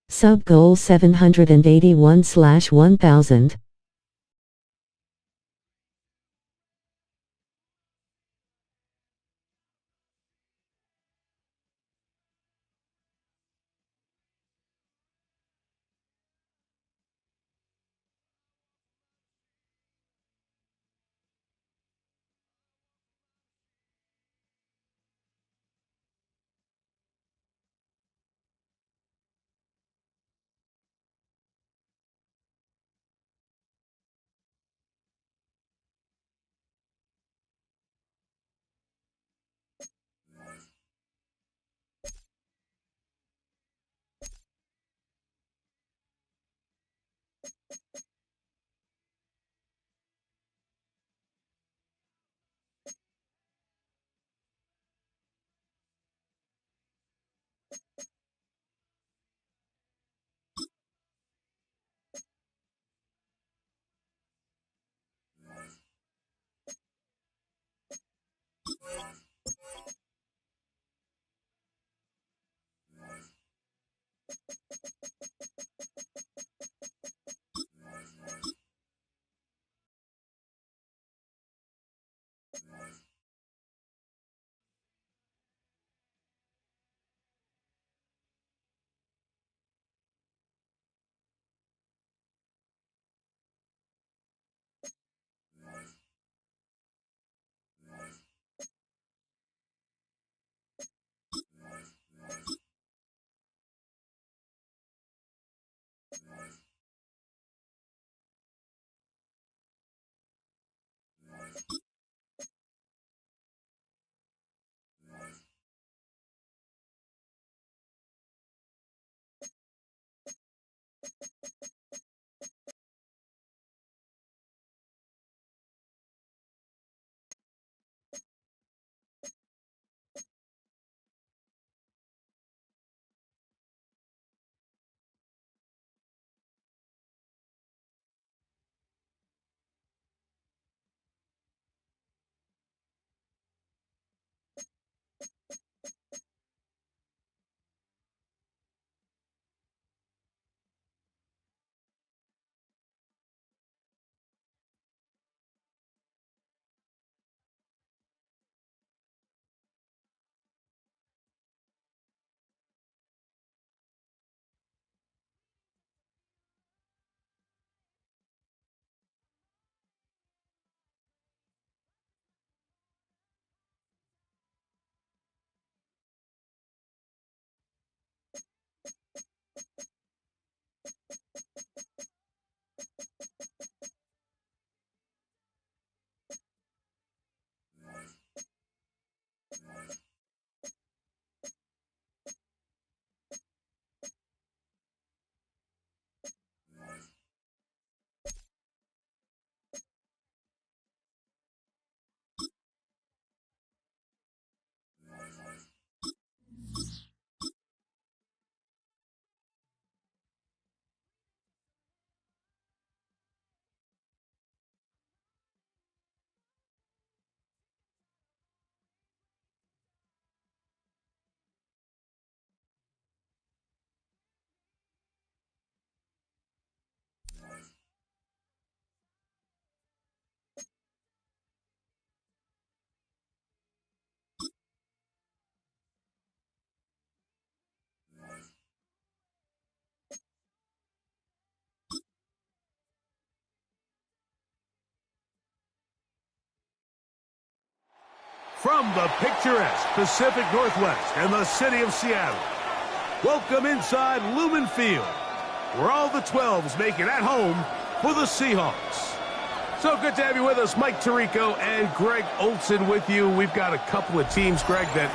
Sub goal 781/1000. From the picturesque Pacific Northwest and the city of Seattle, welcome inside Lumen Field, where all the 12s make it at home for the Seahawks. So good to have you with us. Mike Tirico and Greg Olson with you. We've got a couple of teams, Greg, that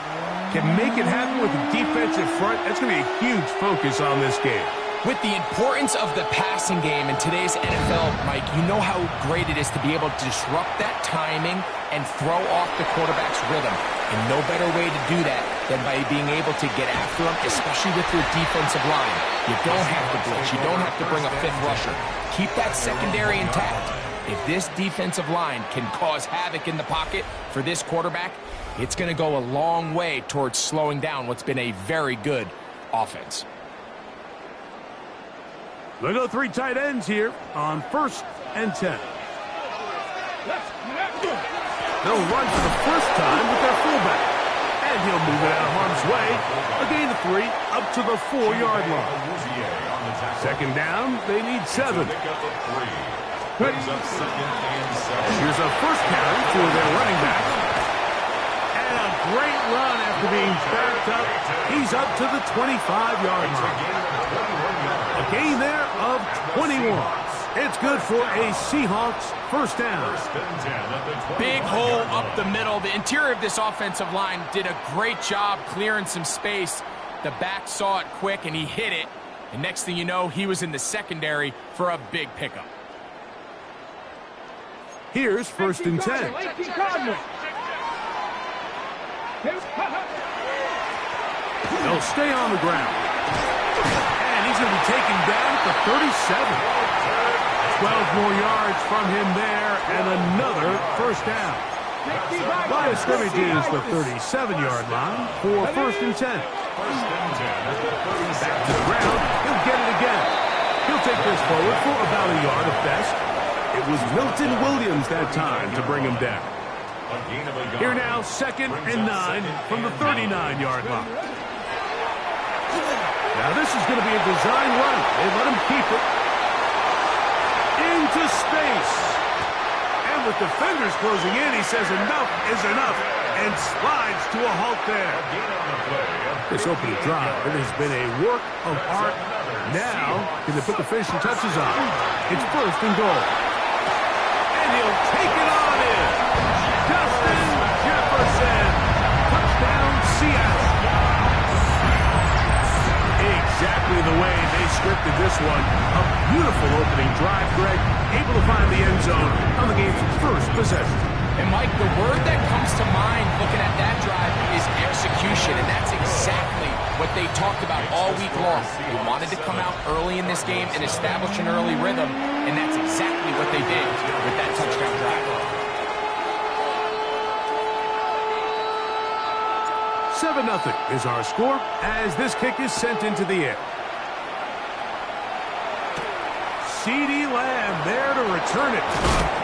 can make it happen with the defensive front. That's going to be a huge focus on this game. With the importance of the passing game in today's NFL, Mike, you know how great it is to be able to disrupt that timing and throw off the quarterback's rhythm. And no better way to do that than by being able to get after him, especially with your defensive line. You don't have to blitz. You don't have to bring a fifth rusher. Keep that secondary intact. If this defensive line can cause havoc in the pocket for this quarterback, it's going to go a long way towards slowing down what's been a very good offense. We'll go 3 tight ends here on 1st and 10. They'll run for the first time with their fullback. And he'll move it out of harm's way. A gain of 3 up to the 4-yard line. 2nd down, they need 7. Here's a first carry for their running back. And a great run after being backed up. He's up to the 25-yard line. A gain there of 21. It's good for a Seahawks first down. Big hole up the middle. The interior of this offensive line did a great job clearing some space. The back saw it quick, and he hit it. And next thing you know, he was in the secondary for a big pickup. Here's 1st and 10. They'll stay on the ground. And he's going to be taken down at the 37. 12 more yards from him there, and another first down. Line of scrimmage is the 37-yard line for 1st and 10. Back to the ground. He'll get it again. He'll take this forward for about a yard at best. It was Milton Williams that time to bring him down. Here now, 2nd and 9 from the 39-yard line. Now this is going to be a design run. They let him keep it. Into space. And with defenders closing in, he says enough is enough and slides to a halt there. This opening drive, it has been a work of art. Now, can they put the finishing touches on? It's 1st and goal. And he'll take it on in. Justin Jefferson. Touchdown, Seattle. Exactly the way they scripted this one. A beautiful opening drive, Greg. Able to find the end zone on the game's first possession. And, Mike, the word that comes to mind looking at that drive is execution, and that's exactly what they talked about all week long. They wanted to come out early in this game and establish an early rhythm, and that's exactly what they did with that touchdown drive. 7-0 is our score as this kick is sent into the air. CeeDee Lamb there to return it.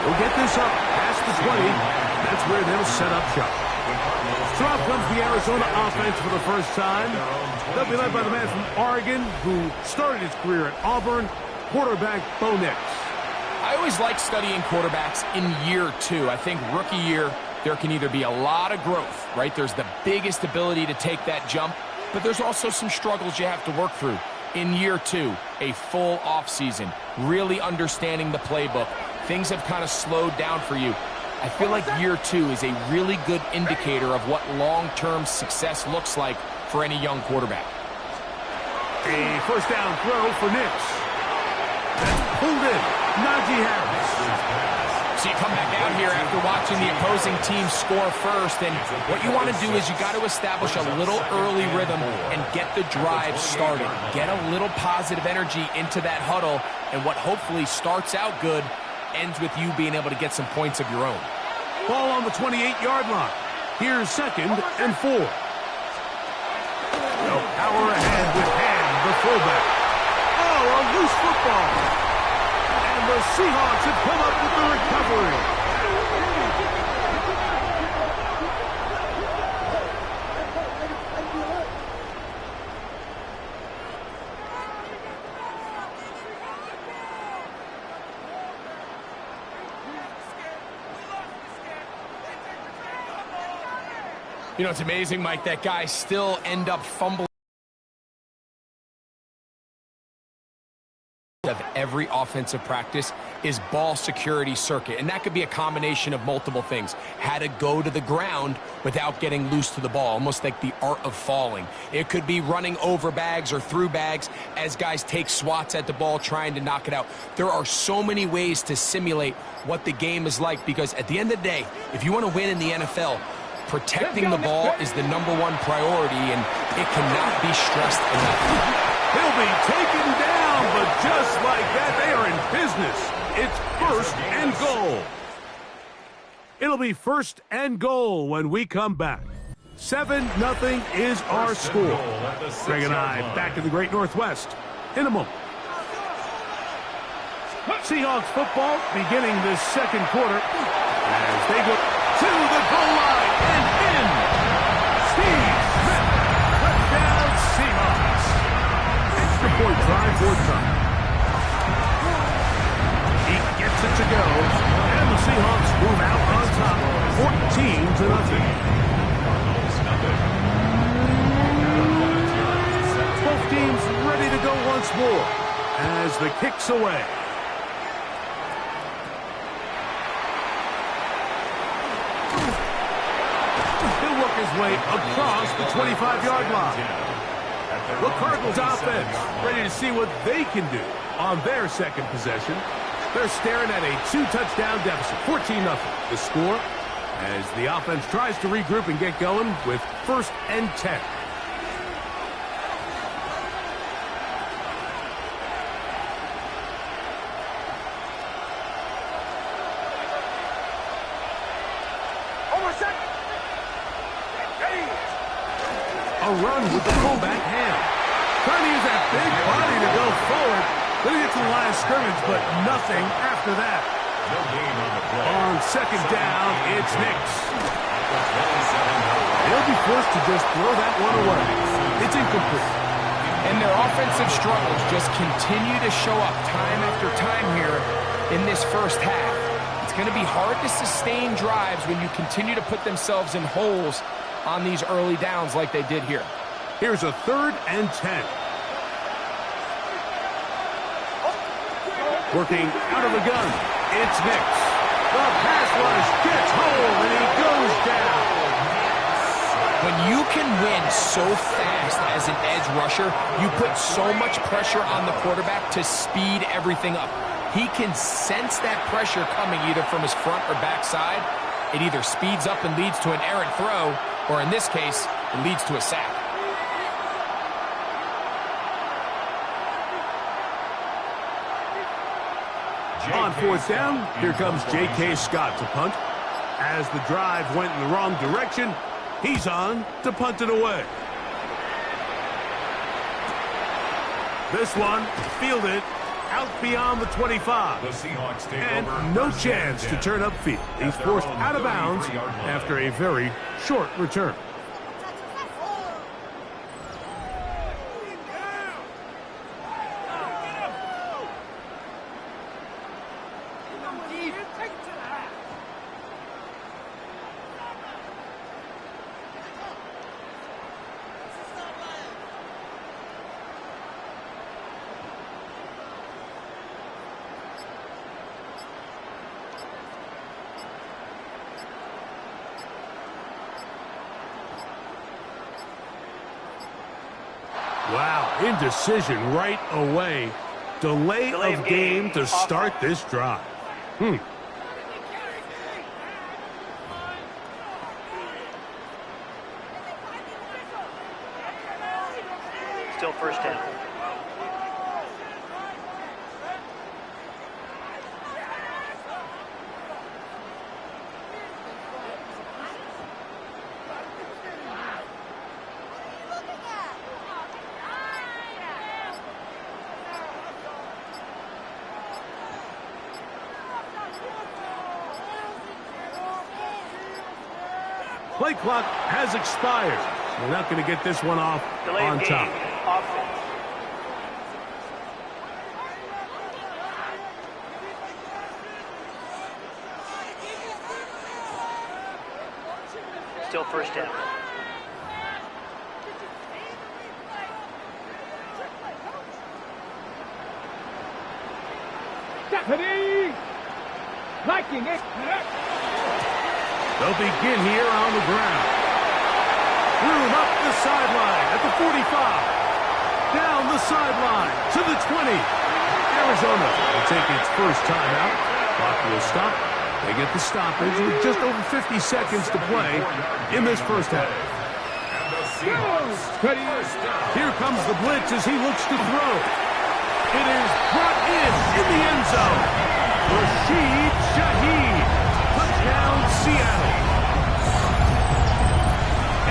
We'll get this up past the 20. That's where they'll set up shop. So out comes the Arizona offense for the first time. They'll be led by the man from Oregon who started his career at Auburn, quarterback Bo Nix. I always like studying quarterbacks in year 2. I think rookie year, there can either be a lot of growth, right? There's the biggest ability to take that jump, but there's also some struggles you have to work through. In year 2, a full offseason, really understanding the playbook. Things have kind of slowed down for you. I feel like year 2 is a really good indicator of what long-term success looks like for any young quarterback. A first down throw for Nix. That's pulled in. Najee Harris. So you come back out here after watching the opposing team score first, and what you want to do is you got to establish a little early rhythm and get the drive started. Get a little positive energy into that huddle, and what hopefully starts out good ends with you being able to get some points of your own. Ball on the 28-yard line. Here's 2nd and 4. No power ahead with Ham, the fullback. Oh, a loose football. The Seahawks have come up with the recovery. You know, it's amazing, Mike, that guys still end up fumbling. Of every offensive practice is ball security circuit, and that could be a combination of multiple things. How to go to the ground without getting loose to the ball, almost like the art of falling. It could be running over bags or through bags as guys take swats at the ball trying to knock it out. There are so many ways to simulate what the game is like, because at the end of the day, if you want to win in the NFL, protecting the ball is the #1 priority, and it cannot be stressed enough. He'll be taken down, but just like that, they are in business. It's 1st and goal. It'll be 1st and goal when we come back. 7-0 is our score. Greg and I back in the Great Northwest in a moment. Seahawks football beginning this 2nd quarter as they go to the goal line and in. Steve Smith, touchdown Seahawks. Extra point try for time. He gets it to go, and the Seahawks move out on top, 14-0. Both teams ready to go once more as the kick's away. He'll work his way across the 25-yard line. The Cardinals offense ready to see what they can do on their 2nd possession. They're staring at a 2-touchdown deficit, 14-0. The score as the offense tries to regroup and get going with 1st and 10. A run with the fullback hand. Trying to use that big body to go forward. Gonna get to the line of scrimmage, but nothing after that. On 2nd down, it's Nicks. They'll be forced to just throw that one away. It's incomplete. And their offensive struggles just continue to show up time after time here in this 1st half. It's going to be hard to sustain drives when you continue to put themselves in holes on these early downs like they did here. Here's a 3rd and 10. Working out of the gun, it's Nicks. The pass rush gets home, and he goes down. When you can win so fast as an edge rusher, you put so much pressure on the quarterback to speed everything up. He can sense that pressure coming either from his front or back side. It either speeds up and leads to an errant throw, or in this case, it leads to a sack. On 4th down, here comes J.K. Scott to punt. As the drive went in the wrong direction, he's on to punt it away. This one fielded out beyond the 25. And no chance to turn upfield. He's forced out of bounds after a very short return. Wow, indecision right away. Delay of game to start this drive. Still 1st down. Play clock has expired. We're not going to get this one off on top. Offense. Still 1st down. They'll begin here on the ground. Room up the sideline at the 45. Down the sideline to the 20. Arizona will take its first timeout. Clock will stop. They get the stoppage with just over 50 seconds to play in this first half. Here comes the blitz as he looks to throw. It is brought in the end zone. Rashid Shaheed. Touchdown, Seattle.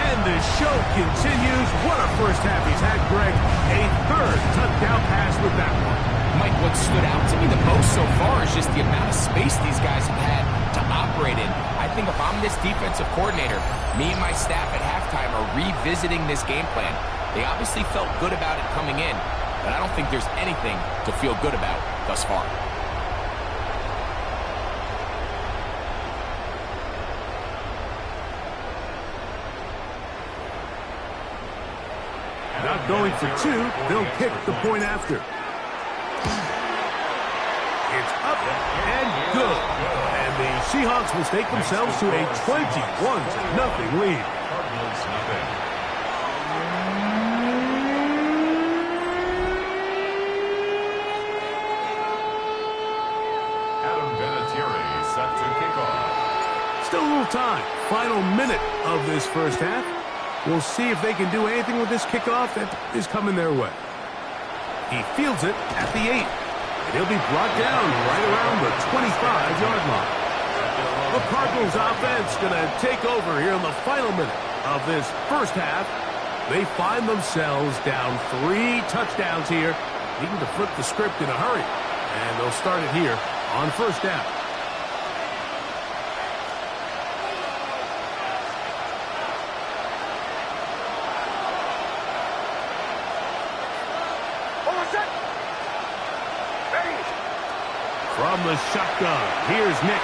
And the show continues. What a first half he's had, Greg. A third touchdown pass with that one. Mike, what stood out to me the most so far is just the amount of space these guys have had to operate in. I think if I'm this defensive coordinator, me and my staff at halftime are revisiting this game plan. They obviously felt good about it coming in, but I don't think there's anything to feel good about thus far. Not going for two, they'll kick the point after. It's up and good. And the Seahawks will stake themselves to a 21-0 lead. Set to kick off. Still a little time. Final minute of this first half. We'll see if they can do anything with this kickoff that is coming their way. He fields it at the 8. And he'll be brought down right around the 25-yard line. The Cardinals offense going to take over here in the final minute of this first half. They find themselves down 3 touchdowns here, needing to flip the script in a hurry. And they'll start it here on first down. From the shotgun, here's Nix.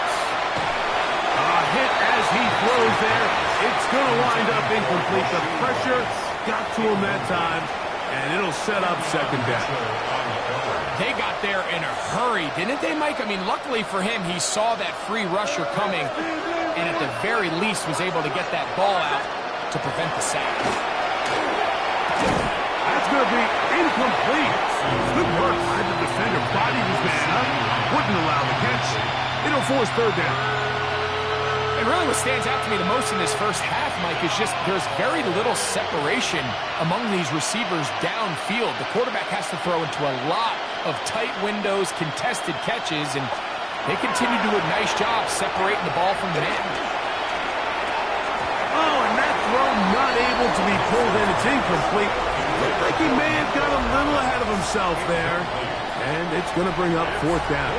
A hit as he throws there. It's going to wind up incomplete. The pressure got to him that time, and it'll set up second down. They got there in a hurry, didn't they, Mike? I mean, luckily for him, he saw that free rusher coming, and at the very least was able to get that ball out to prevent the sack. That's going to be incomplete. Good work by the defender. Bodied his man up. Wouldn't allow the catch. It'll force third down. And really what stands out to me the most in this first half, Mike, is just there's very little separation among these receivers downfield. The quarterback has to throw into a lot of tight windows, contested catches, and they continue to do a nice job separating the ball from the man. Oh, and that throw not able to be pulled in. It's incomplete. Looked like he may have got a little ahead of himself there. And it's going to bring up fourth down.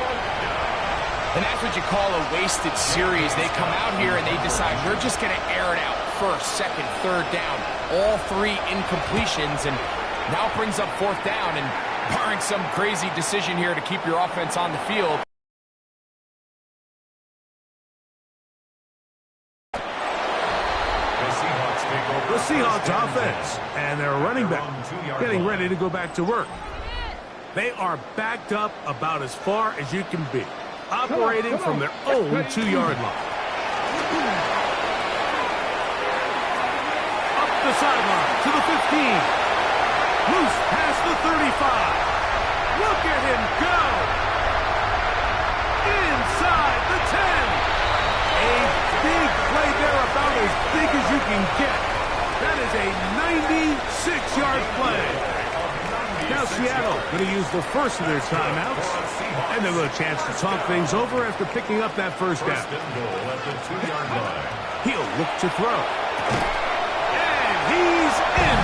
And that's what you call a wasted series. They come out here and they decide we're just going to air it out first, second, third down. All 3 incompletions, and now brings up fourth down. And barring some crazy decision here to keep your offense on the field, the Seahawks offense and their running back getting ready to go back to work. They are backed up about as far as you can be, operating from their own 2-yard line. Up the sideline to the 15. Loose past the 35. Look at him go. Inside the 10. A big play there, about as big as you can get. That is a 96-yard play. Now Seattle going to use the first of their timeouts, and they'll have a chance to talk things over after picking up that first down. He'll look to throw. And he's in.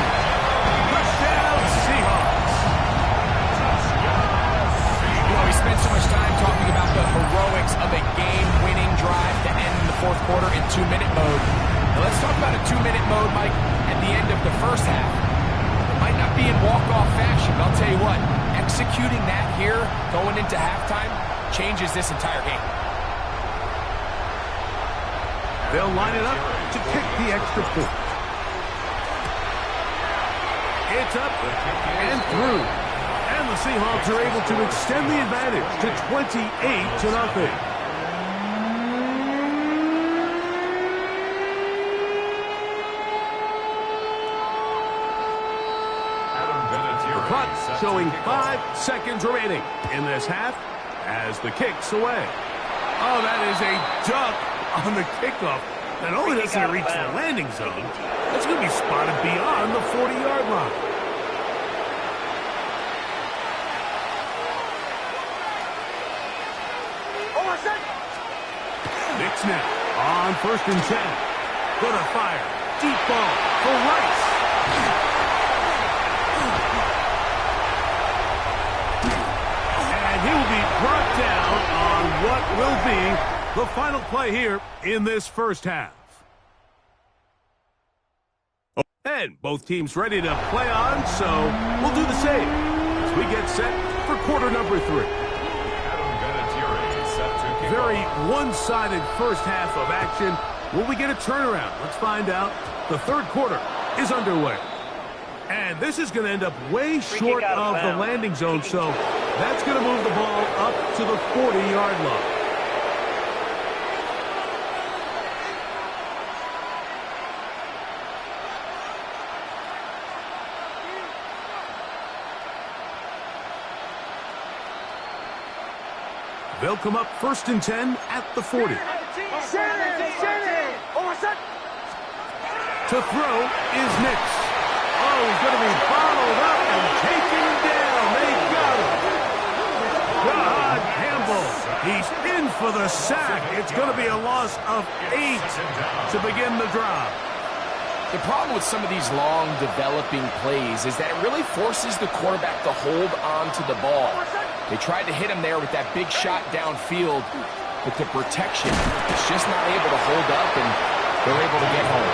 Touchdown, Seahawks. you know, we spent so much time talking about the heroics of a game-winning drive to end the fourth quarter in 2-minute mode. Now let's talk about a 2-minute mode, Mike, at the end of the first half. Might not be in walk-off fashion, but I'll tell you what, executing that here, going into halftime, changes this entire game. They'll line it up to kick the extra point. It's up and through. And the Seahawks are able to extend the advantage to 28-0. showing 5 seconds remaining in this half as the kick's away. Oh, that is a duck on the kickoff. Not only doesn't it reach the landing zone, it's going to be spotted beyond the 40-yard line. Knicks now on 1st and 10. Gonna fire. Deep ball for Rice. And he will be brought down on what will be the final play here in this first half. And both teams ready to play on, so we'll do the same as we get set for quarter number 3. Very one-sided first half of action. Will we get a turnaround? Let's find out. The third quarter is underway. And this is going to end up way short of the landing zone, so that's going to move the ball up to the 40-yard line. They'll come up 1st and 10 at the 40. To throw is Nix. Oh, he's going to be bottled up and taken down. They got him. God, Campbell. He's in for the sack. It's going to be a loss of 8 to begin the drive. The problem with some of these long developing plays is that it really forces the quarterback to hold on to the ball. They tried to hit him there with that big shot downfield, but the protection is just not able to hold up, and they're able to get home.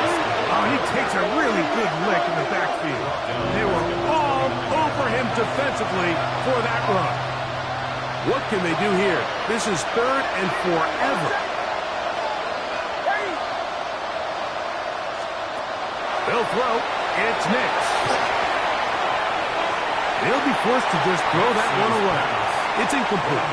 Oh, he takes a really good lick in the backfield. They were all over him defensively for that run. What can they do here? This is 3rd and forever. They'll throw. It's Nix. They'll be forced to just throw that one away. It's incomplete.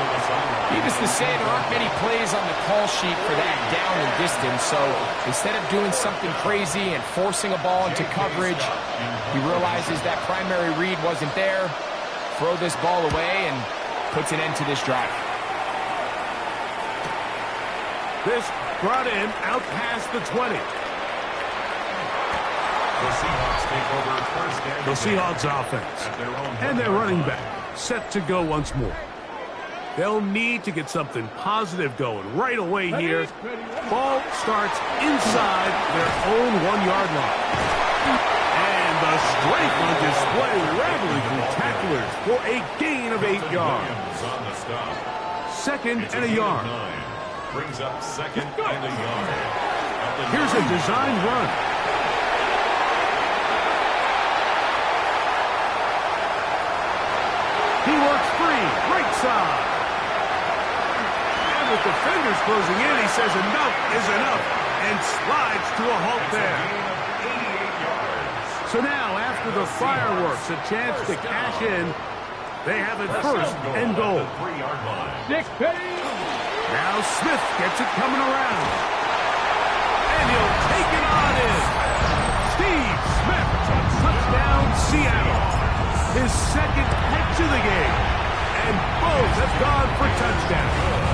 Needless to say, there aren't many plays on the call sheet for that down and distance, so instead of doing something crazy and forcing a ball into coverage, he realizes that primary read wasn't there, throw this ball away, and puts an end to this drive. This brought in out past the 20. The Seahawks offense and their running back set to go once more. They'll need to get something positive going right away here. Ball starts inside their own 1-yard line. And the strength on display rattling through tacklers for a gain of 8 yards. 2nd and a yard. Brings up 2nd and a yard. Here's a design run. He works free, right side. And with defenders closing in, he says enough is enough and slides to a halt there. So now, after the fireworks, a chance to cash in. They have it 1st and goal. Now Smith gets it coming around. And he'll take it on in. Steve Smith, touchdown Seattle. His 2nd catch of the game. And both have gone for touchdowns.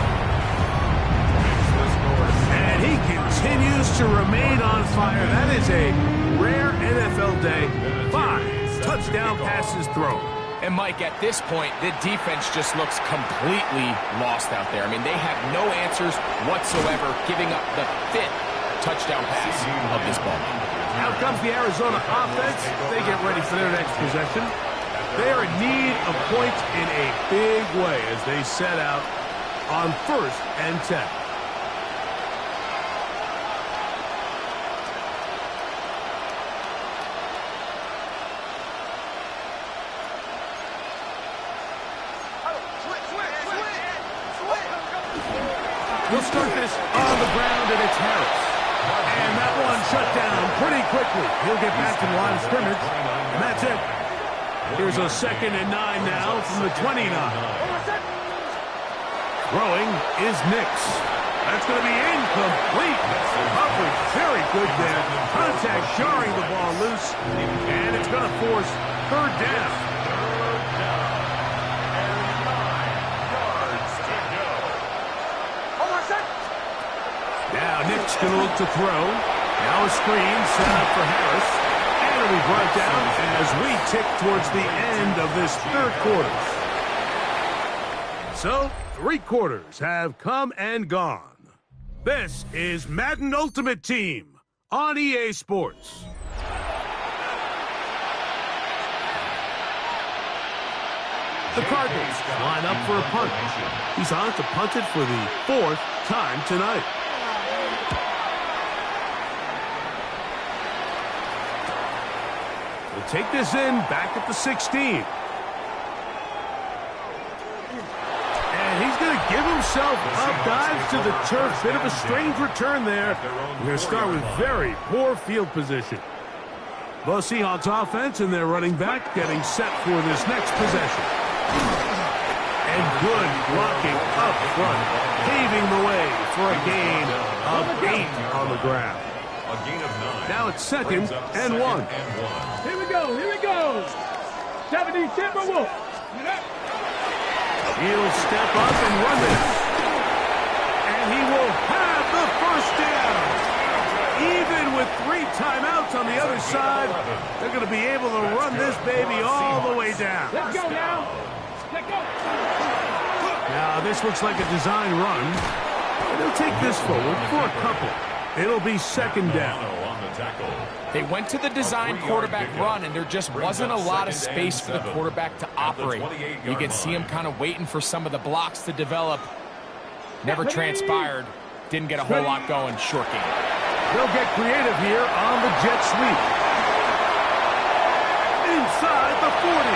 And he continues to remain on fire. That is a rare NFL day. 5 touchdown passes thrown. And, Mike, at this point, the defense just looks completely lost out there. I mean, they have no answers whatsoever, giving up the 5th touchdown pass of this ball. Out comes the Arizona offense. They get ready for their next possession. They are in need of points in a big way as they set out on 1st and 10. We'll start this on the ground, and it's Harris. And that one shut down pretty quickly. He'll get back to the line of scrimmage, and that's it. Here's a 2nd and 9 now from the 29. Throwing is Nix. That's going to be incomplete. Coverage very good there. Contact jarring the ball loose, and it's going to force 3rd down. Now Nick's going to look to throw. Now a screen set up for Harris. And it'll be brought down as we tick towards the end of this third quarter. So, 3 quarters have come and gone. This is Madden Ultimate Team on EA Sports. The Cardinals line up for a punt. He's on to punt it for the 4th time tonight. We'll take this in back at the 16. And he's going to give himself up, dives to the turf. Bit of a strange return there. We're going to start with very poor field position. The Seahawks offense and their running back getting set for this next possession. And good blocking up front, paving the way for a gain of 8 on the ground. A gain of 9. Now it's 2nd and 1. Here we go, here we go. 70 Timberwolves. He'll step up and run this. And he will have the first down. Even with 3 timeouts on the other side, they're going to be able to run this baby all the way down. Let's go now. Let's go. Now, this looks like a design run. And they'll take this forward for a couple. It'll be 2nd down. They went to the design quarterback run, and there just wasn't a lot of space for the quarterback to operate. You could see him kind of waiting for some of the blocks to develop. Never transpired. Didn't get a whole lot going. Short game. They'll get creative here on the jet sweep. Inside the 40.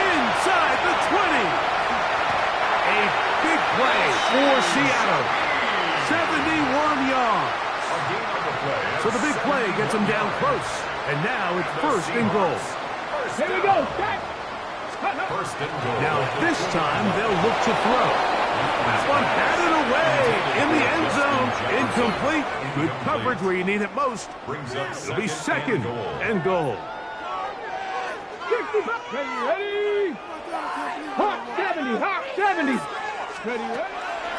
Inside the 20. A big play for Seattle. 71 yards. So the big play gets him down close. And now it's 1st and goal. Here we go. Back. 1st and goal. Now this time they'll look to throw. This one batted away in the end zone. Incomplete. Good coverage where you need it most. It'll be 2nd and goal. Ready. Hot 70. Hot 70. Ready.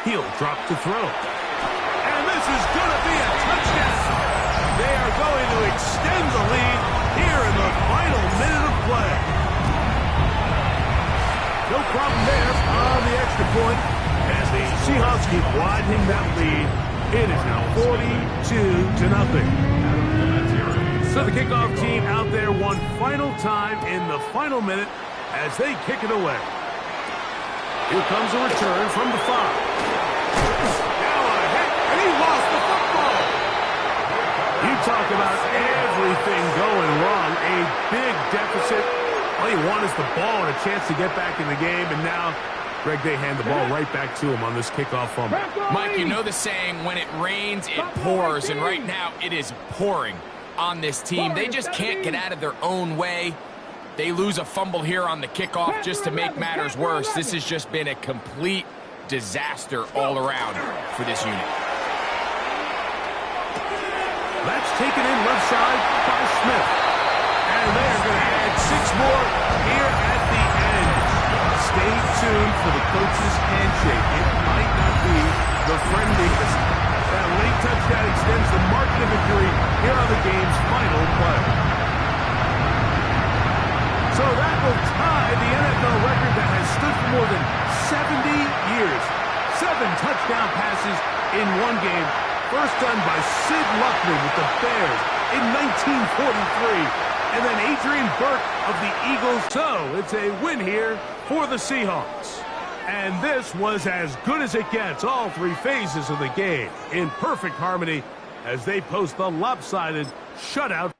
He'll drop to throw. And this is going to be a touchdown. They are going to extend the lead here in the final minute of play. No problem there on the extra point as the Seahawks keep widening that lead. It is now 42-0. So the kickoff team out there one final time in the final minute as they kick it away. Here comes a return from the 5. He lost the football. You talk about everything going wrong. A big deficit. All you want is the ball and a chance to get back in the game. And now, Greg, they hand the ball right back to him on this kickoff fumble. Mike, you know the saying, when it rains, it pours. And right now, it is pouring on this team. They just can't get out of their own way. They lose a fumble here on the kickoff just to make matters worse. This has just been a complete disaster all around for this unit. That's taken in left side by Smith. And they're going to add 6 more here at the end. Stay tuned for the coach's handshake. It might not be the friendliest. That late touchdown extends the margin of victory here on the game's final play. So that will tie the NFL record that has stood for more than 70 years. 7 touchdown passes in one game. First done by Sid Luckman with the Bears in 1943. And then Adrian Burke of the Eagles. So it's a win here for the Seahawks. And this was as good as it gets. All 3 phases of the game in perfect harmony as they post the lopsided shutout.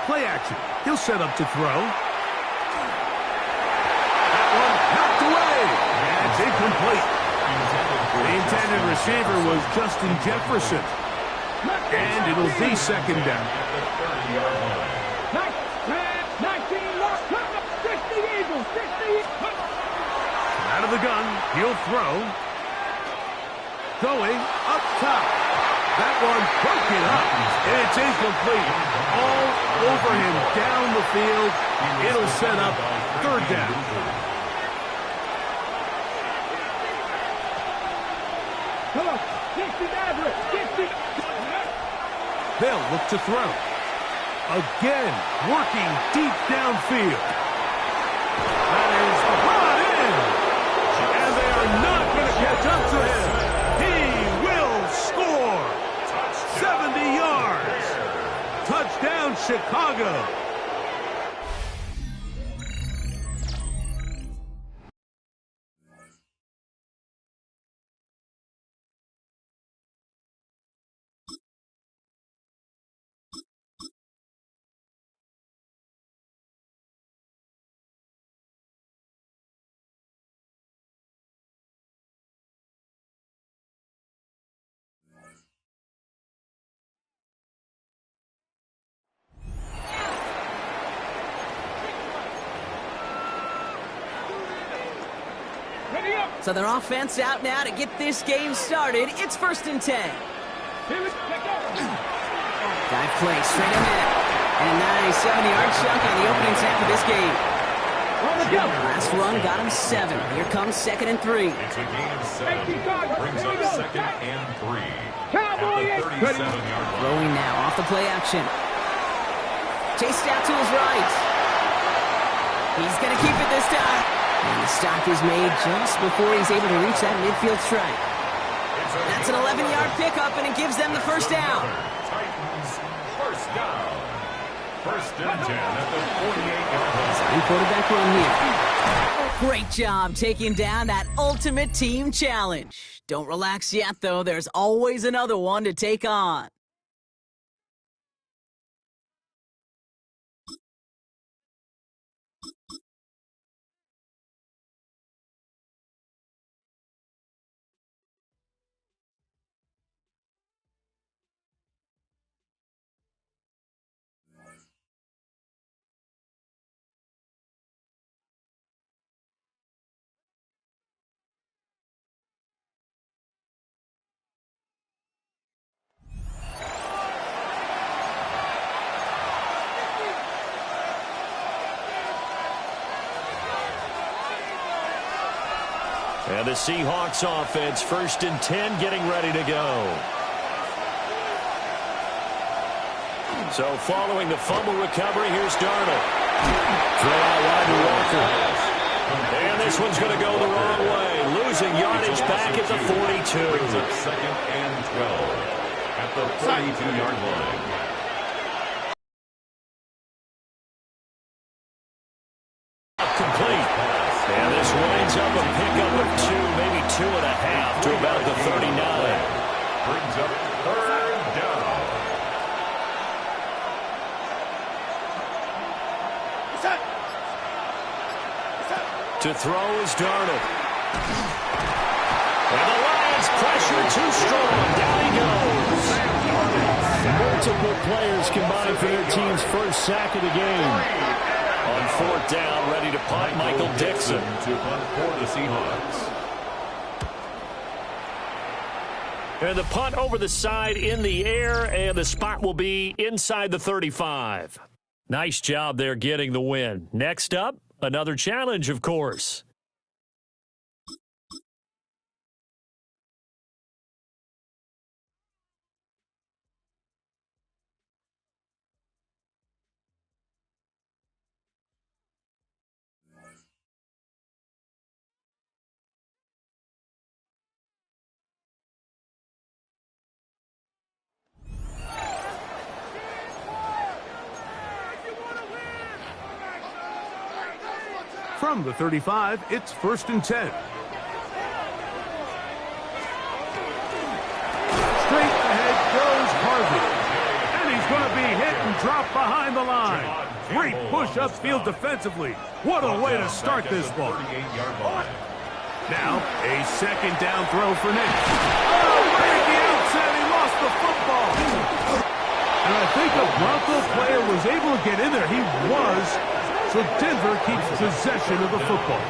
Play action. He'll set up to throw. That one knocked away. And it's incomplete. The intended receiver was Justin Jefferson. And it'll be second down. 19, lock, 60 Eagles, 60. Out of the gun, he'll throw. Going up top. That one broken up. And it's incomplete. All over him down the field. It'll set up third down. Come on, 60 average, 60. They'll look to throw. Again, working deep downfield. That is brought in. And they are not going to catch up to him. He will score. 70 yards. Touchdown, Chicago. Ready up. So their offense out now to get this game started. It's 1st and 10. Here we go. Dive play straight ahead. And a nice 70-yard chunk on the opening snap of this game. On the go. Last run got him 7. Here comes 2nd and 3. It's a gain of 7. Brings up 2nd and 3. Cowboy At the 37-yard line. Throwing now off the play action. Chased out to his right. He's going to keep it this time. And the stop is made just before he's able to reach that midfield strike. That's an 11-yard pickup, and it gives them the first down. Titans, first down. 1st and 10 at the 48-yard line. And quarterback run here. Great job taking down that ultimate team challenge. Don't relax yet, though. There's always another one to take on. And the Seahawks offense, 1st and 10, getting ready to go. So following the fumble recovery, here's Darnold. Throw out wide to Walker. And this one's going to go the wrong way. Losing yardage back at the 42. Brings up 2nd and 12 at the 42-yard line. Complete. And this winds up a pickup of 2, maybe 2.5 to about the 39. Brings up 3rd down. To throw is Darnold. And the Lions pressure too strong. Down he goes. Multiple players combined for their team's first sack of the game. On 4th down, ready to punt, Michael Dixon. To punt for the Seahawks. And the punt over the side in the air, and the spot will be inside the 35. Nice job there getting the win. Next up, another challenge, of course. From the 35, it's 1st and 10. Straight ahead goes Harvey. And he's going to be hit and dropped behind the line. Great push upfield defensively. What a way to start this ball. Now, a second down throw for Nick. Oh, right at the outset, he lost the football. And I think a Bronco player was able to get in there. He was. So Denver keeps possession of the football.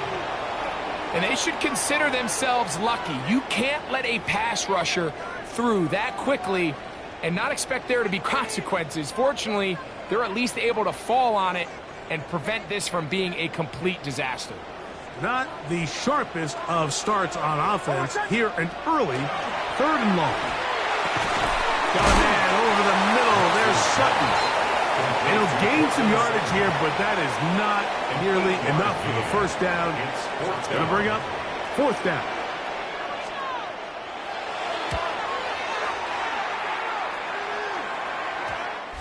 And they should consider themselves lucky. You can't let a pass rusher through that quickly and not expect there to be consequences. Fortunately, they're at least able to fall on it and prevent this from being a complete disaster. Not the sharpest of starts on offense. Here an early 3rd and long. Got a man over the middle. There's Sutton. He'll gain some yardage here, but that is not nearly enough for the first down. It's going to bring up 4th down.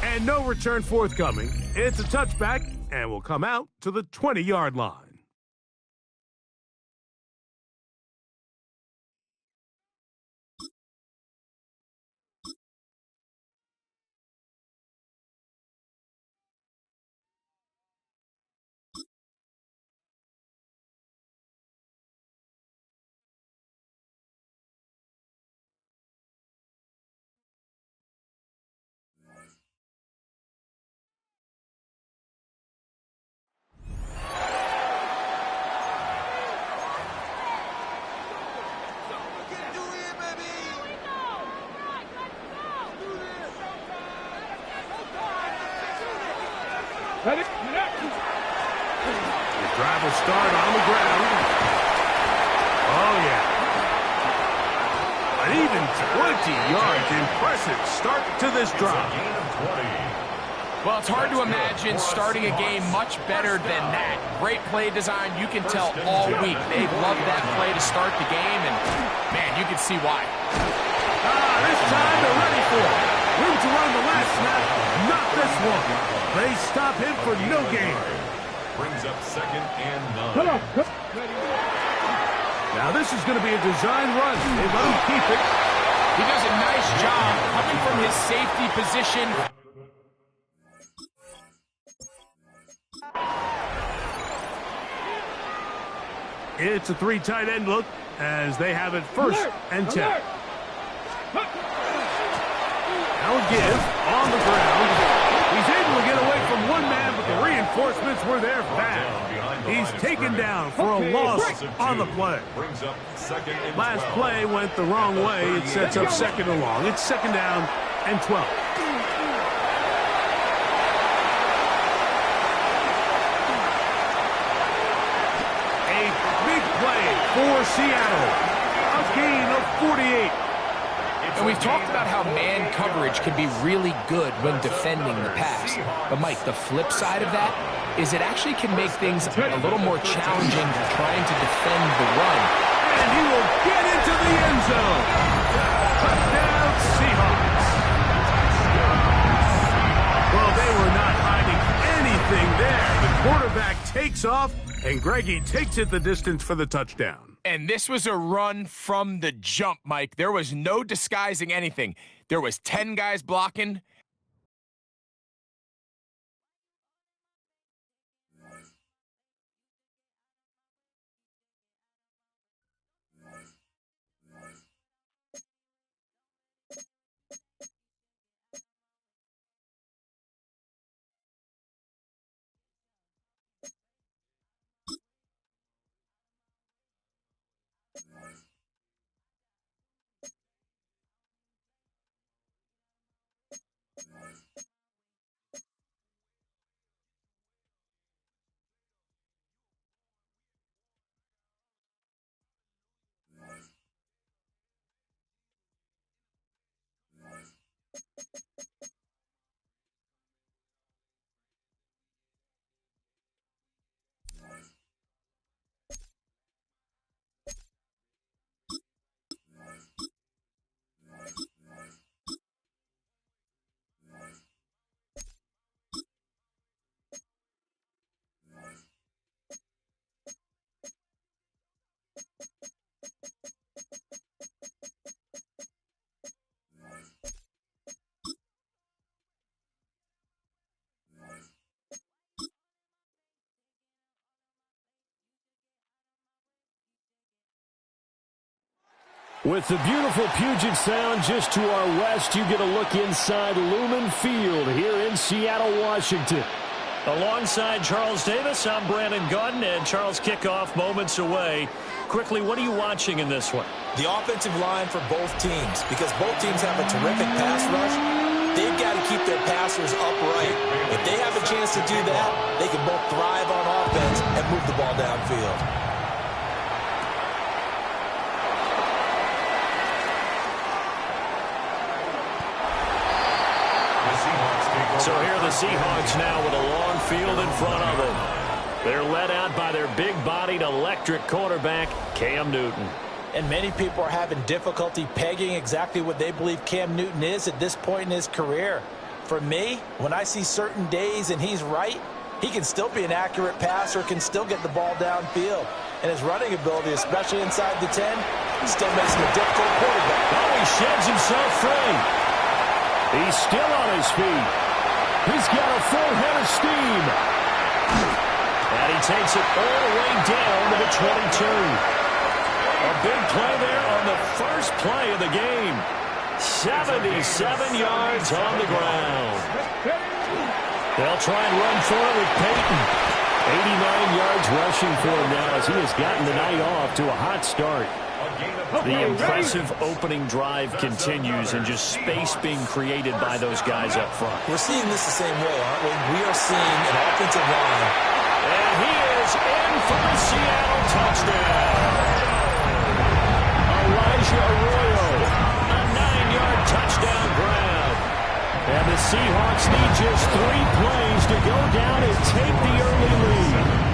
And no return forthcoming. It's a touchback, and will come out to the 20-yard line. Let it. The drive will start on the ground. Oh, yeah. An even 20 yards. Impressive start to this drive. Well, it's hard to imagine starting a game much better than that. Great play design. You can tell all week they've loved that play to start the game, and, man, you can see why. This time they're ready for it. Room to run the last snap. Not this one. They stop him for no gain. Brings up 2nd and 9. Come on. Now this is going to be a design run. They let him keep it. He does a nice job coming from his safety position. It's a 3 tight end look as they have it 1st and 10. Now give on the ground. He's able to get away from one man, but the reinforcements were there fast. He's taken down for a loss on the play. Last play went the wrong way. It sets up 2nd and long. It's 2nd down and 12. A big play for Seattle. A gain of 48. And we've talked about how man coverage can be really good when defending the pass. But, Mike, the flip side of that is it actually can make things a little more challenging trying to defend the run. And he will get into the end zone. Touchdown, Seahawks. Well, they were not hiding anything there. The quarterback takes off, and Greggy takes it the distance for the touchdown. And this was a run from the jump, Mike. There was no disguising anything. There was 10 guys blocking. With the beautiful Puget Sound just to our west, you get a look inside Lumen Field here in Seattle, Washington. Alongside Charles Davis, I'm Brandon Gaudin, and Charles, kickoff moments away. Quickly, what are you watching in this one? The offensive line for both teams, because both teams have a terrific pass rush. They've got to keep their passers upright. If they have a chance to do that, they can both thrive on offense and move the ball downfield. So here are the Seahawks now with a long field in front of them. They're led out by their big-bodied electric quarterback, Cam Newton. And many people are having difficulty pegging exactly what they believe Cam Newton is at this point in his career. For me, when I see certain days and he's right, he can still be an accurate passer, can still get the ball downfield. And his running ability, especially inside the 10, still makes him a difficult quarterback. Oh, he sheds himself free. He's still on his feet. He's got a full head of steam. And he takes it all the way down to the 22. A big play there on the first play of the game. 77 yards on the ground. They'll try and run for it with Peyton. 89 yards rushing for him now as he has gotten the night off to a hot start. The impressive opening drive continues and just space being created by those guys up front. We're seeing this the same way, aren't we? We are seeing an offensive line. And he is in for the Seattle touchdown. Elijah Arroyo. A 9-yard touchdown grab. And the Seahawks need just 3 plays to go down and take the early lead.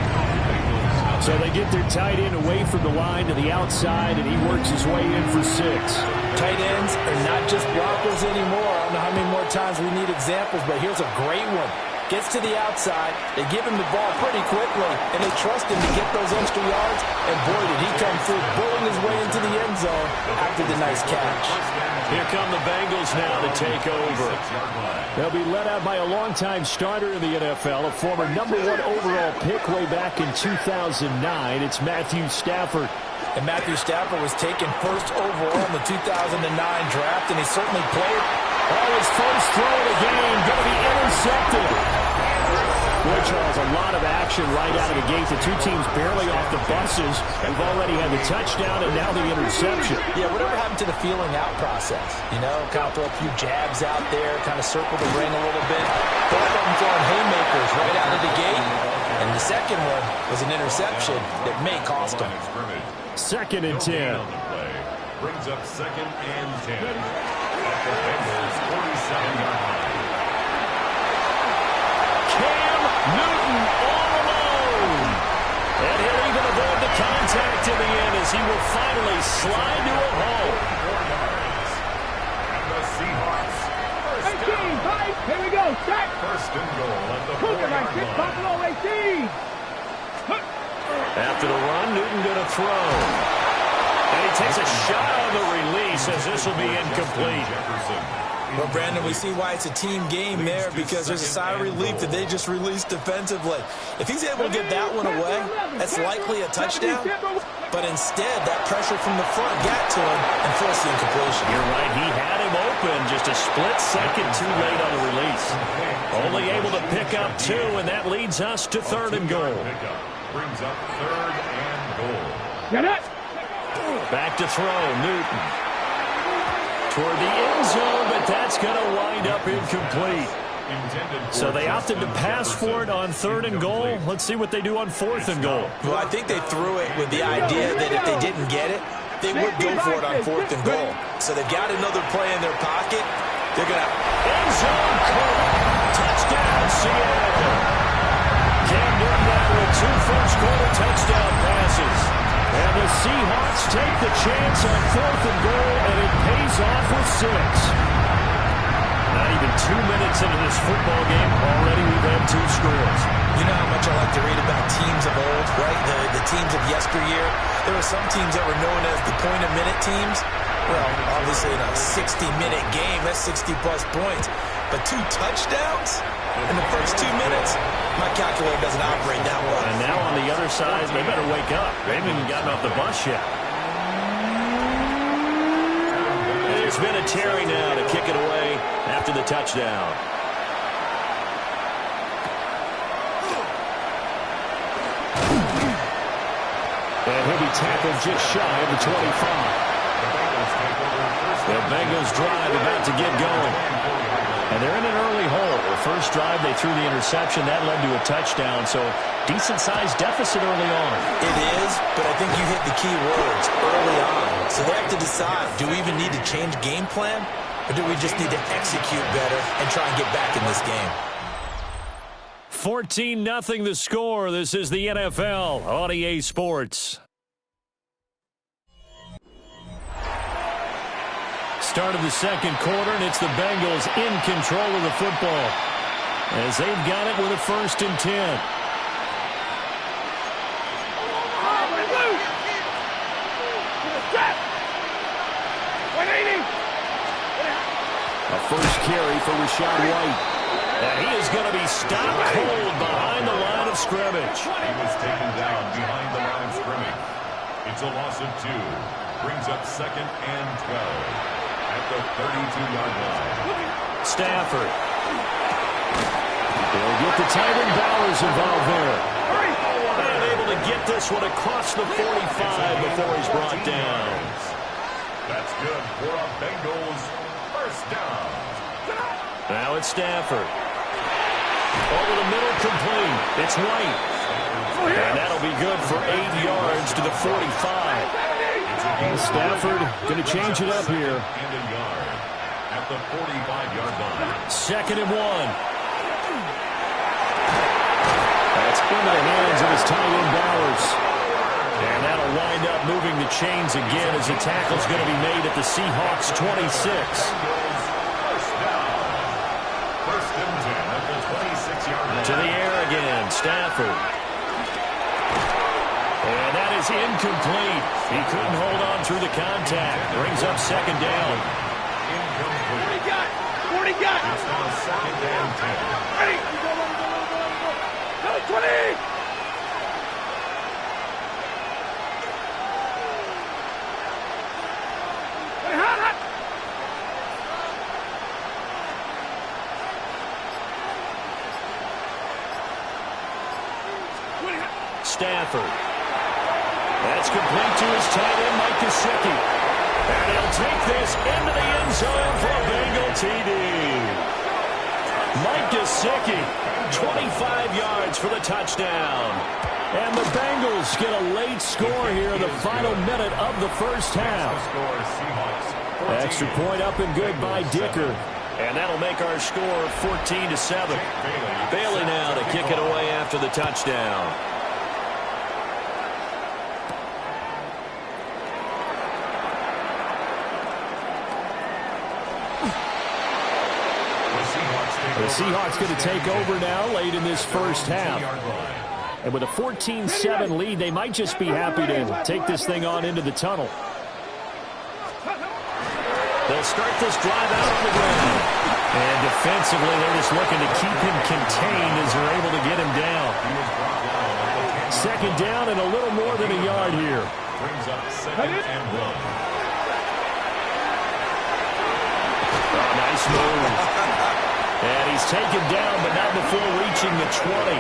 So they get their tight end away from the line to the outside, and he works his way in for 6. Tight ends are not just blockers anymore. I don't know how many more times we need examples, but here's a great one. Gets to the outside, they give him the ball pretty quickly, and they trust him to get those extra yards, and boy, did he come through, bulling his way into the end zone after the nice catch. Here come the Bengals now to take over. They'll be led out by a longtime starter in the NFL, a former #1 overall pick way back in 2009. It's Matthew Stafford. And Matthew Stafford was taken first overall in the 2009 draft, and he certainly played. His first throw of the game, going to be intercepted. Boy, Charles, a lot of action right out of the gate. The two teams barely off the buses. We've already had the touchdown and now the interception. Yeah, whatever happened to the feeling out process? You know, kind of throw a few jabs out there, kind of circle the ring a little bit. Both of them throwing haymakers right out of the gate. And the second one was an interception that may cost them. 2nd and 10. Brings up 2nd and 10. At the Bengals 47-yard line. Cam Newton all alone. And he'll even avoid the contact in the end as he will finally slide to a hole. 4 yards. And the Seahawks. First 18, down. 5, here we go, set. First and goal at the Cook it 4-yard like this, line. Buffalo 18. After the run, Newton going to throw. And he takes a shot on the release as this will be incomplete. Well, Brandon, we see why it's a team game there because there's a sigh of relief that they just released defensively. If he's able to get that one away, that's likely a touchdown. But instead, that pressure from the front got to him and forced the incompletion. You're right. He had him open just a split second too late on the release. Only able to pick up 2, and that leads us to 3rd and goal. Brings up 3rd and goal. Get it. Back to throw, Newton. Toward the end zone, but that's going to wind up incomplete. So they opted to pass for it on 3rd and goal. Let's see what they do on 4th and goal. Well, I think they threw it with the idea that if they didn't get it, they would go for it on 4th and goal. So they've got another play in their pocket. They're going to... End zone caught. Touchdown, Seattle. Cam Newton now with 2 first-quarter touchdown passes. And the Seahawks take the chance on 4th and goal, and it pays off with 6. Not even 2 minutes into this football game, already we've had 2 scores. You know how much I like to read about teams of old, right? The teams of yesteryear. There were some teams that were known as the point-a-minute teams. Well, obviously in a 60-minute game, that's 60-plus points. But 2 touchdowns in the first 2 minutes? My calculator doesn't operate that well. And now on the other side, they better wake up. They haven't even gotten off the bus yet. been a Terry now to kick it away after the touchdown. And he'll be tackled just shy of the 25. The Bengals drive about to get going. And they're in an early hole. The first drive, they threw the interception. That led to a touchdown, so decent-sized deficit early on. It is, but I think you hit the key words early on. So they have to decide, do we even need to change game plan, or do we just need to execute better and try and get back in this game? 14-0 the score. This is the NFL on EA Sports. Start of the second quarter, and it's the Bengals in control of the football as they've got it with a 1st and 10. A first carry for Rashad White. And he is going to be stopped cold behind the line of scrimmage. He was taken down behind the line of scrimmage. It's a loss of 2. Brings up 2nd and 12. At the 32-yard line. Stafford. They'll get the tight end Bowers involved there. And able to get this one across the 45 before he's brought down. That's good for a Bengals 1st down. Now it's Stafford. Over the middle, complete. It's White. And that'll be good for 8 yards to the 45. Stafford going to change it up here. And a yard at the 45-yard line. 2nd and 1. That's into the hands of his tight end Bowers. And that'll wind up moving the chains again as the tackle's going to be made at the Seahawks 26. 1st down. 1st and 10 at the 26-yard line. To the air again, Stafford. And that is incomplete. He couldn't hold on through the contact. Brings up 2nd down. Incomplete. 40 got. It's now 2nd and 10. Ready. Go, 20. Stafford. That's complete to his tight end, Mike Gesicki. And he'll take this into the end zone for a Bengal TD. Mike Gesicki, 25 yards for the touchdown. And the Bengals get a late score here in the final minute of the first half. Extra point up and good by Dicker. And that'll make our score 14-7. Bailey now to kick it away after the touchdown. The Seahawks going to take over now late in this first half. And with a 14-7 lead, they might just be happy to take this thing on into the tunnel. They'll start this drive out on the ground. And defensively, they're just looking to keep him contained as they're able to get him down. 2nd down and a little more than a yard here. Brings up 2nd and 1. Oh, nice move. And he's taken down, but not before reaching the 20.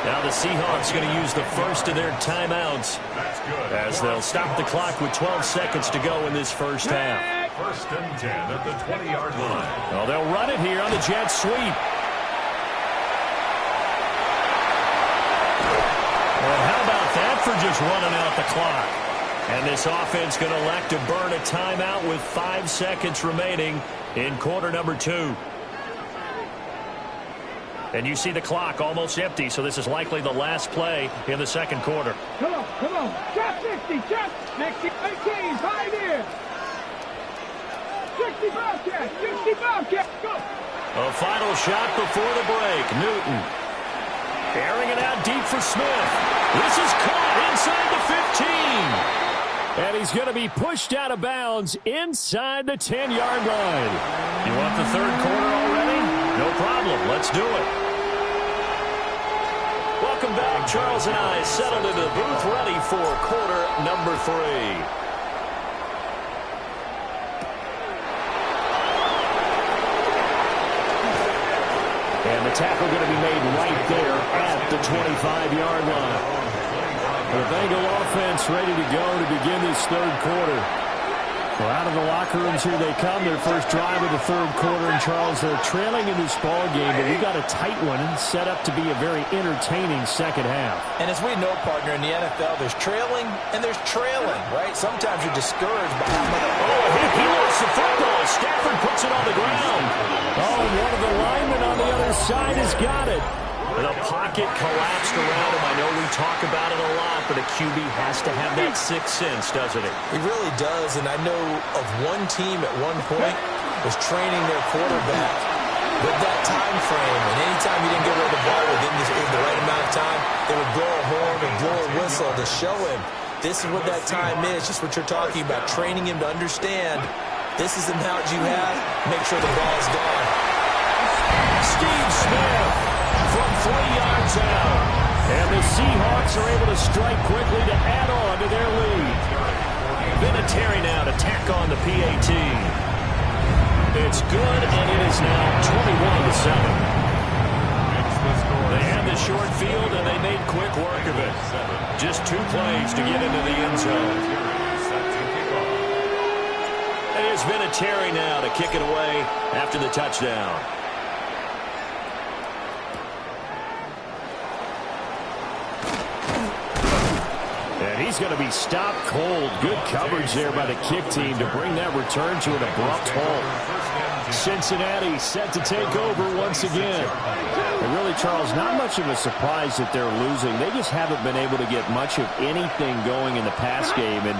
Now the Seahawks going to use the first of their timeouts as they'll stop the clock with 12 seconds to go in this first half. 1st and 10 at the 20-yard line. Well, they'll run it here on the jet sweep. Well, how about that for just running out the clock? And this offense going to elect to burn a timeout with 5 seconds remaining in quarter number 2. And you see the clock almost empty, so this is likely the last play in the second quarter. Come on. Shot 60, shot 60, 18, high there. 60 Bobcat, go. A final shot before the break. Newton airing it out deep for Smith. This is caught inside the 15. And he's going to be pushed out of bounds inside the 10-yard line. You want the third quarter already? No problem. Let's do it. Welcome back. Charles and I settled into the booth ready for quarter number 3. The tackle going to be made right there at the 25-yard line. The Bengal offense ready to go to begin this third quarter. Well, out of the locker rooms here they come. Their first drive of the third quarter. And, Charles, they're trailing in this ball game, but we've got a tight one and set up to be a very entertaining second half. And as we know, partner, in the NFL, there's trailing and there's trailing, right? Sometimes you're discouraged by how much. He lost the football. Stafford puts it on the ground. Oh, one of the linemen on the other side has got it. The pocket collapsed around him. I know we talk about it a lot, but a QB has to have that sixth sense, doesn't it? He really does, and I know of one team at one point was training their quarterback with that time frame, and anytime you didn't get rid of the ball within the right amount of time, they would blow a horn and blow a whistle to show him this is what that time is, just what you're talking about, training him to understand this is the amount you have, make sure the ball's gone. Steve Smith from 3 yards out. And the Seahawks are able to strike quickly to add on to their lead. Vinatieri now to tack on the PAT. It's good, and it is now 21-7. They had the short field, and they made quick work of it. Just 2 plays to get into the end zone. And it's Vinatieri now to kick it away after the touchdown. He's going to be stopped cold. Good coverage there by the kick team to bring that return to an abrupt halt. Cincinnati set to take over once again. And really, Charles, not much of a surprise that they're losing. They just haven't been able to get much of anything going in the pass game. And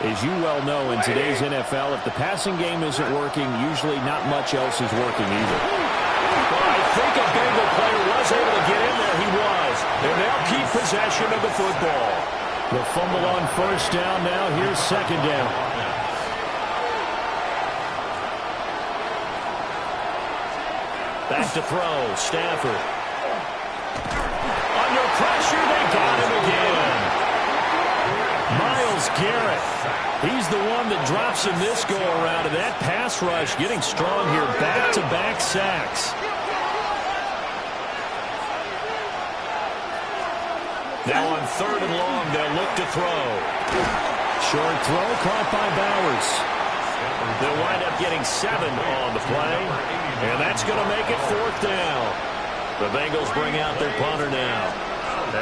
as you well know, in today's NFL, if the passing game isn't working, usually not much else is working either. Well, I think a Bengal player was able to get in there. He was. And they'll keep possession of the football. The fumble on first down now. Here's second down. Back to throw. Stafford. Under pressure, they got him again. Myles Garrett. He's the one that drops him this go-around. And that pass rush getting strong here. Back-to-back sacks. Now on 3rd and long, they'll look to throw. Short throw caught by Bowers. They'll wind up getting 7 on the play, and that's going to make it 4th down. The Bengals bring out their punter now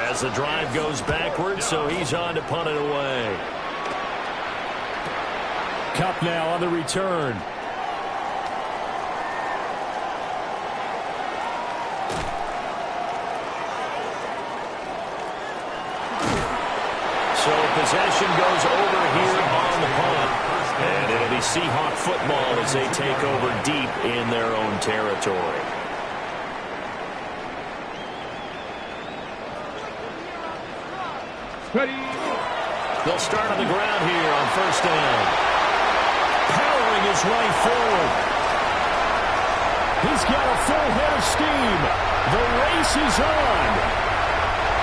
as the drive goes backwards, so he's on to punt it away. Kupp now on the return. So possession goes over here on the punt. And it'll be Seahawk football as they take over deep in their own territory. Ready. They'll start on the ground here on first down. Powering his way forward. He's got a full head of steam. The race is on.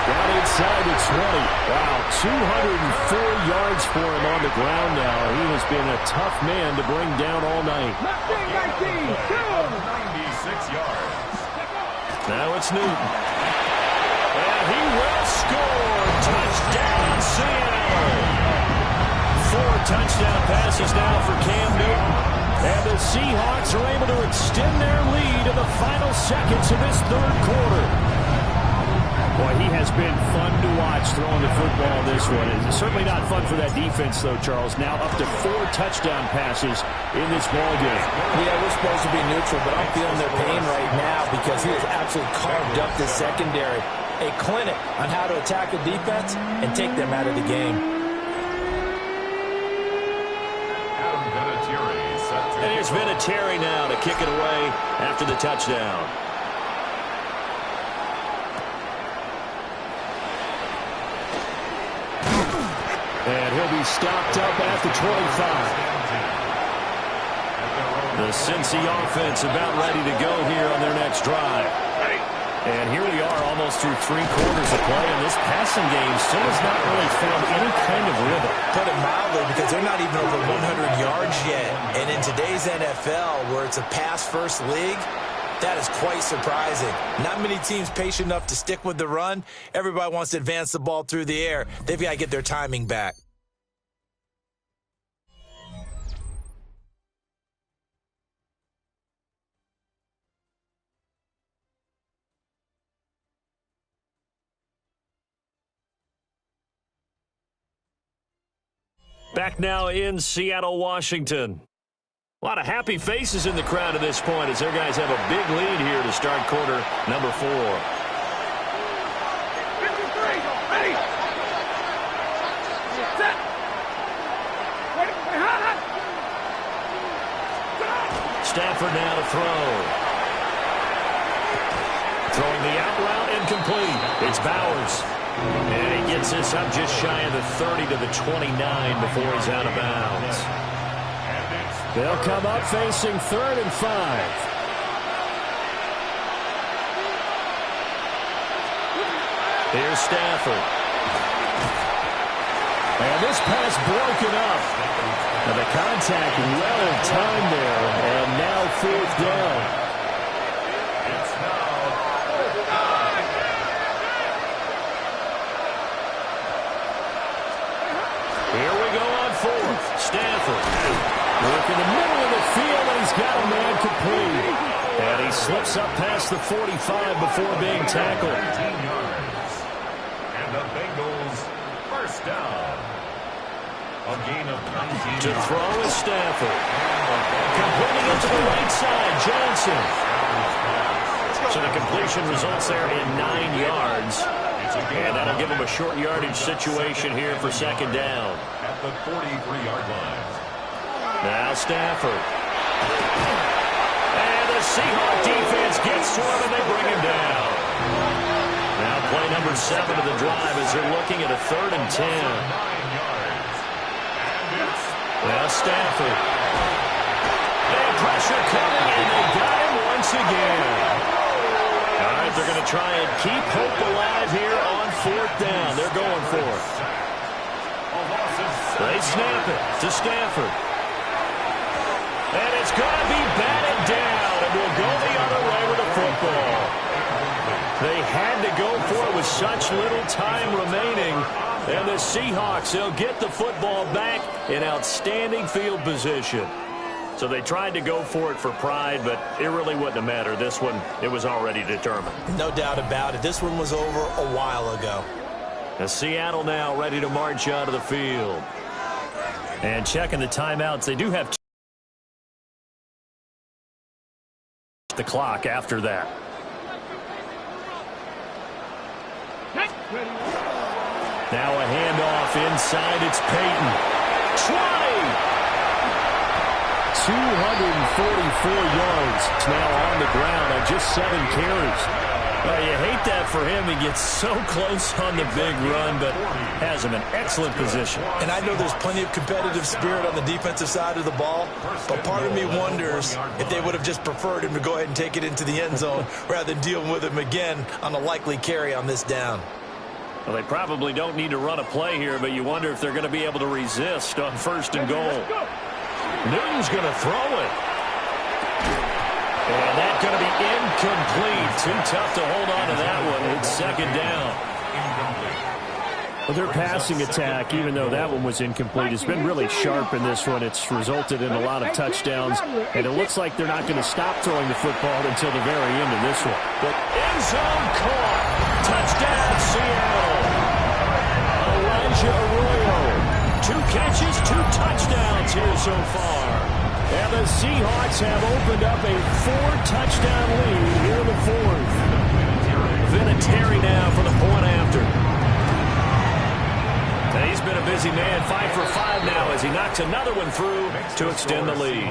Down inside the 20. Wow, 204 yards for him on the ground now. He has been a tough man to bring down all night. 96 yards. Now it's Newton. And he will score. Touchdown, Seattle. 4 touchdown passes now for Cam Newton. And the Seahawks are able to extend their lead in the final seconds of this third quarter. Boy, he has been fun to watch throwing the football this one. It's certainly not fun for that defense, though, Charles. Now up to 4 touchdown passes in this ball game. Yeah, we're supposed to be neutral, but I'm feeling their pain right now because he has absolutely carved up the secondary. A clinic on how to attack a defense and take them out of the game. And here's Vinatieri now to kick it away after the touchdown. And he'll be stopped up at the 25. The Cincy offense about ready to go here on their next drive. And here we are almost through 3 quarters of play, and this passing game still has not really found any kind of rhythm. Put it mildly, because they're not even over 100 yards yet. And in today's NFL, where it's a pass-first league, That is quite surprising. Not many teams patient enough to stick with the run. Everybody wants to advance the ball through the air. They've got to get their timing back. Back now in Seattle, Washington. A lot of happy faces in the crowd at this point as their guys have a big lead here to start quarter number 4. 53, ready. Set. Wait, hot. Stafford now to throw. Throwing the out route incomplete. It's Bowers. And he gets this up just shy of the 30 to the 29 before he's out of bounds. They'll come up facing 3rd and 5. Here's Stafford. And this pass broken up. And the contact well timed there. And now 4th down. Here we go on 4th. Stafford. Work in the middle of the field, and he's got a man complete. And he slips up past the 45 before being tackled. And the Bengals first down. A gain of 19. To throw is Stafford. Completing it to the right side, Johnson. So the completion results there in 9 yards. And that'll give him a short yardage situation here for 2nd down. At the 43-yard line. Now Stafford. And the Seahawks defense gets to him and they bring him down. Now play number 7 of the drive as they're looking at a 3rd and 10. Now Stafford. And pressure coming and they got him once again. All right, they're going to try and keep hope alive here on 4th down. They're going for it. They snap it to Stafford. And it's going to be batted down, and we'll go the other way with the football. They had to go for it with such little time remaining. And the Seahawks, they'll get the football back in outstanding field position. So they tried to go for it for pride, but it really wouldn't have mattered. This one, it was already determined. No doubt about it. This one was over a while ago. And Seattle now ready to march out of the field. And checking the timeouts, they do have the clock after that. Now a handoff inside. It's Peyton. 244 yards. It's now on the ground on just 7 carries. Well, you hate that for him. He gets so close on the big run, but has him in excellent position. And I know there's plenty of competitive spirit on the defensive side of the ball, but part of me wonders if they would have just preferred him to go ahead and take it into the end zone rather than deal with him again on a likely carry on this down. Well, they probably don't need to run a play here, but you wonder if they're going to be able to resist on 1st and goal. Newton's going to throw it. And that's going to be incomplete. Too tough to hold on to that one. It's 2nd down. Well, their passing attack, even though that one was incomplete, has been really sharp in this one. It's resulted in a lot of touchdowns, and it looks like they're not going to stop throwing the football until the very end of this one. But end zone caught. Touchdown, Seattle. Elijah Arroyo. 2 catches, 2 touchdowns here so far. And the Seahawks have opened up a 4-touchdown lead here in the 4th. Vinatieri now for the point after. And he's been a busy man, 5 for 5 now as he knocks another one through to extend the lead.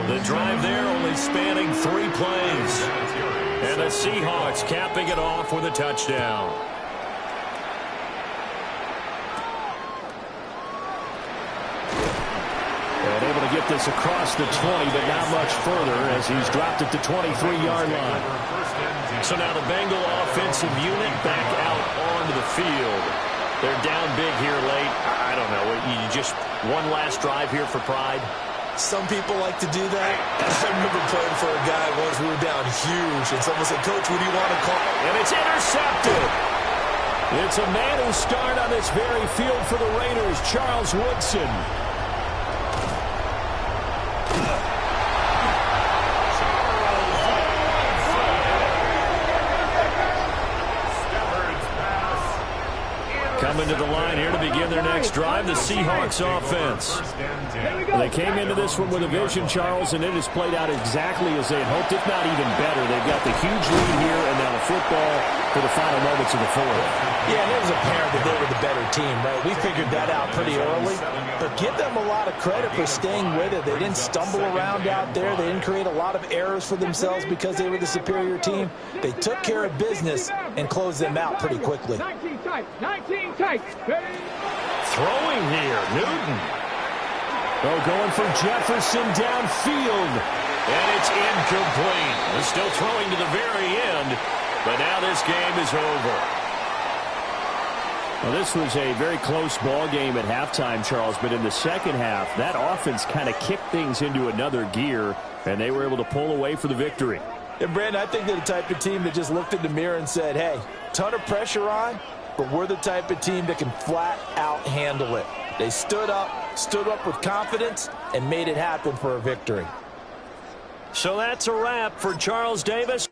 The drive there only spanning 3 plays. And the Seahawks capping it off with a touchdown. And able to get this across the 20, but not much further as he's dropped it to 23-yard line. So now the Bengal offensive unit back out onto the field. They're down big here late. I don't know. You just one last drive here for pride? Some people like to do that. I remember playing for a guy once. We were down huge, and someone said, "Coach, what do you want to call?" And it's intercepted. It's a man who started on this very field for the Raiders, Charles Woodson. Coming to the line here to begin their next drive, the Seahawks offense. They came into this one with a vision, Charles, and it has played out exactly as they had hoped, if not even better. They've got the huge lead here, and now the football for the final moments of the fourth. Yeah, and it was apparent that they were the better team, right? We figured that out pretty early, but give them a lot of credit for staying with it. They didn't stumble around out there. They didn't create a lot of errors for themselves because they were the superior team. They took care of business and closed them out pretty quickly. 19 tight. Throwing here, Newton. Oh, going for Jefferson downfield. And it's incomplete. They're still throwing to the very end, but now this game is over. Well, this was a very close ball game at halftime, Charles, but in the second half, that offense kind of kicked things into another gear, and they were able to pull away for the victory. And, Brandon, I think they're the type of team that just looked in the mirror and said, hey, ton of pressure on, but we're the type of team that can flat out handle it. They stood up with confidence, and made it happen for a victory. So that's a wrap for Charles Davis.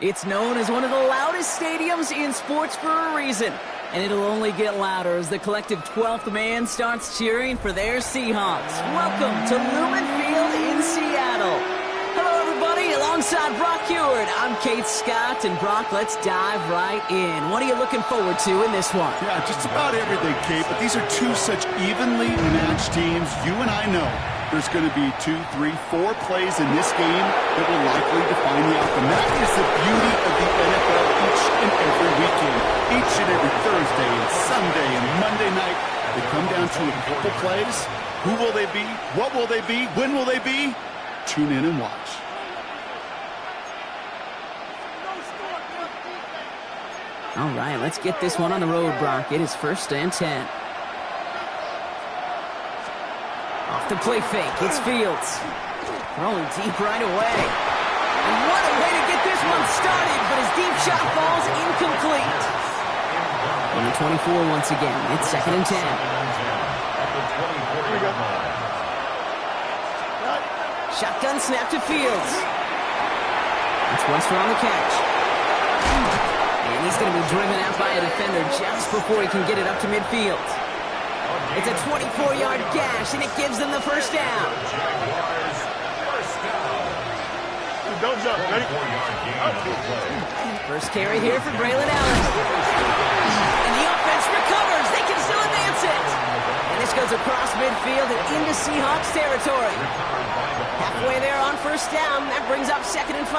It's known as one of the loudest stadiums in sports for a reason. And it'll only get louder as the collective 12th man starts cheering for their Seahawks. Welcome to Lumen Field in Seattle. Hello, everybody. Alongside Brock Heward, I'm Kate Scott. And Brock, let's dive right in. What are you looking forward to in this one? Yeah, just about everything, Kate. But these are two such evenly matched teams. You and I know there's going to be 2, 3, 4 plays in this game that will likely define the outcome. That is the beauty of the NFL each and every weekend. Each and every Thursday and Sunday and Monday night, they come down to a couple plays. Who will they be? What will they be? When will they be? Tune in and watch. All right, let's get this one on the road, Brock. It is 1st and 10. Off the play fake, it's Fields. Throwing deep right away. And what a way to get this one started, but his deep shot falls incomplete. On the 24 once again, it's 2nd and 10. Shotgun snap to Fields. That's Wester on the catch. And he's going to be driven out by a defender just before he can get it up to midfield. It's a 24-yard gash, and it gives them the first down. Don't jump. Ready? First carry here for Braylon Allen. And the offense recovers. They can still advance it. And this goes across midfield and into Seahawks territory. Halfway there on 1st down. That brings up 2nd and 5.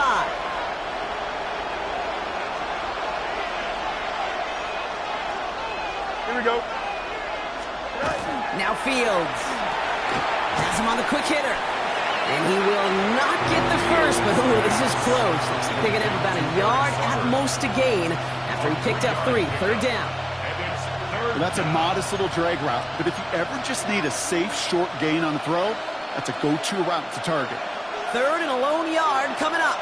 Here we go. Now Fields has him on the quick hitter. And he will not get the first, but this is close. Looks like they're going to have about a yard at most to gain after he picked up 3. 3rd down. Well, that's a modest little drag route, but if you ever just need a safe, short gain on the throw, that's a go-to route to target. 3rd and a lone yard coming up.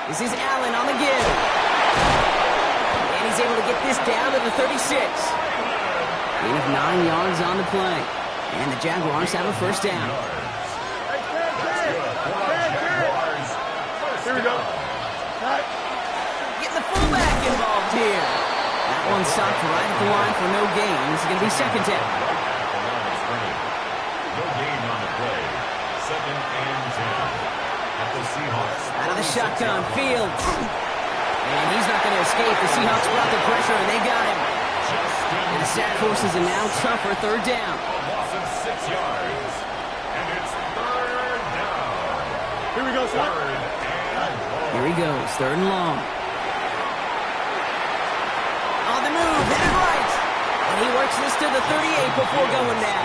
This is Allen on the give. He's able to get this down to the 36. Gain of 9 yards on the play. And the Jaguars have a 1st down. Here we go. Getting the fullback involved here. That one stopped right at the line for no gain. This is going to be 2nd down. No gain on the play. 2nd and 10. At the Seahawks. Out of the shotgun, Fields. And he's not going to escape. The Seahawks brought the pressure, and they got him. And the sack forces a now tougher 3rd down. A loss of 6 yards. And it's 3rd down. Here we go, son. Here he goes, 3rd and long. On the move, headed right. And he works this to the 38 before going down.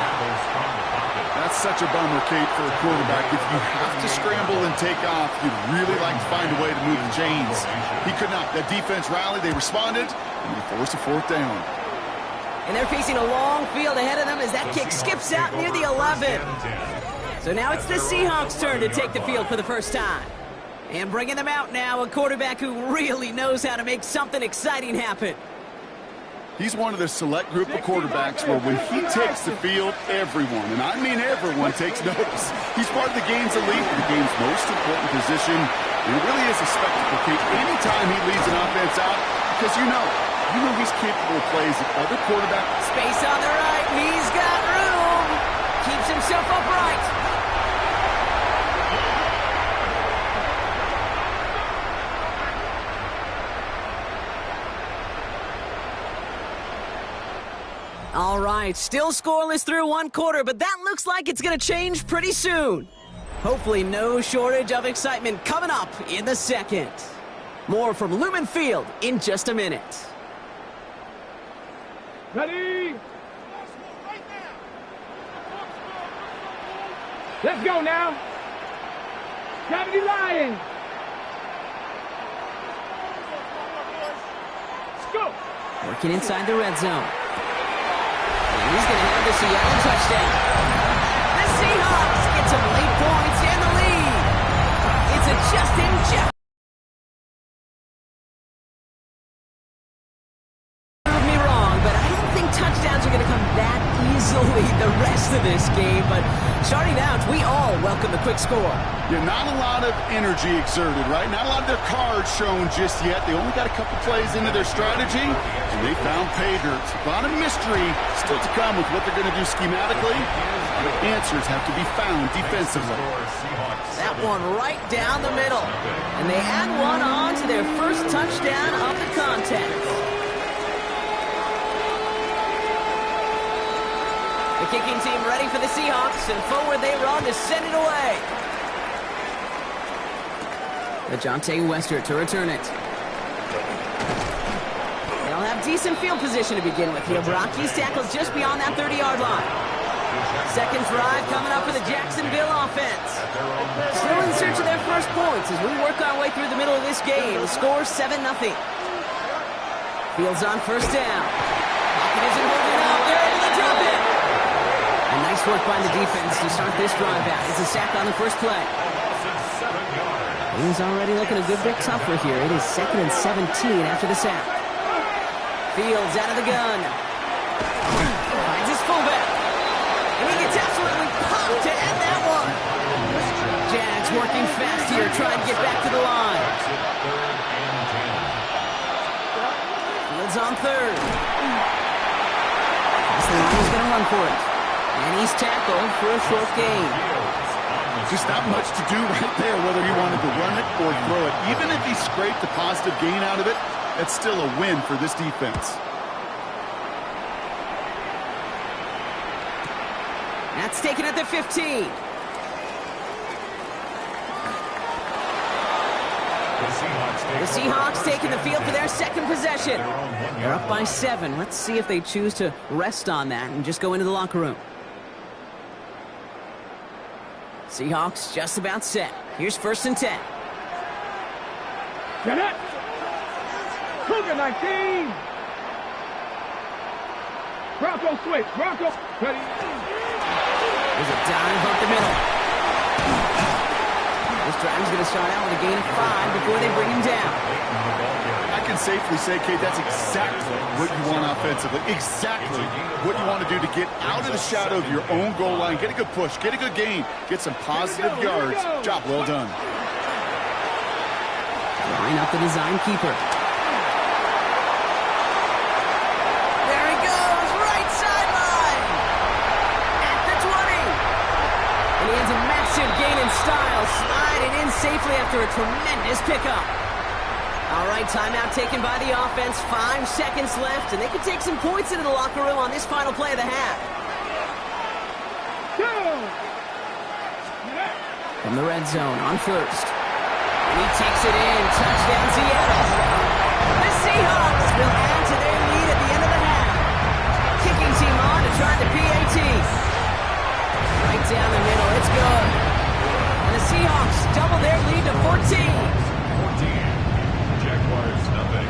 That's such a bummer, Kate, for a quarterback. If you have to scramble and take off, you'd really like to find a way to move the chains. He could not. That defense rallied, they responded, and they forced a 4th down. And they're facing a long field ahead of them as that kick skips out near the 11. So now it's the Seahawks' turn to take the field for the first time. And bringing them out now, a quarterback who really knows how to make something exciting happen. He's one of the select group of quarterbacks where when he takes the field, everyone, and I mean everyone, takes notice. He's part of the game's elite, the game's most important position. It really is a spectacle, Kate, anytime he leads an offense out, because you know he's capable of plays that other quarterbacks. Space on the right, he's got room. Keeps himself upright. All right, still scoreless through 1 quarter, but that looks like it's going to change pretty soon. Hopefully no shortage of excitement coming up in the 2nd. More from Lumen Field in just a minute. Ready? Let's go now. Gravity Lion. Let's go. Working inside the red zone. And he's going to have the Seattle touchdown. The Seahawks get some late points and the lead. It's a Justin Jefferson. Prove me wrong, but I don't think touchdowns are going to come that easily hopefully the rest of this game. But starting out, we all welcome the quick score. Yeah, not a lot of energy exerted, right? Not a lot of their cards shown just yet. They only got a couple plays into their strategy, and they found pay dirt. A lot of mystery still to come with what they're going to do schematically. The answers have to be found defensively. That one right down the middle. And they add one on to their first touchdown of the contest. The kicking team ready for the Seahawks, and forward they run to send it away. Ajante Wester to return it. They'll have decent field position to begin with here. Barkley's tackled just beyond that 30-yard line. Second drive coming up for the Jacksonville offense. Still in search of their first points as we work our way through the middle of this game. The score 7-0. Fields on first down. Pocket isn't holding up. They're able to drop it. And nice work by the defense to start this drive out. It's a sack on the first play. Things already looking a good bit tougher here. It is 2nd and 17 after the sack. Fields out of the gun. Finds his fullback. And he gets absolutely popped to end that one. Jags working fast here, trying to get back to the line. Fields on third. The line's going to run for it. And he's tackled for a short gain. Just not much to do right there, whether he wanted to run it or throw it. Even if he scraped a positive gain out of it, that's still a win for this defense. That's taken at the 15. The Seahawks taking the field for their second possession. They're up by 7. Let's see if they choose to rest on that and just go into the locker room. Seahawks just about set. Here's 1st and 10. Get it! Cougar 19! Bronco switch, Bronco. Ready. There's a dive up the middle. This drive's going to start out with a gain of 5 before they bring him down. I can safely say, Kate, that's exactly what you want offensively. Exactly what you want to do to get out of the shadow of your own goal line. Get a good push, get a good gain, get some positive yards. Job well done. Line up the design keeper. There he goes, right sideline. At the 20. And he has a massive gain in style, sliding in safely after a tremendous pickup. All right, timeout taken by the offense. 5 seconds left, and they can take some points into the locker room on this final play of the half. From the red zone on first. And he takes it in. Touchdown, Seattle. The Seahawks will add to their lead at the end of the half. Kicking team on to try the PAT. Right down the middle. It's good. And the Seahawks double their lead to 14. Jaguars, nothing.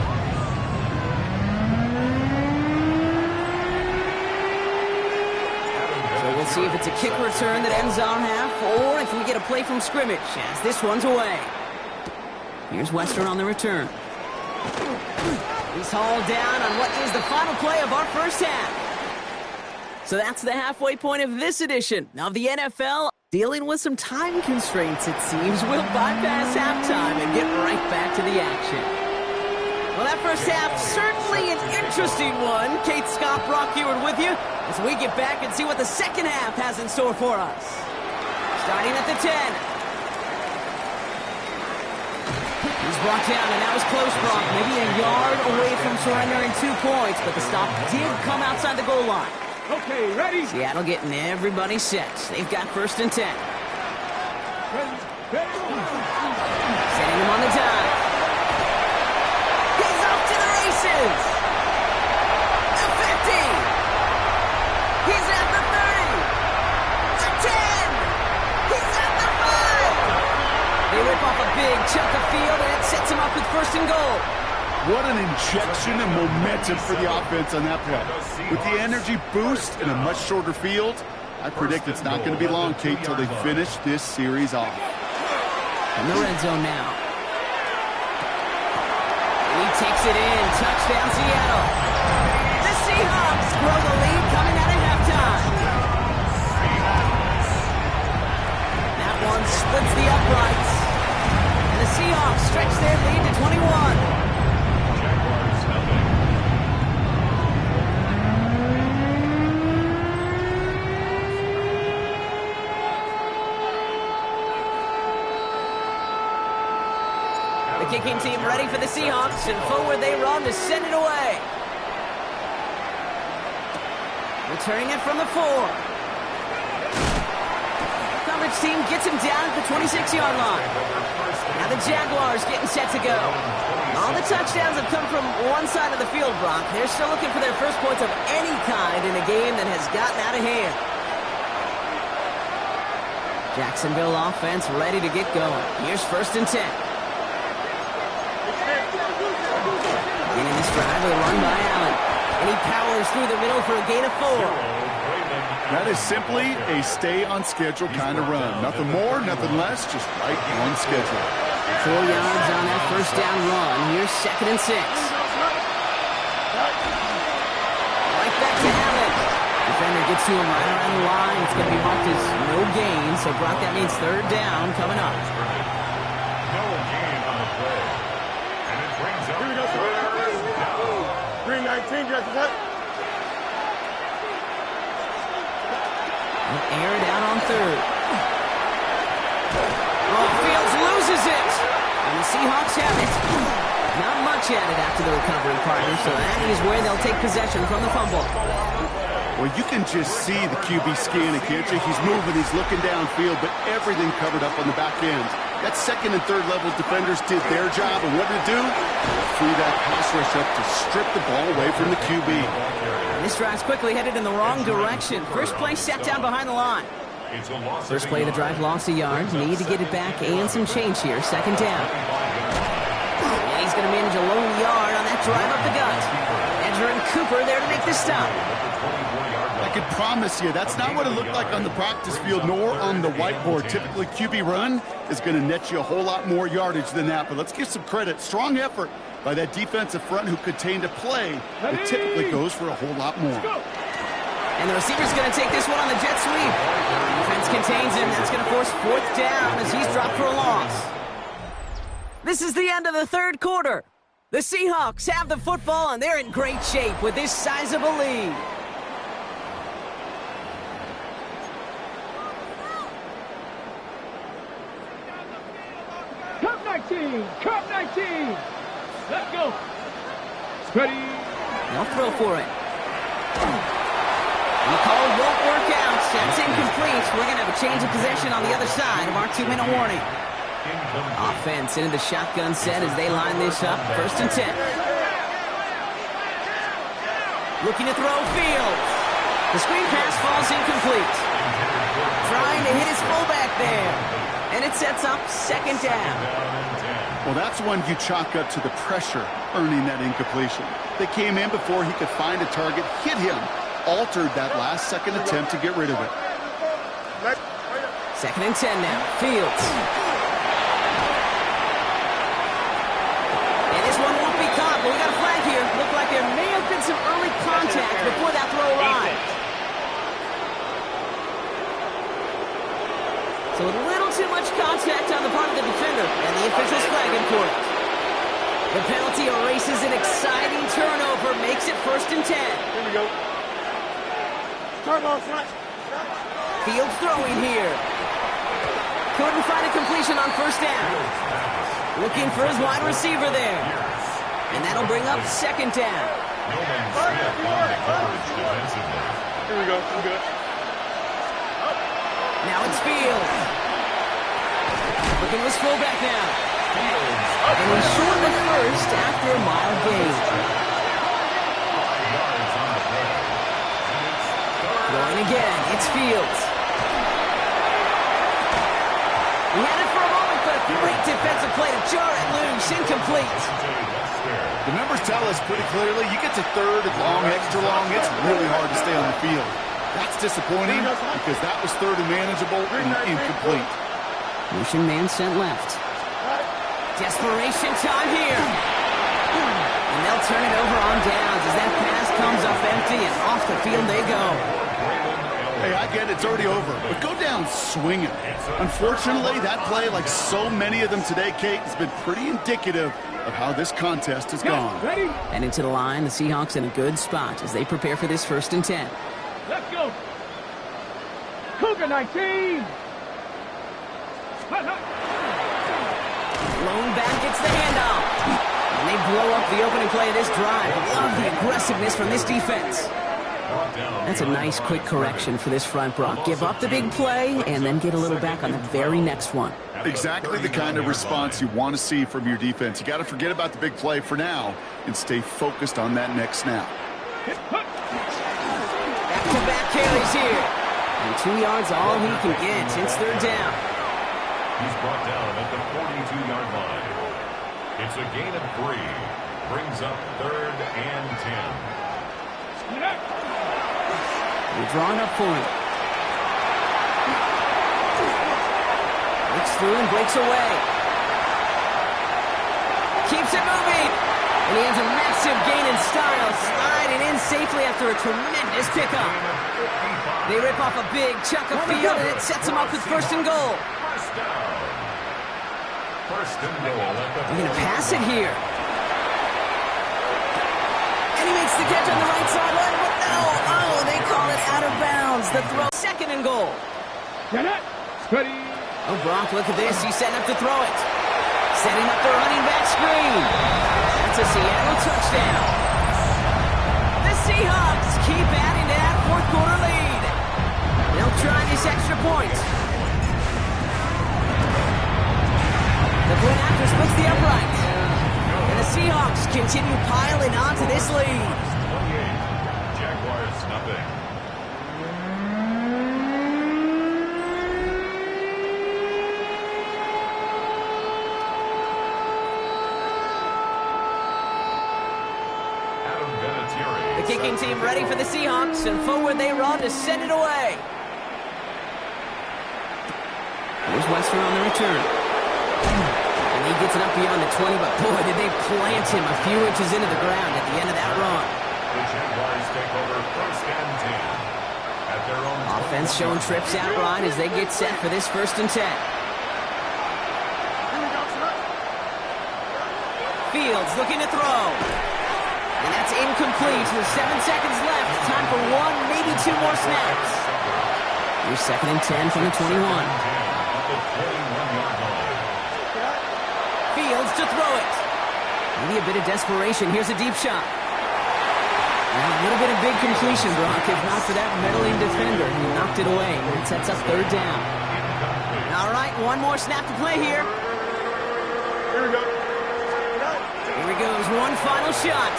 So we'll see if it's a kick return that ends our half, or if we get a play from scrimmage, as this one's away. Here's Western on the return. He's hauled down on what is the final play of our first half. So that's the halfway point of this edition of the NFL. Dealing with some time constraints, it seems. We'll bypass halftime and get right back to the action. Well, that first half, certainly an interesting one. Kate Scott, Brock Heward with you as we get back and see what the second half has in store for us. Starting at the 10. He's brought down, and that was close, Brock. Maybe a yard away from surrendering 2 points, but the stop did come outside the goal line. Okay, ready? Seattle getting everybody set. They've got 1st and 10. Ready. Setting him on the dive. He's off to the races. The 50. He's at the 30. The 10. He's at the 5. They rip off a big chunk of field, and it sets him up with 1st and goal. What an injection and momentum for the offense on that play. With the energy boost in a much shorter field, I predict it's not going to be long, Kate, till they finish this series off. In the red zone now. He takes it in. Touchdown, Seattle. The Seahawks grow the lead coming out of halftime. their lead to 21. Jaguars nothing. The kicking team ready for the Seahawks, and forward they run to send it away. Returning it from the 4. Coverage team gets him down at the 26-yard line. Now the Jaguars getting set to go. All the touchdowns have come from one side of the field, Brock. They're still looking for their first points of any kind in a game that has gotten out of hand. Jacksonville offense ready to get going. Here's 1st and 10. Beginning this drive with a run by Allen. And he powers through the middle for a gain of 4. That is simply a stay-on-schedule kind of run. Nothing more, nothing less, just right on schedule. 4 yards on that first down run. Here's 2nd and 6. Right back to Allen. Defender gets to him right around the line. It's going to be marked as no gain. So, Brock, that means 3rd down coming up. No gain on the play. And it brings up 3rd down. 319, just what? Air it out on 3rd. Oh, Fields loses it. And the Seahawks have it. Not much added after the recovery, partner, so that is where they'll take possession from the fumble. Well, you can just see the QB scanning, can't you? He's moving, he's looking downfield, but everything covered up on the back end. That 2nd and 3rd level defenders did their job, and what did it do? Threw that pass rush up to strip the ball away from the QB. And this drive's quickly headed in the wrong direction. First play set down behind the line. First play of the drive lost a yard. Need to get it back and some change here. 2nd down. And he's going to manage a low yard on that drive up the gut. Edger and Cooper there to make the stop. I can promise you, that's not what it looked like on the practice field nor on the whiteboard. Typically, QB run is going to net you a whole lot more yardage than that. But let's give some credit. Strong effort by that defensive front who contained a play that typically goes for a whole lot more. And the receiver's going to take this one on the jet sweep. Defense contains him. That's going to force 4th down as he's dropped for a loss. This is the end of the 3rd quarter. The Seahawks have the football, and they're in great shape with this sizable lead. Cup 19! Cup 19! Let's go! Ready! They'll throw for it. The call won't work out. That's incomplete. We're going to have a change of possession on the other side of our 2-minute warning. Offense into the shotgun set as they line this up. 1st and 10. Looking to throw Fields. The screen pass falls incomplete. Trying to hit his fullback there. And it sets up 2nd down. Well, that's one you chalk up to the pressure earning that incompletion. They came in before he could find a target, hit him, altered that last-second attempt to get rid of it. 2nd and 10 now. Fields. And this one won't be caught, but we got a flag here. Looked like there may have been some early contact before that throw arrived. So a little too much contact on the part of the defender, and the officials flagging for it. The penalty erases an exciting turnover, makes it 1st and 10. Here we go. Turbo front. Fields throwing here. Couldn't find a completion on 1st down. Looking for his wide receiver there. And that'll bring up 2nd down. Here we go. I'm good. Now it's Fields. Looking for his fullback now. And he's short the 1st after a mild gain. Going again. It's Fields. He had it for a moment, but a great defensive play to jar it loose. Incomplete. The numbers tell us pretty clearly, you get to 3rd and long, extra long, it's really hard to stay on the field. That's disappointing because that was 3rd and manageable and incomplete. Motion man sent left. Desperation time here. And they'll turn it over on downs as that pass comes up empty and off the field they go. Hey, I get it. It's already over. But go down swinging. Unfortunately, that play, like so many of them today, Kate, has been pretty indicative of how this contest has gone. Ready? And into the line, the Seahawks in a good spot as they prepare for this 1st and 10. Let's go. Cougar 19. Lone back gets the handoff. And they blow up the opening play of this drive. Love the aggressiveness from this defense. That's a nice, quick correction for this front, Brock. Give up the big play and then get a little back on the very next one. Exactly the kind of response you want to see from your defense. You got to forget about the big play for now and stay focused on that next snap. Back-to-back carries here. And 2 yards all he can get. It's 3rd down. He's brought down at the 42-yard line. It's a gain of 3. Brings up 3rd and 10. They're drawing up for him. Looks through and breaks away. Keeps it moving. And he has a massive gain in style, sliding in safely after a tremendous pickup. They rip off a big chunk of field, and it sets him up with 1st and goal. They're going to pass it here. And he makes the catch on the right sideline, but no. Oh, they call it out of bounds. The throw, 2nd and goal. Ready? Oh, Brock, look at this. He's setting up to throw it. Setting up the running back screen. That's a Seattle touchdown. The Seahawks keep adding to that 4th quarter lead. They'll try this extra point. The point after splits the upright. And the Seahawks continue piling onto this lead. Jaguars nothing. The kicking team ready for the Seahawks, and forward they run to send it away. Here's Wester on the return. And he gets it up beyond the 20, but boy, did they plant him a few inches into the ground at the end of that run. The Jaguars take over 1st and 10. At their own Offense showing trips out right as they get set for this 1st and 10. Fields looking to throw. And that's incomplete with 7 seconds left. Time for 1, maybe 2 more snaps. Here's 2nd and 10 from the 21. Fields to throw it. Maybe a bit of desperation. Here's a deep shot. And a little bit of big completion, Brock, if not for that meddling defender. He knocked it away. And it sets up 3rd down. All right, 1 more snap to play here. Here we go. Here he goes, 1 final shot.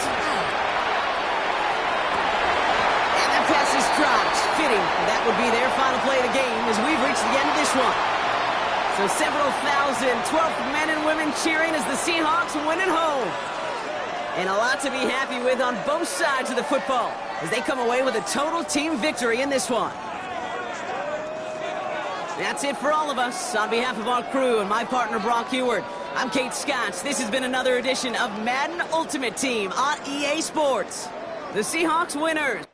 And the pass is dropped. Fitting. That would be their final play of the game as we've reached the end of this one. So several thousand 12th men and women cheering as the Seahawks win it home. And a lot to be happy with on both sides of the football as they come away with a total team victory in this one. That's it for all of us. On behalf of our crew and my partner Brock Heward, I'm Kate Scott. This has been another edition of Madden Ultimate Team on EA Sports. The Seahawks winners.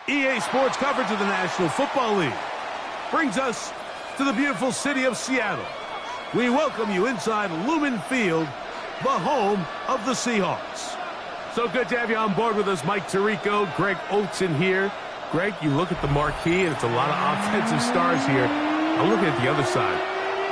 EA Sports coverage of the National Football League brings us to the beautiful city of Seattle We welcome you inside Lumen Field, the home of the Seahawks. So good to have you on board with us, Mike Tirico, Greg Oates in here. Greg, you look at the marquee, and it's a lot of offensive stars here. I'm looking at the other side.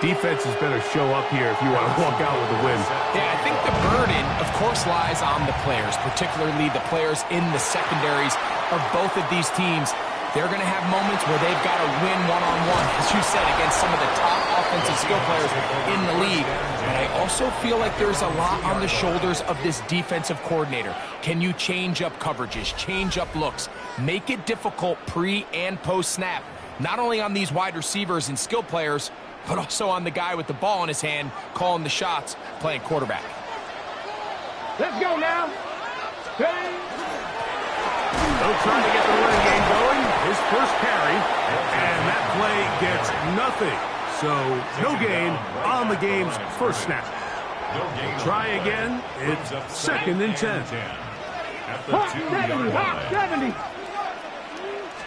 Defenses better show up here if you want to walk out with a win. Yeah, I think the burden, of course, lies on the players, particularly the players in the secondaries of both of these teams. They're going to have moments where they've got to win one-on-one, as you said, against some of the top offensive skill players in the league. But I also feel like there's a lot on the shoulders of this defensive coordinator. Can you change up coverages, change up looks, make it difficult pre- and post-snap, not only on these wide receivers and skill players, but also on the guy with the ball in his hand, calling the shots, playing quarterback. Let's go now. They'll try to get the running game going. His first carry, and that play gets nothing. So no gain on the game's first snap. Try again. It's 2nd and 10. At the 2-yard line. 70.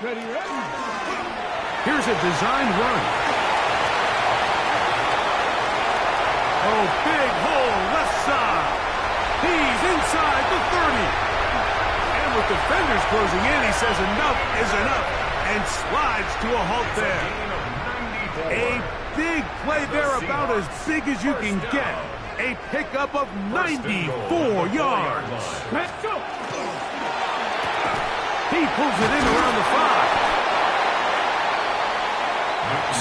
Ready. Here's a designed run. Oh, big hole left side. He's inside the 30. And with defenders closing in, he says enough is enough and slides to a halt there. A big play there, about as big as you can get. A pickup of 94 yards. Let's go. He pulls it in around the 5.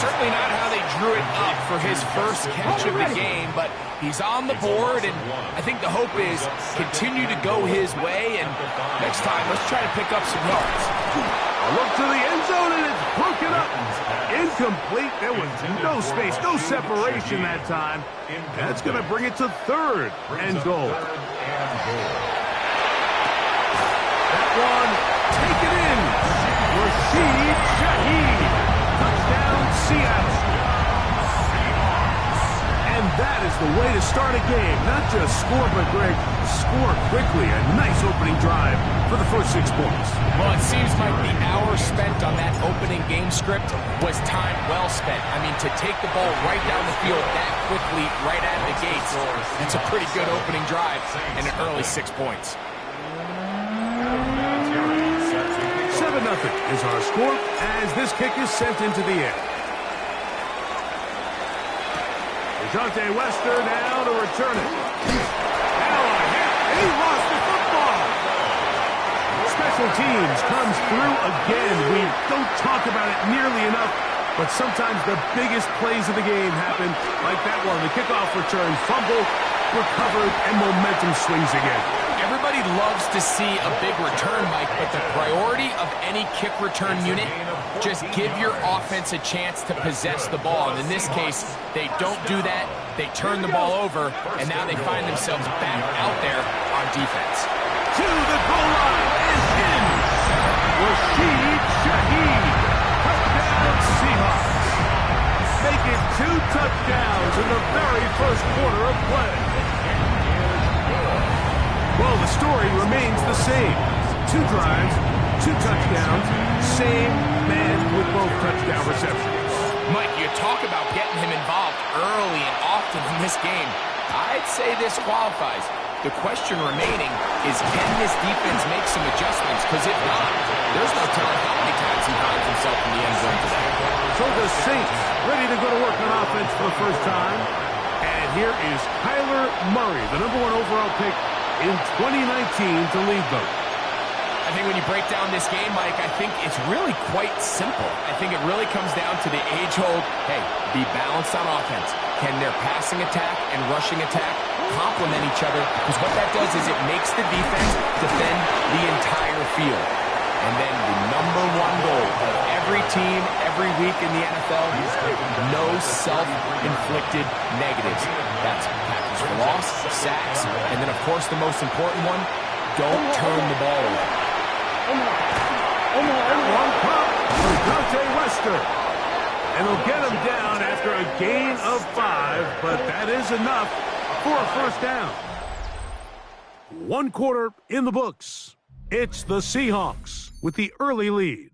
Certainly not how they drew it up for his first catch of the game, but he's on the board, and I think the hope is continue to go his way, and next time, let's try to pick up some yards. A look to the end zone, and it's broken up. Incomplete. There was no space, no separation that time. That's going to bring it to 3rd and goal. That one, take it in. Rashid Shaheed. Touchdown, Seattle. And that is the way to start a game. Not just score, but, Greg, score quickly. A nice opening drive for the first 6 points. Well, it seems like the hour spent on that opening game script was time well spent. I mean, to take the ball right down the field that quickly, right out of the gates, that's a pretty good opening drive and an early 6 points. 7-0 is our score as this kick is sent into the air. DeJounte Wester now to return it. Now a hit. He lost the football. Special teams comes through again. We don't talk about it nearly enough, but sometimes the biggest plays of the game happen like that one. The kickoff return, fumble, recovered, and momentum swings again. Everybody loves to see a big return, Mike, but the priority of any kick return unit, just give your offense a chance to possess the ball. And in this case, they don't do that. They turn the ball over, and now they find themselves back out there on defense. To the goal line and in. Rashid Shaheed. Touchdown, Seahawks. Make it 2 touchdowns in the very first quarter of play. Well, the story remains the same. 2 drives, 2 touchdowns, same man with both touchdown receptions. Mike, you talk about getting him involved early and often in this game. I'd say this qualifies. The question remaining is, can this defense make some adjustments? Because if not, there's no telling how many times he finds himself in the end zone today. So the Saints ready to go to work on offense for the first time. And here is Kyler Murray, the #1 overall pick in 2019 to lead them. I think when you break down this game, Mike, I think it's really quite simple. I think it really comes down to the age-old, hey, be balanced on offense. Can their passing attack and rushing attack complement each other? Because what that does is it makes the defense defend the entire field. And then the #1 goal of every team, every week in the NFL, no self-inflicted negatives. That's tackles for loss, sacks, and then, of course, the most important one, don't turn the ball over. One pop for Dante Wester. And they'll get him down after a gain of 5, but that is enough for a first down. 1 quarter in the books. It's the Seahawks with the early lead.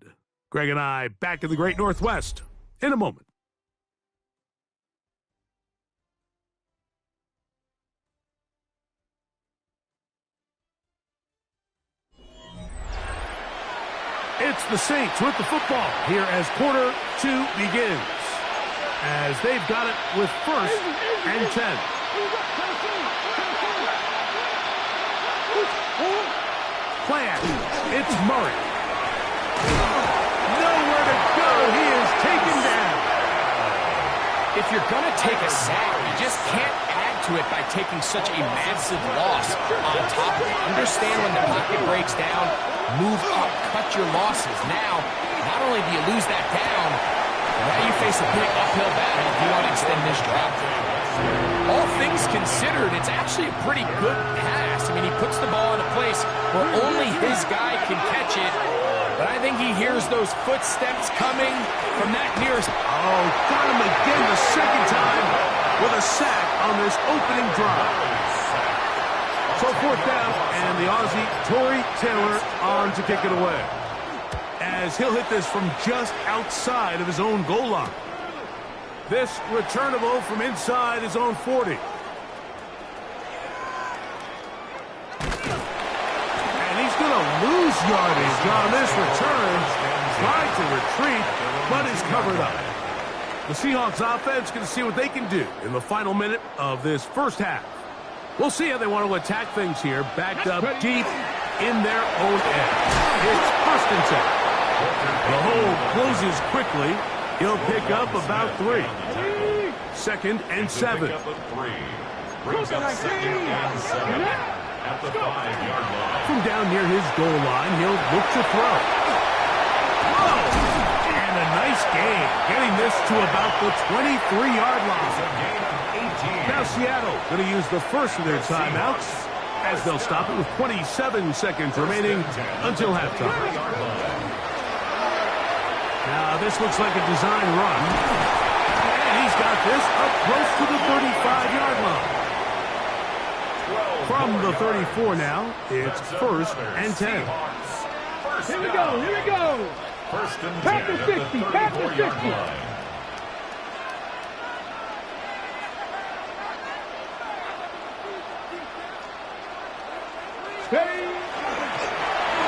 Greg and I back in the Great Northwest in a moment. It's the Saints with the football here as quarter 2 begins. As they've got it with 1st and 10. Plan. It's Murray. Nowhere to go. He is taken down. If you're going to take a sack, you just can't add to it by taking such a massive loss on top of it. Understand when the pocket breaks down, move up, cut your losses. Now, not only do you lose that down, but now you face a big uphill battle if you want to extend this drive. All things considered, it's actually a pretty good pass. I mean, he puts the ball in a place where only his guy can catch it. But I think he hears those footsteps coming from that nearest. Oh, got him again the second time with a sack on this opening drive. So 4th down, and the Aussie, Torrey Taylor, on to kick it away. As he'll hit this from just outside of his own goal line. This returnable from inside his own 40. And he's going to lose yardage on this return. Tried to retreat, but is covered up. The Seahawks offense going to see what they can do in the final minute of this first half. We'll see how they want to attack things here, backed up deep in their own end. It's 1st and 10. The hole closes quickly. He'll pick up about 3. 2nd and 7. Brings up 2nd and 7 at the 5-yard line. From down near his goal line, he'll look to throw. Oh! And a nice gain, getting this to about the 23-yard line. Now Seattle going to use the first of their timeouts as they'll stop it with 27 seconds remaining until halftime. Now this looks like a design run. And he's got this up close to the 35-yard line. From the 34 now, it's 1st and 10. Here we go, here we go. 1st and 10 Pack the 60, pack the 60.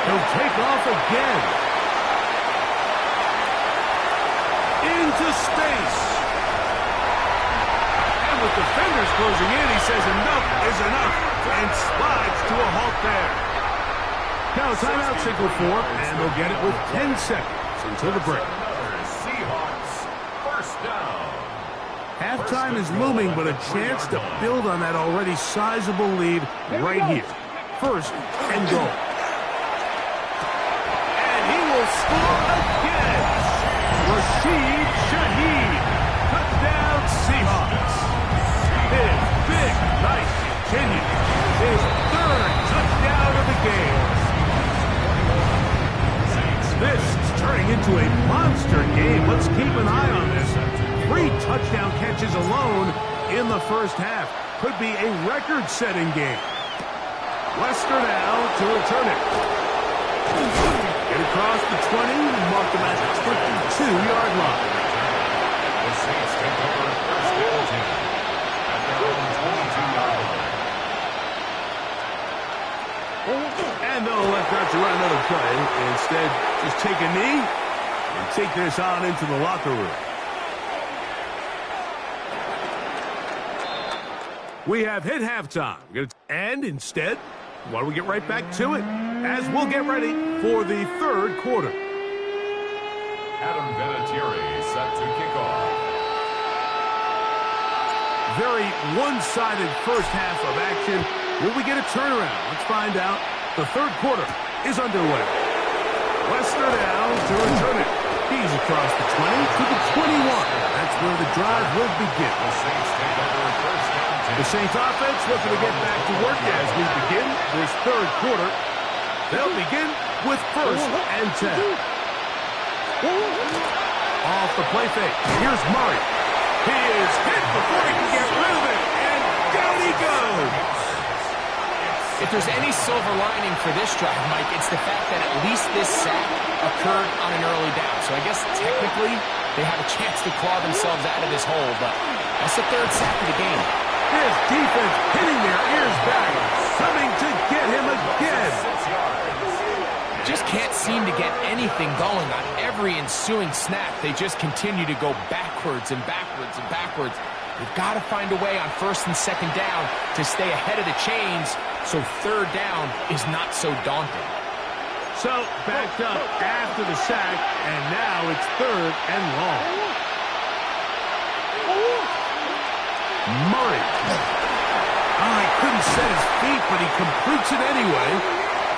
He'll take off again. Into space. And with defenders closing in, he says enough is enough and slides to a halt there. Now a timeout signal for, and they'll get it with 10 seconds until the break. Seahawks, 1st down. Halftime is looming, but a chance to build on that already sizable lead right here. 1st and goal. And he will score again. Rashid Shaheed. Touchdown Seahawks. His big night continues. His 3rd touchdown of the game. This is turning into a monster game. Let's keep an eye on this. 3 touchdown catches alone in the first half. Could be a record-setting game. Wester now to return it. Get across the 20, mark them at the 22-yard line. The Saints take over 1st and 10 at their own 22-yard line. And they'll elect not to run another play. Instead, just take a knee and take this on into the locker room. We have hit halftime. And instead, why don't we get right back to it as we'll get ready for the 3rd quarter. Adam Vinatieri set to kick off. Very one-sided first half of action. Will we get a turnaround? Let's find out. The 3rd quarter is underway. Wester now to return it. He's across the 20 to the 21. That's where the drive will begin. The Saints take over 1st and 10. The Saints offense looking to get back to work as we begin this 3rd quarter. They'll begin with 1st and 10. Off the play fake. Here's Murray. He is hit before he can get rid of it. And down he goes. If there's any silver lining for this drive, Mike, it's the fact that at least this sack occurred on an early down. So I guess technically they have a chance to claw themselves out of this hole, but that's the 3rd sack of the game. His defense hitting their ears back, coming to get him again. Just can't seem to get get anything going on every ensuing snap. They just continue to go backwards and backwards and backwards. You've got to find a way on first and second down to stay ahead of the chains so third down is not so daunting. So, backed up after the sack, and now it's third and long. Murray. Oh, he couldn't set his feet, but he completes it anyway.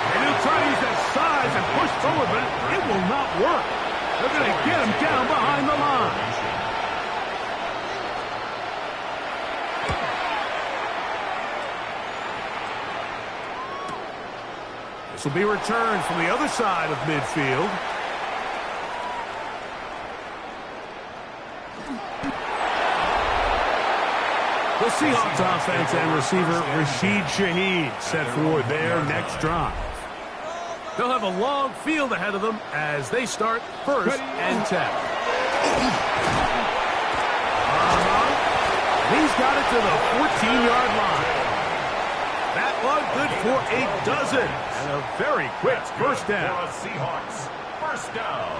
And he'll try to use that size and push forward, but it will not work. They're going to get him down behind the line. This will be returned from the other side of midfield. The Seahawks offense and receiver Rashid Shaheed set for their next drive. They'll have a long field ahead of them as they start first and 10. He's got it to the 14-yard line. That one good for a dozen. And a very quick first down. Seahawks, first down.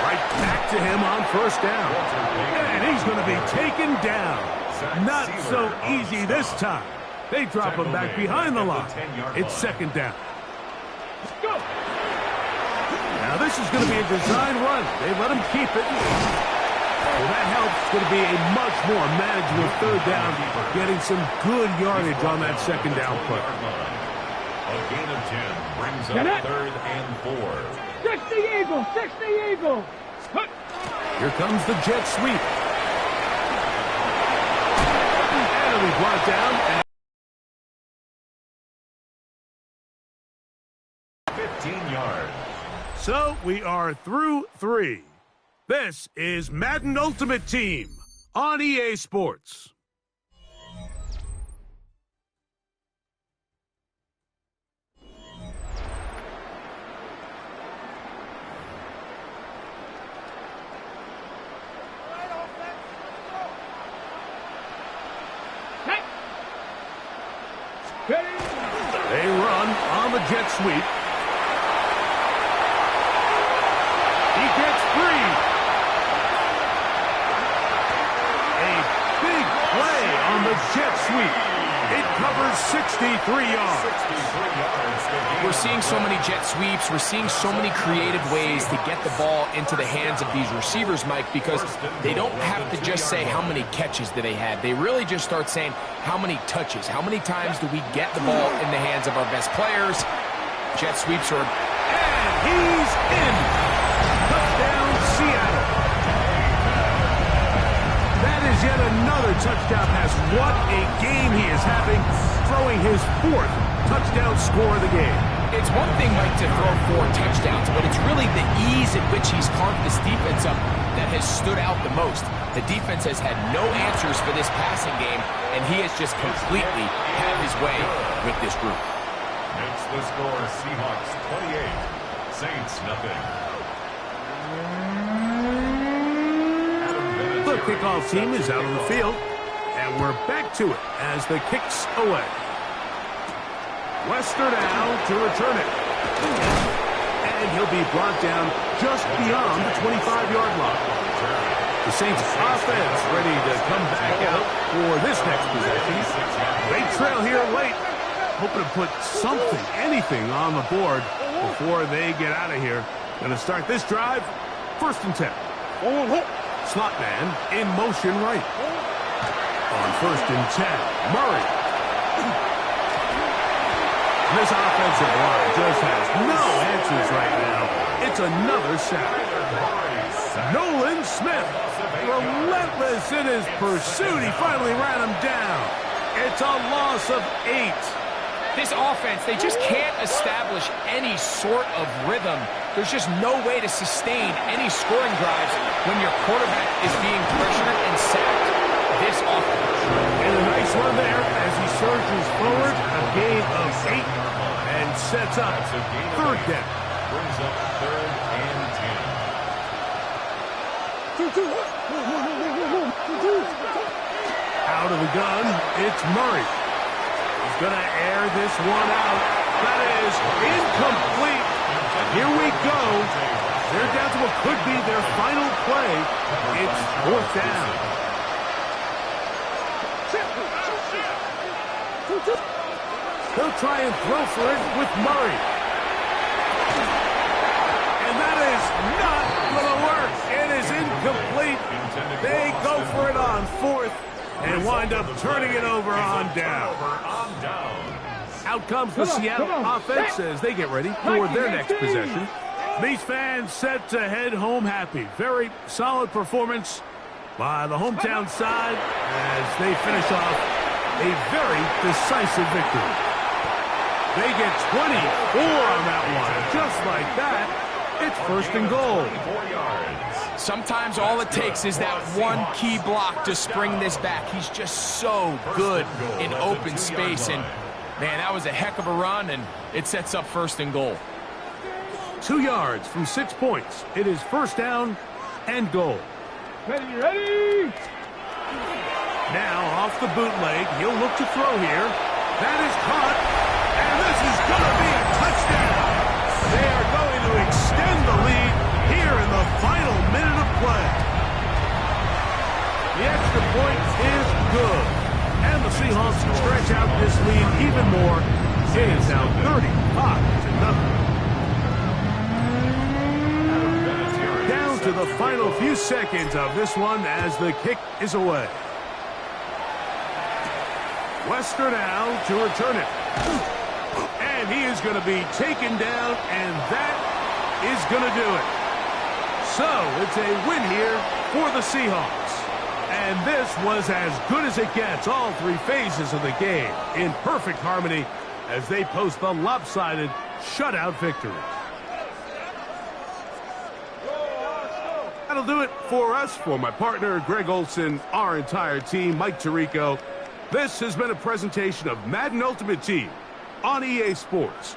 Right back to him on first down. And he's going to be taken down. Not so easy this time. They drop him back behind the line. It's second down. Now this is going to be a design run. They let him keep it. Well, that helps. It's going to be a much more manageable third down, getting some good yardage on that second down play. A gain of 10 brings up third and 4. 60 Eagles, 60 Eagles. Here comes the jet sweep. And it'll be brought down. 15 yards. So we are through 3. This is Madden Ultimate Team on EA Sports. They run on the jet sweep. He gets free. A big play on the jet sweep. It covers 63 yards. We're seeing so many jet sweeps. We're seeing so many creative ways to get the ball into the hands of these receivers, Mike, because they don't have to just say how many catches do they have. They really just start saying how many touches, how many times do we get the ball in the hands of our best players. Jet sweeps are... And he's in. Touchdown, Seattle. That is yet another touchdown pass. What a game he is having, throwing his 4th touchdown score of the game. It's one thing, Mike, to throw 4 touchdowns, but it's really the ease at which he's carved this defense up that has stood out the most. The defense has had no answers for this passing game, and he has just completely had his way with this group. Makes the score Seahawks 28, Saints nothing. The kickoff team is out on the field, and we're back to it as the kick's away. Wester now to return it. And he'll be brought down just beyond the 25-yard line. The Saints offense ready to come back out for this next possession. They trail here late, hoping to put something, anything on the board before they get out of here. Going to start this drive, first and 10. Slot man in motion right. On first and 10, Murray. This offensive line just has no answers right now. It's another sack. Nolan Smith, relentless in his pursuit. He finally ran him down. It's a loss of 8. This offense, they just can't establish any sort of rhythm. There's just no way to sustain any scoring drives when your quarterback is being pressured and sacked this often. And a nice run there as he surges forward, a gain of 8, and sets up third down. Brings up third and 10. Out of the gun, it's Murray. He's going to air this one out. That is incomplete. Here we go. They're down to what could be their final play. It's fourth down. He'll try and throw for it with Murray. And that is not going to work. It is incomplete. They go for it on fourth and wind up turning it over on down. Out comes the Seattle offense as they get ready for their next possession. These fans set to head home happy. Very solid performance by the hometown side as they finish off a very decisive victory. They get 24 on that one. Just like that, it's first and goal. Sometimes all it takes is that one key block to spring this back. He's just so good in open space. And, man, that was a heck of a run, and it sets up first and goal. 2 yards from 6 points. It is first down and goal. Ready. Now off the bootleg. He'll look to throw here. That is caught. And this is going to be a touchdown. They are going to extend the lead here in the final minute of play. The extra point is good. And the Seahawks stretch out this lead even more. It is now 35-0. Down to the final few seconds of this one as the kick is away. Wester now to return it. And he is going to be taken down, and that is going to do it. So it's a win here for the Seahawks. And this was as good as it gets, all three phases of the game in perfect harmony as they post the lopsided shutout victory. That'll do it for us. For my partner, Greg Olson, our entire team, Mike Tirico, this has been a presentation of Madden Ultimate Team on EA Sports.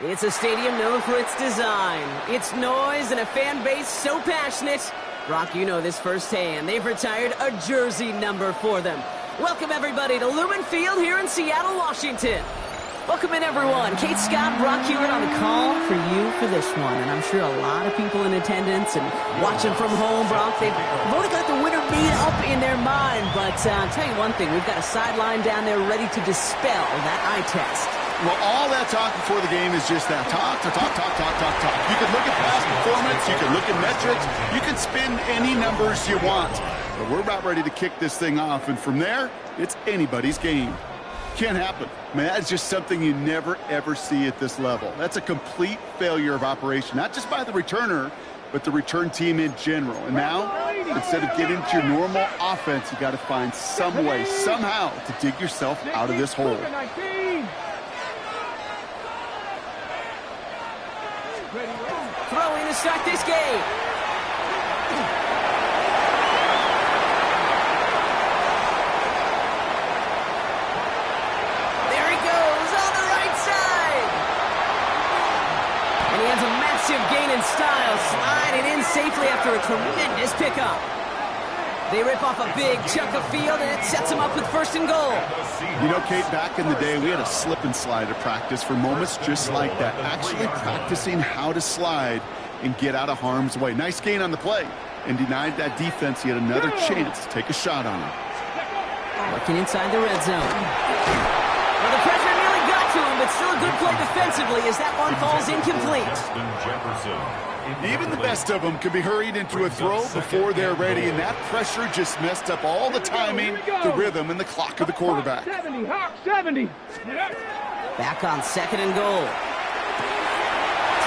It's a stadium known for its design, its noise, and a fan base so passionate. Brock, you know this firsthand. They've retired a jersey number for them. Welcome, everybody, to Lumen Field here in Seattle, Washington. Welcome in, everyone. Kate Scott, Brock Hewitt on the call for you for this one. And I'm sure a lot of people in attendance and watching from home, Brock, they've already got the winner made up in their mind. But I'll tell you one thing, we've got a sideline down there ready to dispel that eye test. Well, all that talk before the game is just that. Talk. You can look at past performance. You can look at metrics. You can spin any numbers you want. But we're about ready to kick this thing off. And from there, it's anybody's game. Can't happen. Man, that's just something you never, ever see at this level. That's a complete failure of operation, not just by the returner, but the return team in general. And now, instead of getting to your normal offense, you got to find some way, somehow, to dig yourself out of this hole. Throwing to start this game. There he goes on the right side. And he has a massive gain in style, sliding in safely after a tremendous pickup. They rip off a big chunk of field, and it sets them up with first and goal. You know, Kate, back in the day, we had a slip and slide at practice for moments just like that. Actually practicing how to slide and get out of harm's way. Nice gain on the play, and denied that defense yet another chance to take a shot on him. Working inside the red zone. Well, the pressure nearly got to him, but still a good play defensively as that one falls incomplete. Even the best of them can be hurried into a throw before they're ready, and that pressure just messed up all the timing, the rhythm, and the clock of the quarterback. 70. Back on second and goal.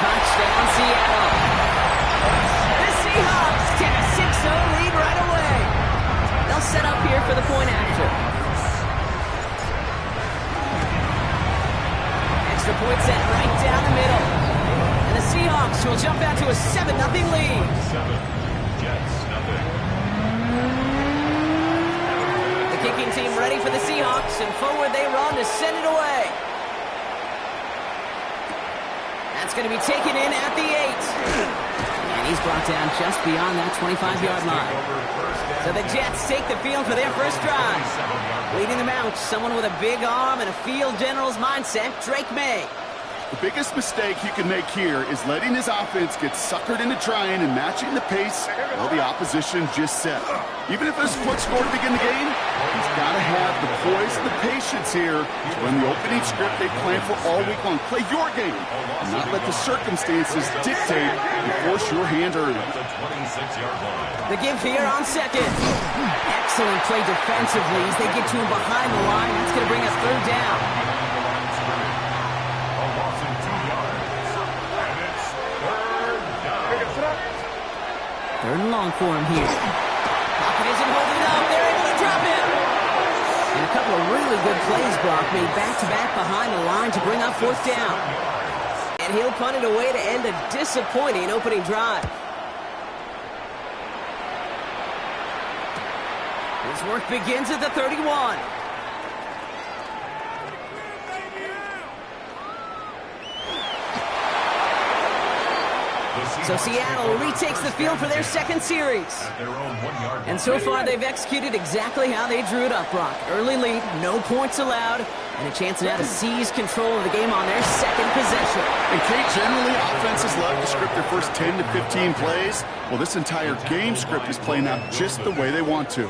Touchdown, Seattle. The Seahawks take a 6-0 lead right away. They'll set up here for the point after. Extra point set right down the middle. And the Seahawks will jump out to a 7-0 lead. The kicking team ready for the Seahawks, and forward they run to send it away. That's going to be taken in at the 8. And he's brought down just beyond that 25-yard line. So the Jets take the field for their first drive. Leading them out, someone with a big arm and a field general's mindset, Drake May. The biggest mistake he can make here is letting his offense get suckered into trying and matching the pace while the opposition just set. Even if there's a quick score to begin the game, he's got to have the poise and the patience here to run the opening script they planned for all week long. Play your game and not let the circumstances dictate and force your hand early. The give here on second. Excellent play defensively as they get to him behind the line. That's going to bring us third down. Third and long for him here. Pocket isn't holding up. They're able to drop him. And a couple of really good plays, Brock, made back-to-back behind the line to bring up fourth down. And he'll punt it away to end a disappointing opening drive. His work begins at the 31. So Seattle retakes the field for their second series. And so far, they've executed exactly how they drew it up, Brock. Early lead, no points allowed, and a chance now to seize control of the game on their second possession. And Kate, generally, offenses love to script their first 10 to 15 plays. Well, this entire game script is playing out just the way they want to.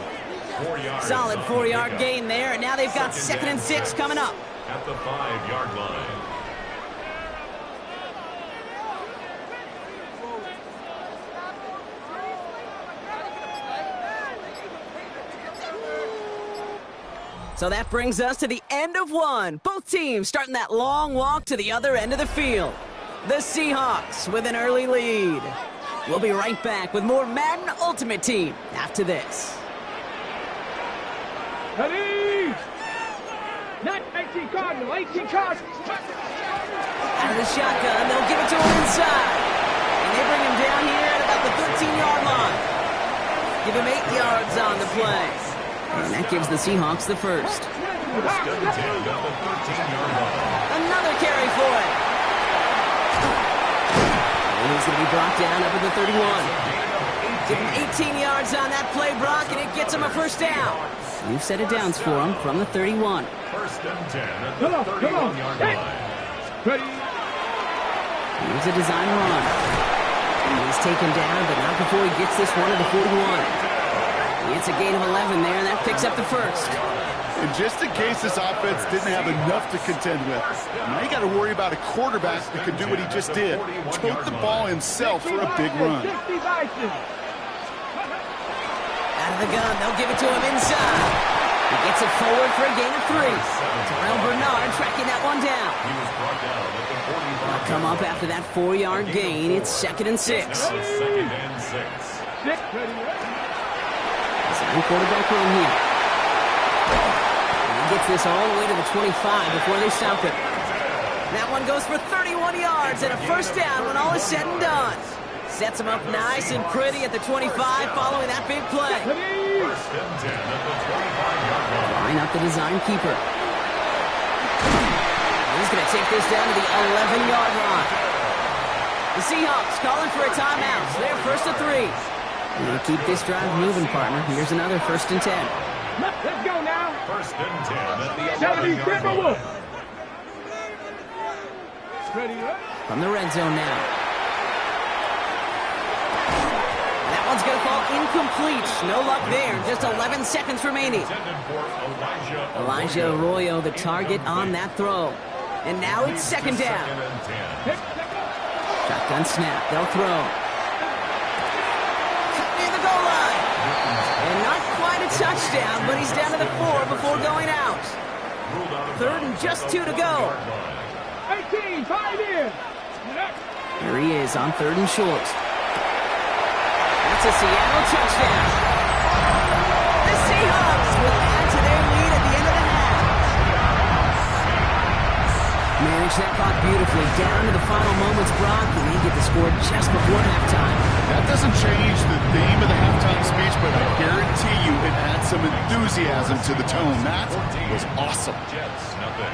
Solid 4-yard gain there, and now they've got 2nd and 6 coming up. At the 5-yard line. So that brings us to the end of one. Both teams starting that long walk to the other end of the field. The Seahawks with an early lead. We'll be right back with more Madden Ultimate Team after this. Ready! 18 Cardinal, 18 Cardinal. Out of the shotgun, they'll give it to him inside. And they bring him down here at about the 13-yard line. Give him 8 yards on the play. And that gives the Seahawks the first. Another Another carry for it. And he's going to be brought down up at the 31. Give him 18 yards on that play, Brock, and it gets him a first down. You've set it downs for him from the 31. First and 10 at the 31-yard line. Here's a design run. And he's taken down, but not before he gets this one to the 41. It's a gain of 11 there, and that picks up the first. And just in case this offense didn't have enough to contend with, now you got to worry about a quarterback that can do what he just did. Tote the ball himself for a big run. Out of the gun, they'll give it to him inside. He gets it forward for a gain of 3. Terrell Bernard tracking that one down. They'll come up after that 4-yard gain. It's 2nd and 6. Second and 6. Second quarterback run here. And he gets this all the way to the 25 before they stop it. That one goes for 31 yards and a first down when all is said and done. Sets him up nice and pretty at the 25 following that big play. First and 10 at the 25-yard line. Line up the design keeper. He's going to take this down to the 11-yard line. The Seahawks calling for a timeout. So they're first and 3. We're going to keep this drive moving, partner. Here's another first and 10. Let's go now. First and 10 at the 11-yard line. From the red zone now. That one's going to fall incomplete. No luck there. Just 11 seconds remaining. Elijah Arroyo, the target on that throw. And now it's second down. Shotgun snap. They'll throw. Cut near the goal line. And not quite a touchdown, but he's down to the 4 before going out. 3rd and just 2 to go. 18, 5 in. Here he is on 3rd and short. That's a Seattle touchdown. The Seahawks will add to their lead at the end of the half. Manage that clock beautifully down to the final moments, Brock, and they get the score just before halftime. That doesn't change the theme of the halftime speech, but I guarantee you it adds some enthusiasm to the tone. That was awesome. Jets, nothing.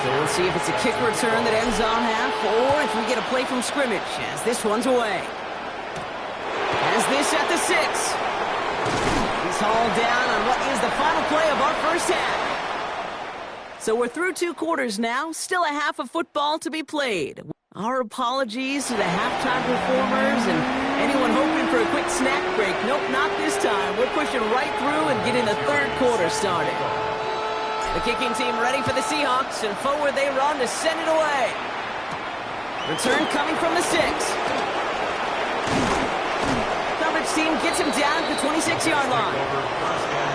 We'll see if it's a kick return that ends on half, or if we get a play from scrimmage as this one's away. As this at the 6. He's hauled down on what is the final play of our first half. So we're through 2 quarters now, still a half of football to be played. Our apologies to the halftime performers and anyone hoping for a quick snack break. Nope, not this time. We're pushing right through and getting the 3rd quarter started. The kicking team ready for the Seahawks, and forward they run to send it away. Return coming from the 6. Coverage team gets him down to the 26-yard line.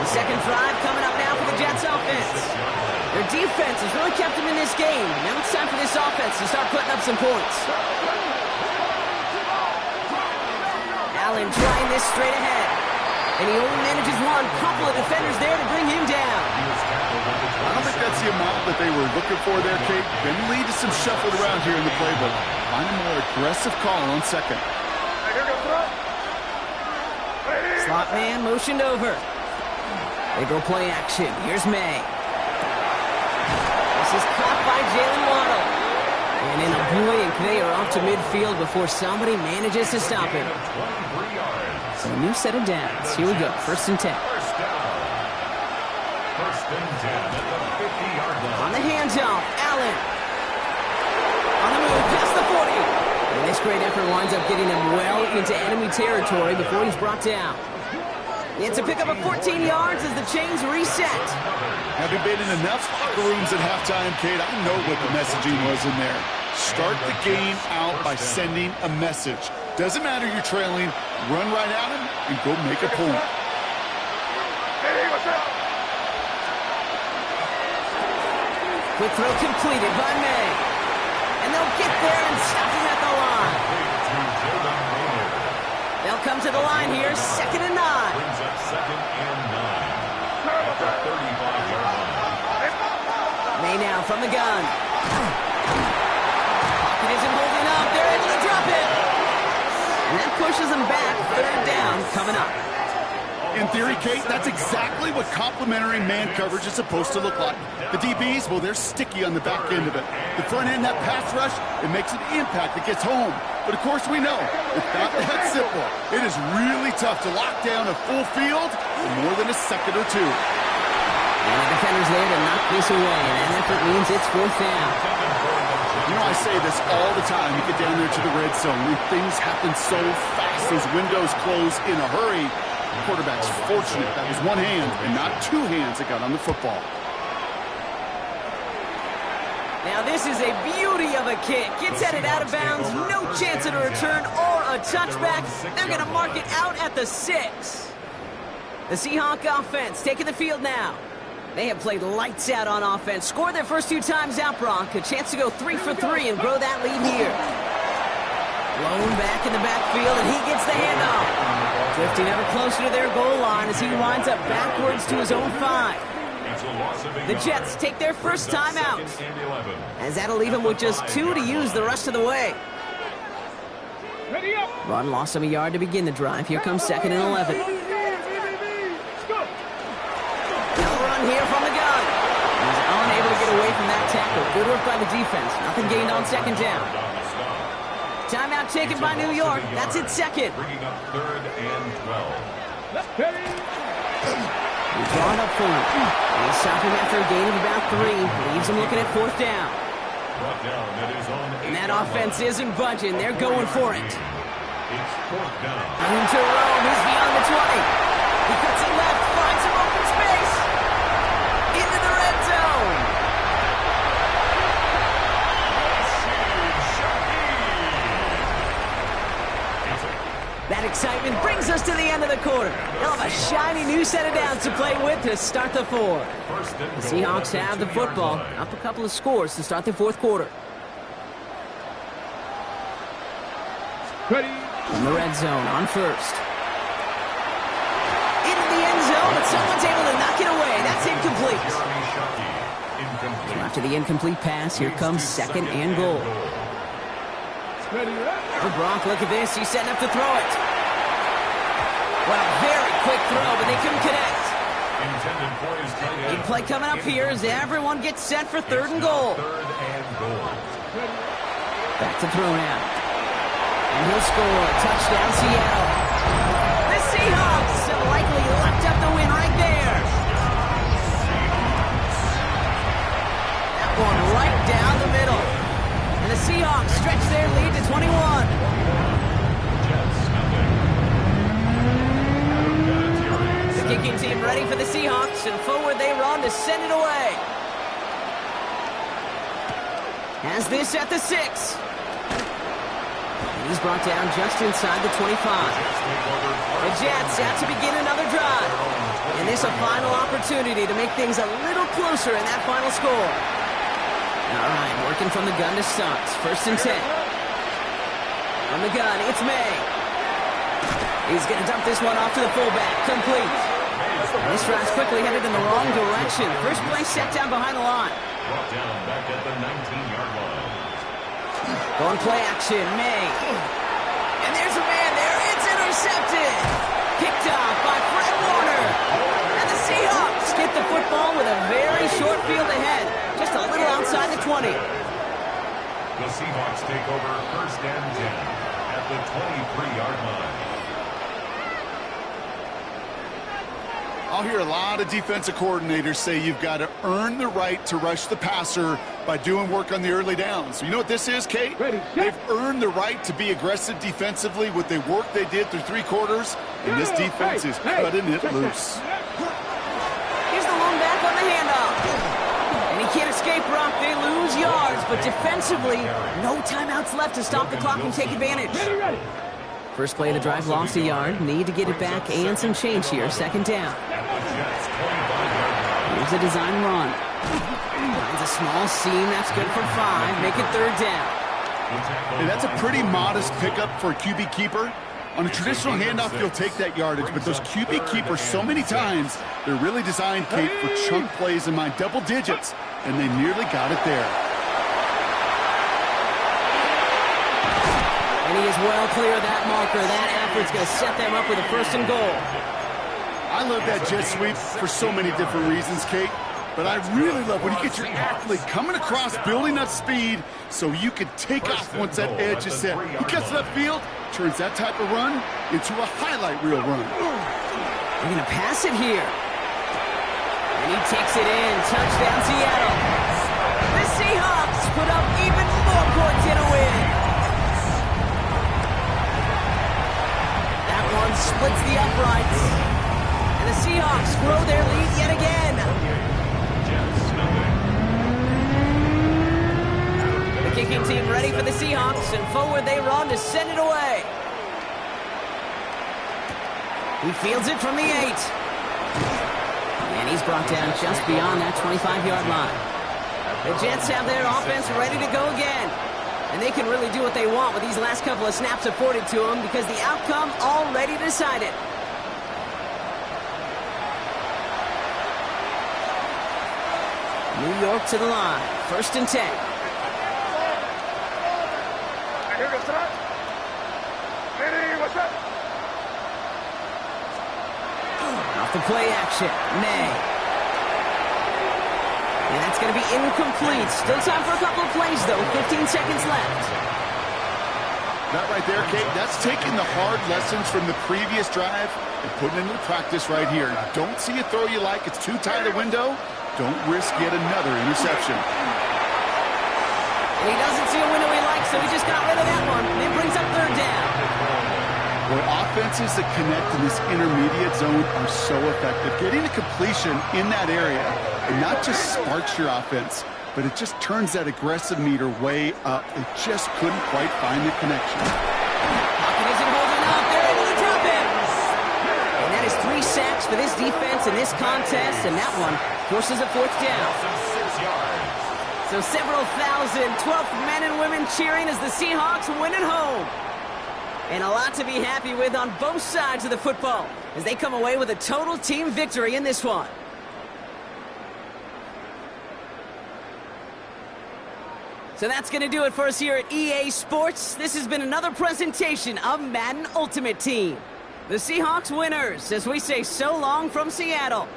The second drive coming up now for the Jets offense. Their defense has really kept them in this game. Now it's time for this offense to start putting up some points. Allen trying this straight ahead. And he only manages one. Couple of defenders there to bring him down. I don't think that's the amount that they were looking for there, Kate. Going to lead to some shuffled around here in the playbook. Find a more aggressive call on second. Slot man motioned over. They go play action. Here's May. This is caught by Jalen Waddle. And in a blink, they are off to midfield before somebody manages to stop him. So a new set of downs. Here we go. First and 10. First and 10 at the 50-yard line. On the handoff, Allen. On the move, past the 40. And this great effort winds up getting him well into enemy territory before he's brought down. It's a pickup of 14 yards as the chains reset. Having been in enough locker rooms at halftime, Kate, I know what the messaging was in there. Start the game out by sending a message. Doesn't matter you're trailing, run right at him and go make a point. Quick throw completed by May. And they'll get there and stop him at the line. They'll come to the line here, 2nd and 9. Brings up 2nd and 9 at the 35-yard line. May now from the gun. Pocket isn't holding up. They're able to drop it. And that pushes them back. 3rd down coming up. In theory, Kate, that's exactly what complementary man coverage is supposed to look like. The DBs, well, they're sticky on the back end of it. The front end, that pass rush, it makes an impact. It gets home. But, of course, we know it's not that simple. It is really tough to lock down a full field for more than a second or two. And the defender's there to knock this away, and that effort means it's 4th down. You know, I say this all the time. You get down there to the red zone, and things happen so fast. Those windows close in a hurry. The quarterback's fortunate. That was one hand and not two hands that got on the football. Now this is a beauty of a kick. Gets headed out of bounds. No chance at a return or a touchback. They're going to mark it out at the 6. The Seahawk offense taking the field now. They have played lights out on offense. Scored their first 2 times out, Brock. A chance to go 3 for 3 and grow that lead here. Blown back in the backfield, and he gets the handoff. Drifting ever closer to their goal line as he winds up backwards to his own 5. The Jets take their first time out, as that'll leave him with just 2 to use the rest of the way. Run lost him a yard to begin the drive. Here comes 2nd and 11. Here from the gun. He's unable to get away from that tackle. Good work by the defense. Nothing gained on 2nd down. Timeout taken by New York. That's its 2nd. Bringing up 3rd and 12. We draw it up for him. They stop him after a gain of about 3. Leaves him looking at 4th down. Brought down at his own 8. And that offense isn't budging. They're going for it. It's 4th down. Room to roam. He's beyond the 20. He cuts it left. Finds some open space. Into the red zone. That excitement brings us to the end of the quarter. They'll have a shiny new set of downs to play with to start the 4. The Seahawks have the football. Up a couple of scores to start the 4th quarter. Ready. From the red zone on 1st. Into the end zone, but someone's able to knock it away. That's incomplete. So after the incomplete pass, here comes 2nd and goal. Oh, Brock, look at this. He's setting up to throw it. Well, very quick throw, but they couldn't connect. Big play coming up here as everyone gets set for 3rd and goal. Back to throw now. And he'll score. Touchdown, Seattle. The Seahawks have likely locked up the win right there. That one right down the middle. And the Seahawks stretch their lead to 21. The kicking team ready for the Seahawks, and forward they run to send it away. Has this at the 6. He's brought down just inside the 25. The Jets out to begin another drive. And this a final opportunity to make things a little closer in that final score. All right, working from the gun to start. 1st and 10. From the gun, it's May. He's going to dump this one off to the fullback. Complete. This drive's quickly headed in the wrong direction. First play set down behind the line. Brought down back at the 19-yard line. Going play action, May. And there's a man there. It's intercepted. Picked off by Fred Warner. And the Seahawks get the football with a very short field ahead. Just a little outside the 20. The Seahawks take over 1st and 10 at the 23-yard line. I'll hear a lot of defensive coordinators say you've got to earn the right to rush the passer by doing work on the early downs. So you know what this is, Kate? They've earned the right to be aggressive defensively with the work they did through 3 quarters, and this defense is cutting it loose. Here's the lone back on the handoff. And he can't escape, Brock. They lose yards, but defensively, no timeouts left to stop the clock and take advantage. First play of the drive lost a yard. Need to get it back and some change here. 2nd down. Here's a design run. Finds a small seam. That's good for 5. Make it 3rd down. Hey, that's a pretty modest pickup for a QB keeper. On a traditional handoff, you'll take that yardage, but those QB keepers, so many times, they're really designed, Kate, for chunk plays in my double digits, and they nearly got it there. And he is well clear of that marker. That effort's going to set them up with a 1st and goal. I love that jet sweep for so many different reasons, Kate. But I really love when you get your athlete coming across, building up speed, so you can take off once that edge is set. He gets it upfield, turns that type of run into a highlight reel run. They're going to pass it here. And he takes it in. Touchdown, Seattle. The Seahawks put up even more points in a win. That one splits the uprights. And the Seahawks grow their lead yet again. The kicking team ready for the Seahawks, and forward they run to send it away. He fields it from the 8. And he's brought down just beyond that 25-yard line. The Jets have their offense ready to go again. And they can really do what they want with these last couple of snaps afforded to them because the outcome already decided. New York to the line. 1st and 10. Off the play action. May. And that's going to be incomplete. Still time for a couple of plays, though. 15 seconds left. That right there, Kate, that's taking the hard lessons from the previous drive and putting it into practice right here. You don't see a throw you like. It's too tight a window. Don't risk yet another interception. And he doesn't see a window he likes, so he just got rid of that one. And it brings up 3rd down. Well, offenses that connect in this intermediate zone are so effective. Getting a completion in that area, it not just sparks your offense, but it just turns that aggressive meter way up. They just couldn't quite find the connection. Pocket isn't holding up. They're able to drop him. And that is 3 sacks for this defense in this contest, and that one forces a 4th down. So several thousand 12th men and women cheering as the Seahawks win at home. And a lot to be happy with on both sides of the football as they come away with a total team victory in this one. So that's going to do it for us here at EA Sports. This has been another presentation of Madden Ultimate Team. The Seahawks winners as we say so long from Seattle.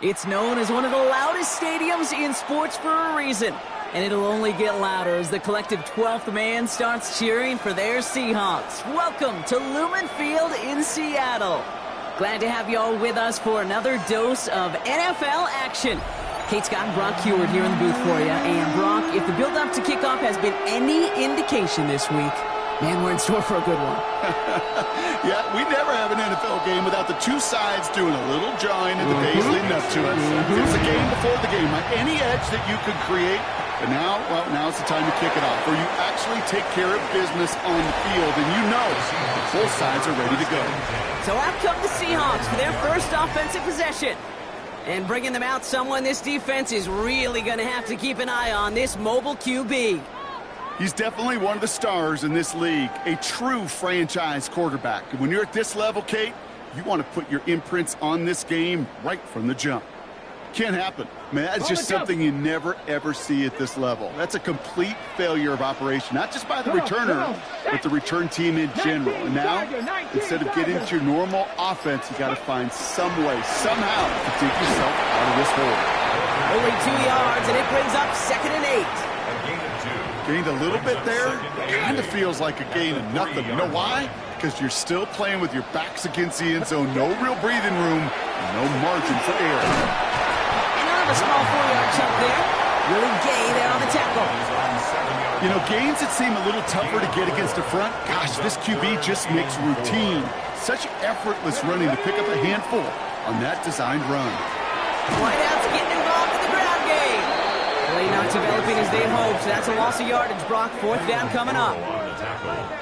It's known as one of the loudest stadiums in sports for a reason. And it'll only get louder as the collective 12th man starts cheering for their Seahawks. Welcome to Lumen Field in Seattle. Glad to have you all with us for another dose of NFL action. Kate Scott and Brock Heward here in the booth for you. And Brock, if the build-up to kickoff has been any indication this week, man, we're in store for a good one. Yeah, we never have an NFL game without the two sides doing a little jawing in the days leading up to it. It's a game before the game. Any edge that you could create, but now, well, now's the time to kick it off, where you actually take care of business on the field, and you know both sides are ready to go. So out come the Seahawks for their first offensive possession. And bringing them out, someone this defense is really going to have to keep an eye on, this mobile QB. He's definitely one of the stars in this league, a true franchise quarterback. And when you're at this level, Kate, you want to put your imprints on this game right from the jump. Can't happen. Man, that's just something you never, ever see at this level. That's a complete failure of operation, not just by the returner, but the return team in general. And now, instead of getting to your normal offense, you got to find some way, somehow, to dig yourself out of this hole. Only 2 yards, and it brings up 2nd and 8. A gain of 2. Gained a little bit there. Kind of feels like a gain of nothing. You know why? Because you're still playing with your backs against the end zone. No real breathing room. And no margin for error. And out of a small 4-yard chunk there. Really gay there on the tackle. You know, gains that seem a little tougher to get against the front. Gosh, this QB just makes routine. Such effortless running to pick up a handful on that designed run. Wideouts getting involved in the ground game. Play not developing as they hoped. That's a loss of yardage, Brock. 4th down coming up.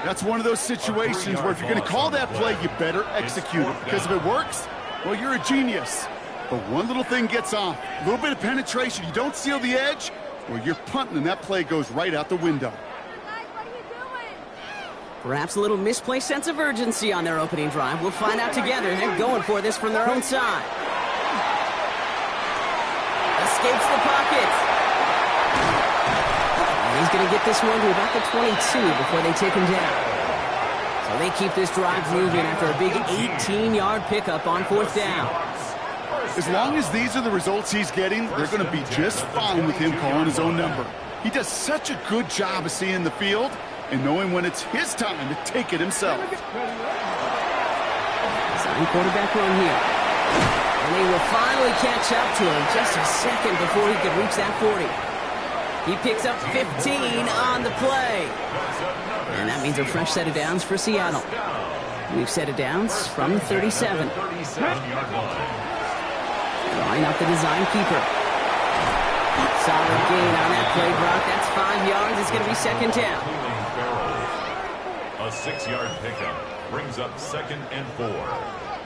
That's one of those situations where if you're going to call that play, you better execute it. Because if it works, well, you're a genius. But one little thing gets off. A little bit of penetration. You don't seal the edge, well, you're punting, and that play goes right out the window. Perhaps a little misplaced sense of urgency on their opening drive. We'll find out together. They're going for this from their own side. Escapes the pocket. And he's going to get this one to about the 22 before they take him down. So they keep this drive moving after a big 18-yard pickup on 4th down. As long as these are the results he's getting, they're going to be just fine with him calling his own number. He does such a good job of seeing the field and knowing when it's his time to take it himself. Sign quarterback run here. And they will finally catch up to him just a second before he could reach that 40. He picks up 15 on the play. And that means a fresh set of downs for Seattle. We've set of downs from 37. Drawing up the design keeper. Solid gain on that play, Brock. That's 5 yards. It's going to be 2nd down. A 6-yard pickup brings up 2nd and 4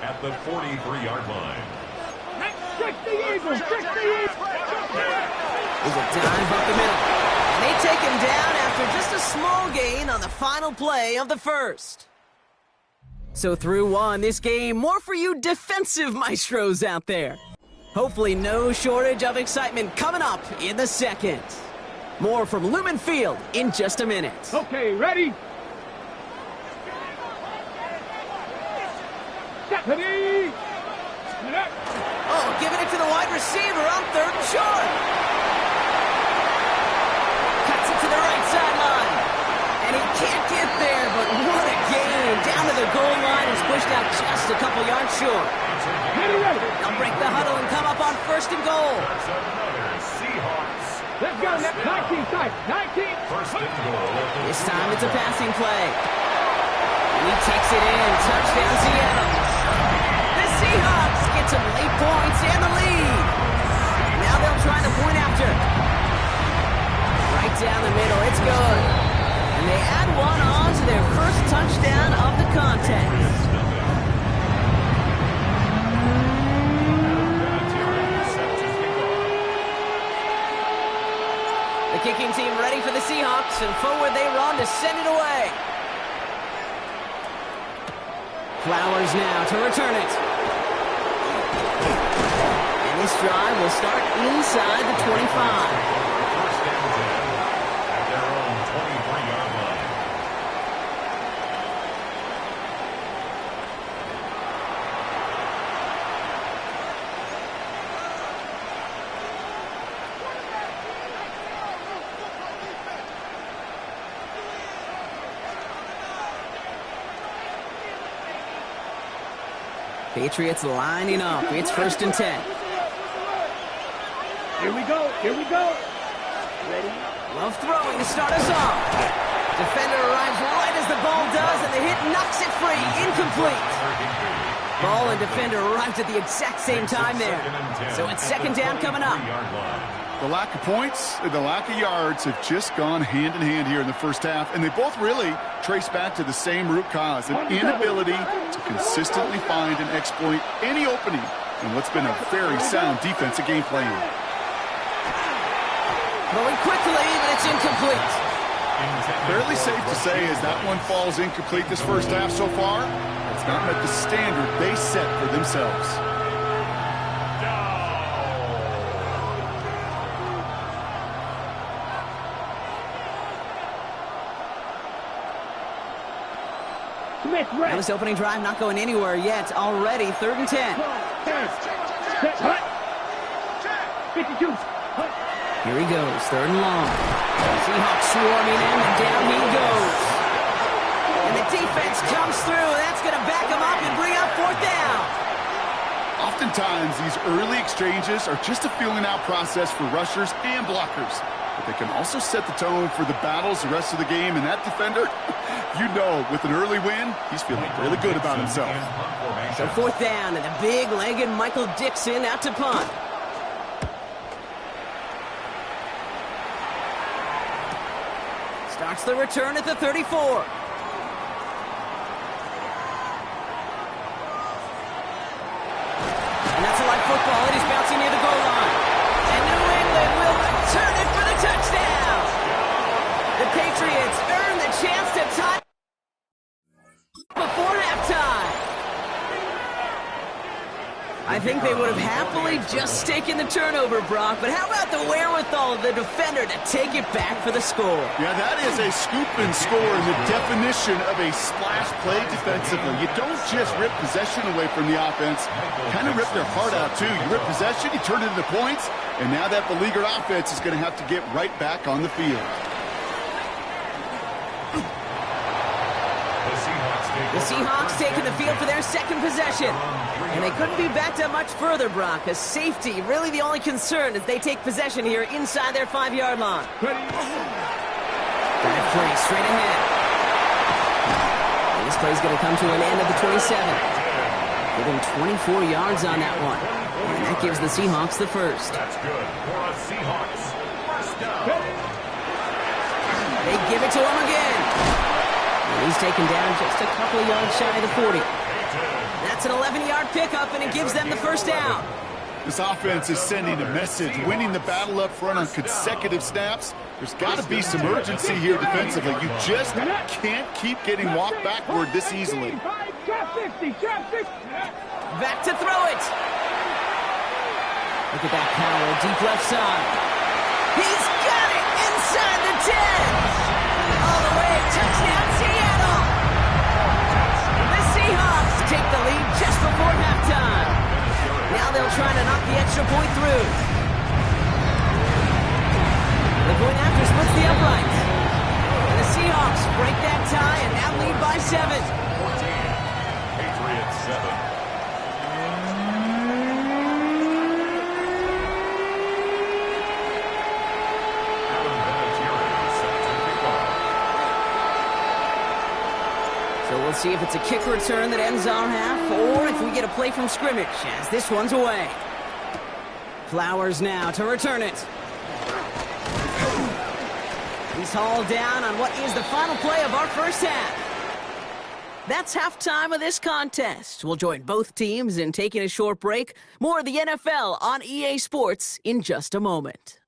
at the 43-yard line. Trick the Eagles! Trick the Eagles! There's a dive up the middle. And they take him down after just a small gain on the final play of the first. So through one, this game, more for you defensive maestros out there. Hopefully no shortage of excitement coming up in the second. More from Lumen Field in just a minute. Okay, ready? Stephanie! Oh, giving it to the wide receiver on 3rd and short. Cuts it to the right sideline. And he can't get there, but what a gain. Down to the goal line. He's pushed out just a couple yards short. They'll break the huddle and come up on 1st and goal. Let's go, 19 side. 19. This time it's a passing play. And he takes it in. Touchdown, Seattle. The Seahawks get some late points and the lead. Now they'll try the point after. Right down the middle. It's good. And they add one on to their first touchdown of the contest. The kicking team ready for the Seahawks, and forward they run to send it away. Flowers now to return it. And this drive will start inside the 25. At their own 23-yard line. Patriots lining up. It's 1st and 10. Here we go. Here we go. Ready? Love throwing to start us off. Defender arrives right as the ball does, and the hit knocks it free. Incomplete. Ball and defender arrived at the exact same time there. So it's 2nd down coming up. The lack of points and the lack of yards have just gone hand in hand here in the first half, and they both really trace back to the same root cause, an inability to consistently find and exploit any opening in what's been a very sound defensive game plan. Throwing quickly, but it's incomplete. Fairly safe to say as that one falls incomplete this first half so far, it's not met the standard they set for themselves. Now this opening drive not going anywhere yet. Already 3rd and 10. 52. Here he goes, 3rd and long. Seahawks swarming in, and down he goes. And the defense jumps through. That's going to back him up and bring up 4th down. Oftentimes, these early exchanges are just a feeling-out process for rushers and blockers. But they can also set the tone for the battles the rest of the game. And that defender, you know, with an early win, he's feeling really good about himself. So 4th down, and the big-legged Michael Dixon out to punt. Starts the return at the 34. And that's a live football. It is bouncing near the goal line. And New England will return it for the touchdown. The Patriots earn the chance to tie before halftime. I think they would have happily just taken the turnover, Brock, but how about the wherewithal of the defender to take it back for the score? Yeah, that is a scoop and score in the definition of a splash play defensively. You don't just rip possession away from the offense, kind of rip their heart out too. You rip possession, you turn it into points, and now that beleaguered offense is going to have to get right back on the field. The Seahawks taking the field for their 2nd possession. And they couldn't be backed up much further, Brock. A safety, really the only concern as they take possession here inside their 5-yard line. That play straight ahead. And this play's going to come to an end of the 27. Give him 24 yards on that one. And that gives the Seahawks the first. That's good for a Seahawks. First down. They give it to him again. And he's taken down just a couple of yards shy of the 40. That's an 11-yard pickup, and it gives them the first down. This offense is sending a message, winning the battle up front on consecutive snaps. There's got to be some urgency here defensively. You just can't keep getting walked backward this easily. Back to throw it. Look at that power, deep left side. He's got it inside the 10. All the way, touchdown Seattle. The Seahawks take the lead just before halftime. Now they'll try to knock the extra point through. The point after splits the uprights. And the Seahawks break that tie and now lead by 7. 14. Patriots 7. So we'll see if it's a kick return that ends our half, or if we get a play from scrimmage, as this one's away. Flowers now to return it. He's hauled down on what is the final play of our first half. That's halftime of this contest. We'll join both teams in taking a short break. More of the NFL on EA Sports in just a moment.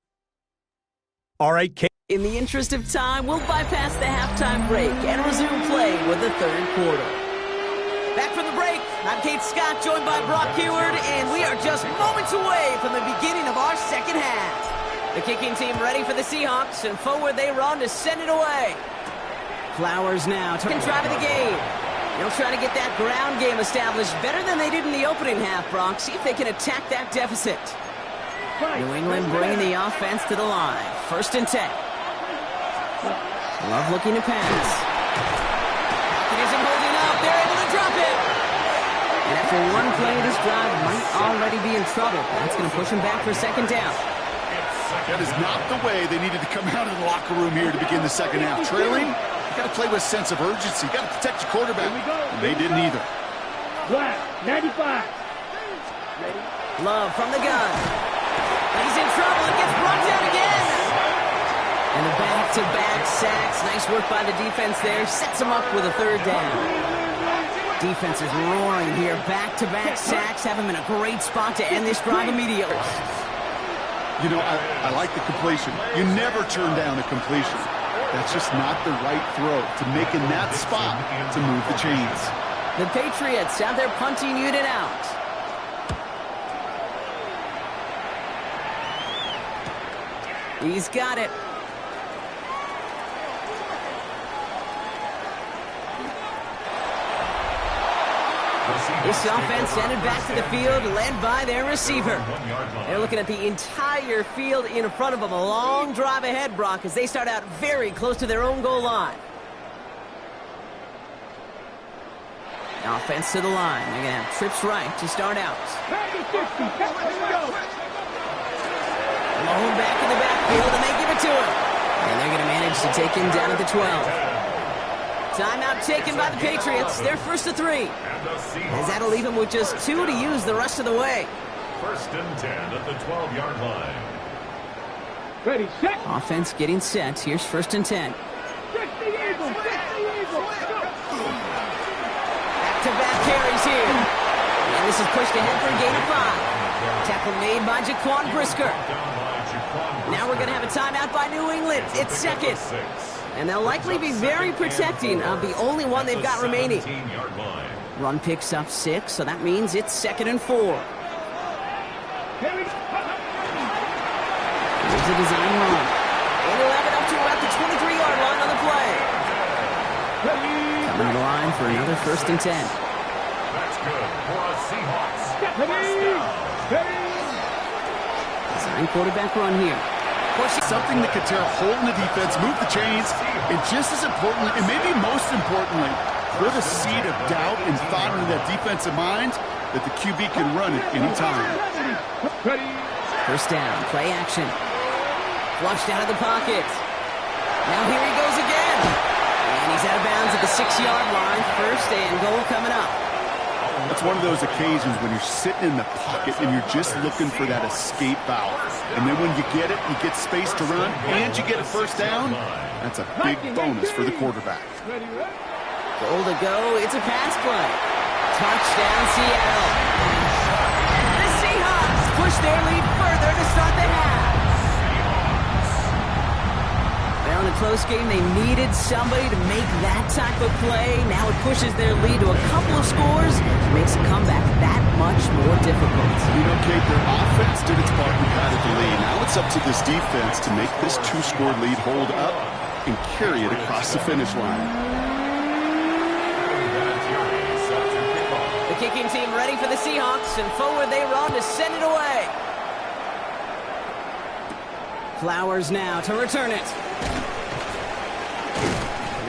All right, In the interest of time, we'll bypass the halftime break and resume play with the third quarter. Back from the break, I'm Kate Scott, joined by Brock Heward, and we are just moments away from the beginning of our second half. The kicking team ready for the Seahawks, and forward they run to send it away. Flowers now taking drive of the game. They'll try to get that ground game established better than they did in the opening half, Brock. See if they can attack that deficit. New England bringing the offense to the line. 1st and 10. Love looking to pass. It isn't holding up. They're able to drop it. And after one play, this drive might already be in trouble. That's going to push him back for 2nd down. That is not the way they needed to come out of the locker room here to begin the second half. Trailing, you got to play with a sense of urgency. You got to protect your quarterback. And they didn't either. Black, 95. Love from the gun. He's in trouble and gets brought down again. And the back-to-back sacks. Nice work by the defense there. Sets him up with a 3rd down. Defense is roaring here. Back-to-back sacks have him in a great spot to end this drive immediately. You know, I like the completion. You never turn down a completion. That's just not the right throw to make in that spot to move the chains. The Patriots have their punting unit out. He's got it. The This offense sent it back to the field, led by their receiver. They're looking at the entire field in front of them. A long drive ahead, Brock, as they start out very close to their own goal line. Offense to the line. They're going to have trips right to start out. Long back in the backfield, and they give it to him. And they're going to manage to take him down at the 12. Timeout taken by the Patriots. They're first to 3. As that'll leave them with just 2 to use the rest of the way. First and 10 at the 12-yard line. Ready, set. Offense getting set. Here's first and 10. Back-to-back carries here. And this is pushed ahead for a gain of 5. Tackle made by Jaquan Brisker. Now we're going to have a timeout by New England. It's second. And they'll likely be very protecting of the only one they've got remaining. Run picks up 6, so that means it's second and 4. Here's a design run. And he'll have it up to about the 23-yard line on the play. Coming to the line for another first and 10. That's good for a Seahawks. Design quarterback run here. Something that could tear a hole in the defense, move the chains, and just as important, and maybe most importantly, put a seed of doubt and thought into that defensive mind that the QB can run at any time. First down, play action. Flushed out of the pocket. Now here he goes again. And he's out of bounds at the 6-yard line. First and goal coming up. It's one of those occasions when you're sitting in the pocket and you're just looking for that escape valve. And then when you get it, you get space to run, and you get a first down. That's a big bonus for the quarterback. Goal to go. It's a pass play. Touchdown, Seattle. The Seahawks push their lead further to start the half. Well, in a close game, they needed somebody to make that type of play. Now it pushes their lead to a couple of scores. Makes a comeback that much more difficult. You know, Kate, their offense did its part and padded the lead. Now it's up to this defense to make this 2-score lead hold up and carry it across the finish line. The kicking team ready for the Seahawks, and forward they run to send it away. Flowers now to return it.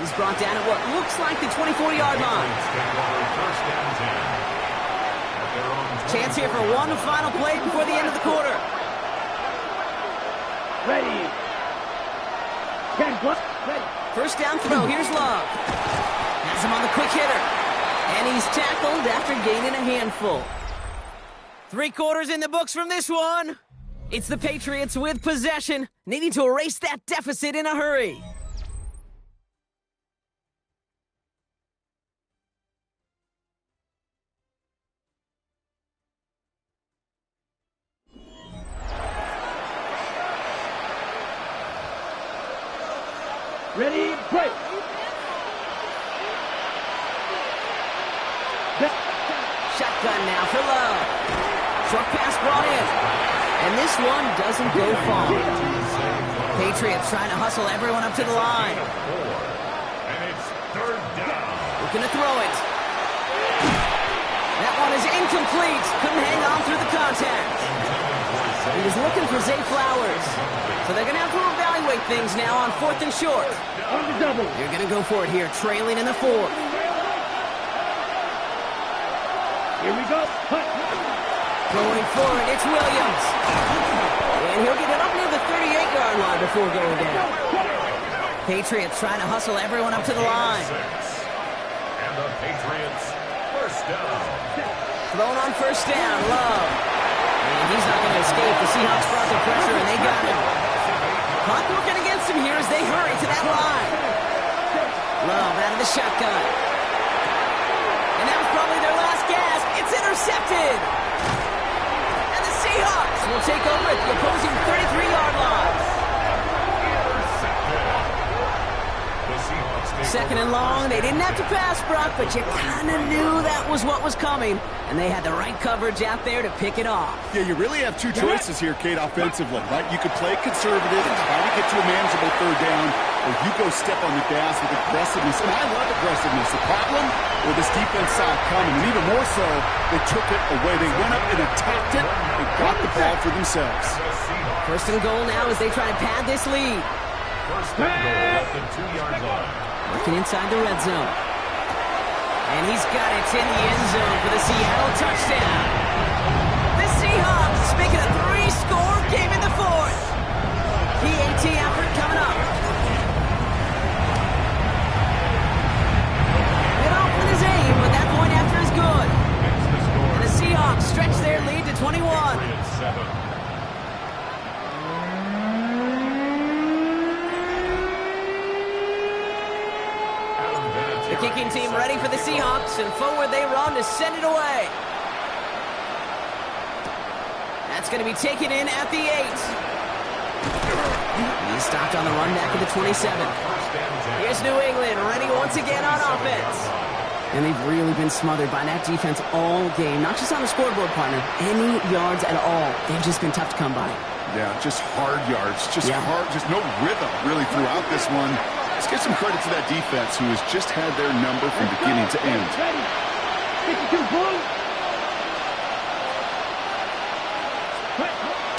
He's brought down at what looks like the 24-yard line. Chance here for one final play before the end of the quarter. Ready. First down throw. Here's Love. Has him on the quick hitter. And he's tackled after gaining a handful. 3 quarters in the books from this one. It's the Patriots with possession, needing to erase that deficit in a hurry. Ready, break. Shotgun now for Love. Short pass brought in. And this one doesn't go far. Patriots trying to hustle everyone up to the line. And it's third down. Looking to throw it. That one is incomplete. Couldn't hang on through the contact. He was looking for Zay Flowers. So they're going to have to evaluate things now on 4th and short. On the double. They're going to go for it here, trailing in the 4th. Here we go. Going for it, it's Williams. And he'll get it up near the 38-yard line before going down. Patriots trying to hustle everyone up to the line. And the Patriots first down. Thrown on first down, Love. And he's not going to escape. The Seahawks brought the pressure, and they got him. Clock working against him here as they hurry to that line. Love out of the shotgun. And that was probably their last gasp. It's intercepted. And the Seahawks will take over at the opposing 33-yard line. Second and long. They didn't have to pass, Brock, but you kind of knew that was what was coming. And they had the right coverage out there to pick it off. Yeah, you really have 2 choices here, Kate, offensively, right? You could play conservative and try to get to a manageable third down, or you go step on the gas with aggressiveness. And I love aggressiveness. The problem, Well, this defense saw it coming, and even more so, they took it away. They went up and attacked it and got the ball for themselves. First and goal now as they try to pad this lead. First and goal at the 2-yard line. Working inside the red zone. And he's got it in the end zone for the Seattle touchdown. The Seahawks making a 3-score game in the fourth. PAT effort coming up. Bit off with his aim, but that point after is good. And the Seahawks stretch their lead to 21. The kicking team ready for the Seahawks, and forward they run to send it away. That's going to be taken in at the 8. He's stopped on the run back at the 27. Here's New England ready once again on offense. And they've really been smothered by that defense all game. Not just on the scoreboard, partner. Any yards at all. They've just been tough to come by. Yeah, just hard yards. Just hard, just no rhythm really throughout this one. Let's give some credit to that defense who has just had their number from beginning to end.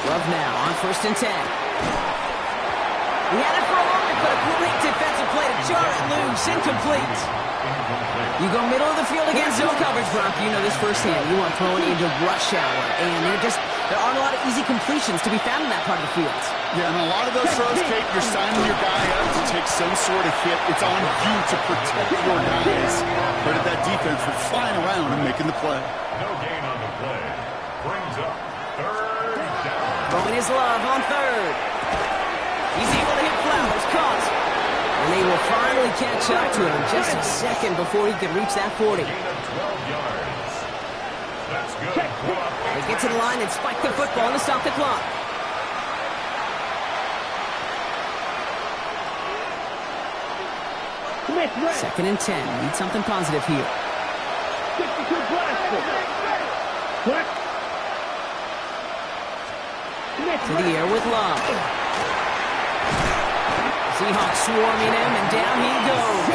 Love now on 1st and 10. He had it for a moment, but a great defensive play to jar it loose. Incomplete. You go middle of the field against zone coverage, Brock. You know this firsthand. You want throwing into rush hour, and there aren't a lot of easy completions to be found in that part of the field. Yeah, and a lot of those throws, Kate, you're signing your guy up to take some sort of hit. It's on you to protect your guys. Credit that defense for flying around and making the play. No gain on the play. Brings up 3rd down. Throwing his love on 3rd. He's able to hit Flowers, caught. And they will finally catch up to him just a second before he can reach that 40. Gain of 12 yards. That's good. They get to the line and spike the football to stop the clock. Second and 10. Need something positive here. To the air with Love. Seahawks swarming him, and down he goes.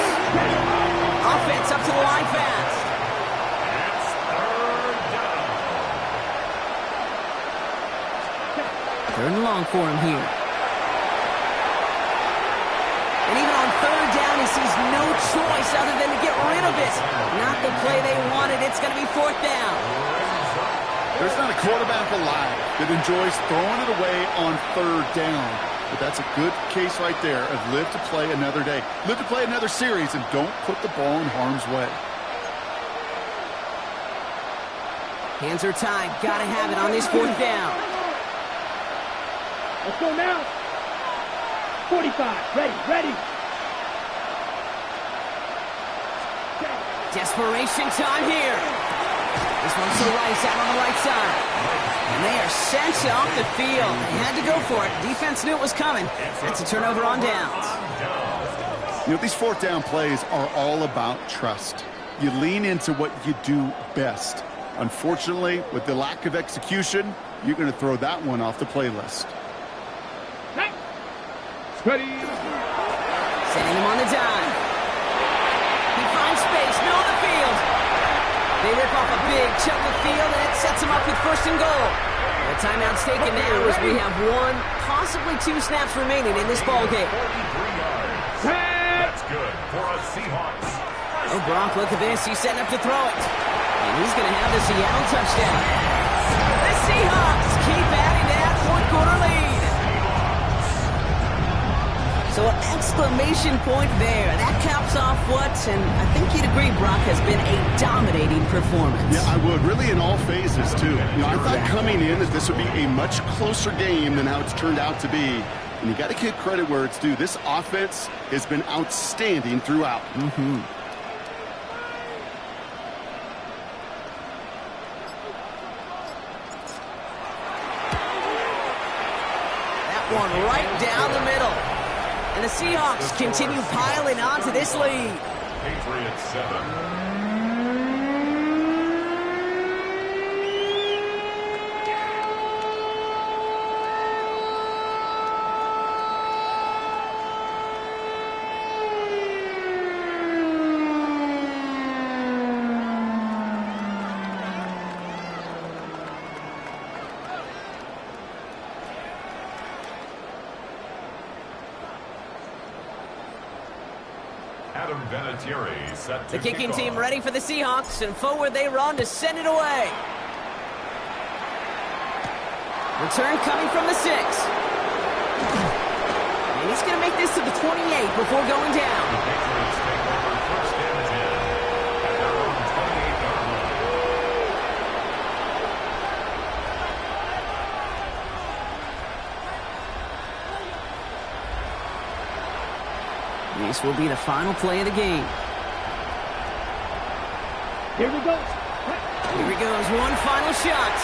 Offense up to the line fast. It's 3rd down. 3rd and long for him here. And even on 3rd down, he sees no choice other than to get rid of it. Not the play they wanted. It's going to be 4th down. There's not a quarterback alive that enjoys throwing it away on 3rd down. But that's a good case right there of live to play another day. Live to play another series and don't put the ball in harm's way. Hands are tied. Got to have it on this 4th down. Let's go now. 45. Ready. Desperation time here. This one's to the right, out on the right side. And they are sent off the field. They had to go for it. Defense knew it was coming. That's a turnover on downs. You know, these 4th down plays are all about trust. You lean into what you do best. Unfortunately, with the lack of execution, you're going to throw that one off the playlist. Ready. Sending him on the dime. He finds space, middle of the field. They rip off a big chunk of field, and it sets him up with 1st and goal. The timeout's taken now as we have 1, possibly 2 snaps remaining in this ball game. 43 yards. That's good for a Seahawks. Oh, Brock, look at this. He's setting up to throw it. And he's going to have the Seattle touchdown. The Seahawks keep adding to that 4th quarter lead. So an exclamation point there. That caps off what, and I think you'd agree, Brock, has been a dominating performance. Yeah, I would. Really in all phases, too. You know, I thought coming in that this would be a much closer game than how it's turned out to be. And you got to give credit where it's due. This offense has been outstanding throughout. That one right down the middle. And the Seahawks continue piling on to this lead. Patriots 7. Vinatieri set to The kicking kick team off. ready for the Seahawks, and forward they run to send it away. Return coming from the 6. And he's going to make this to the 28 before going down. The Patriots take over first and 10 at their own 28-yard line. This will be the final play of the game. Here we go. Here he goes, one final shot.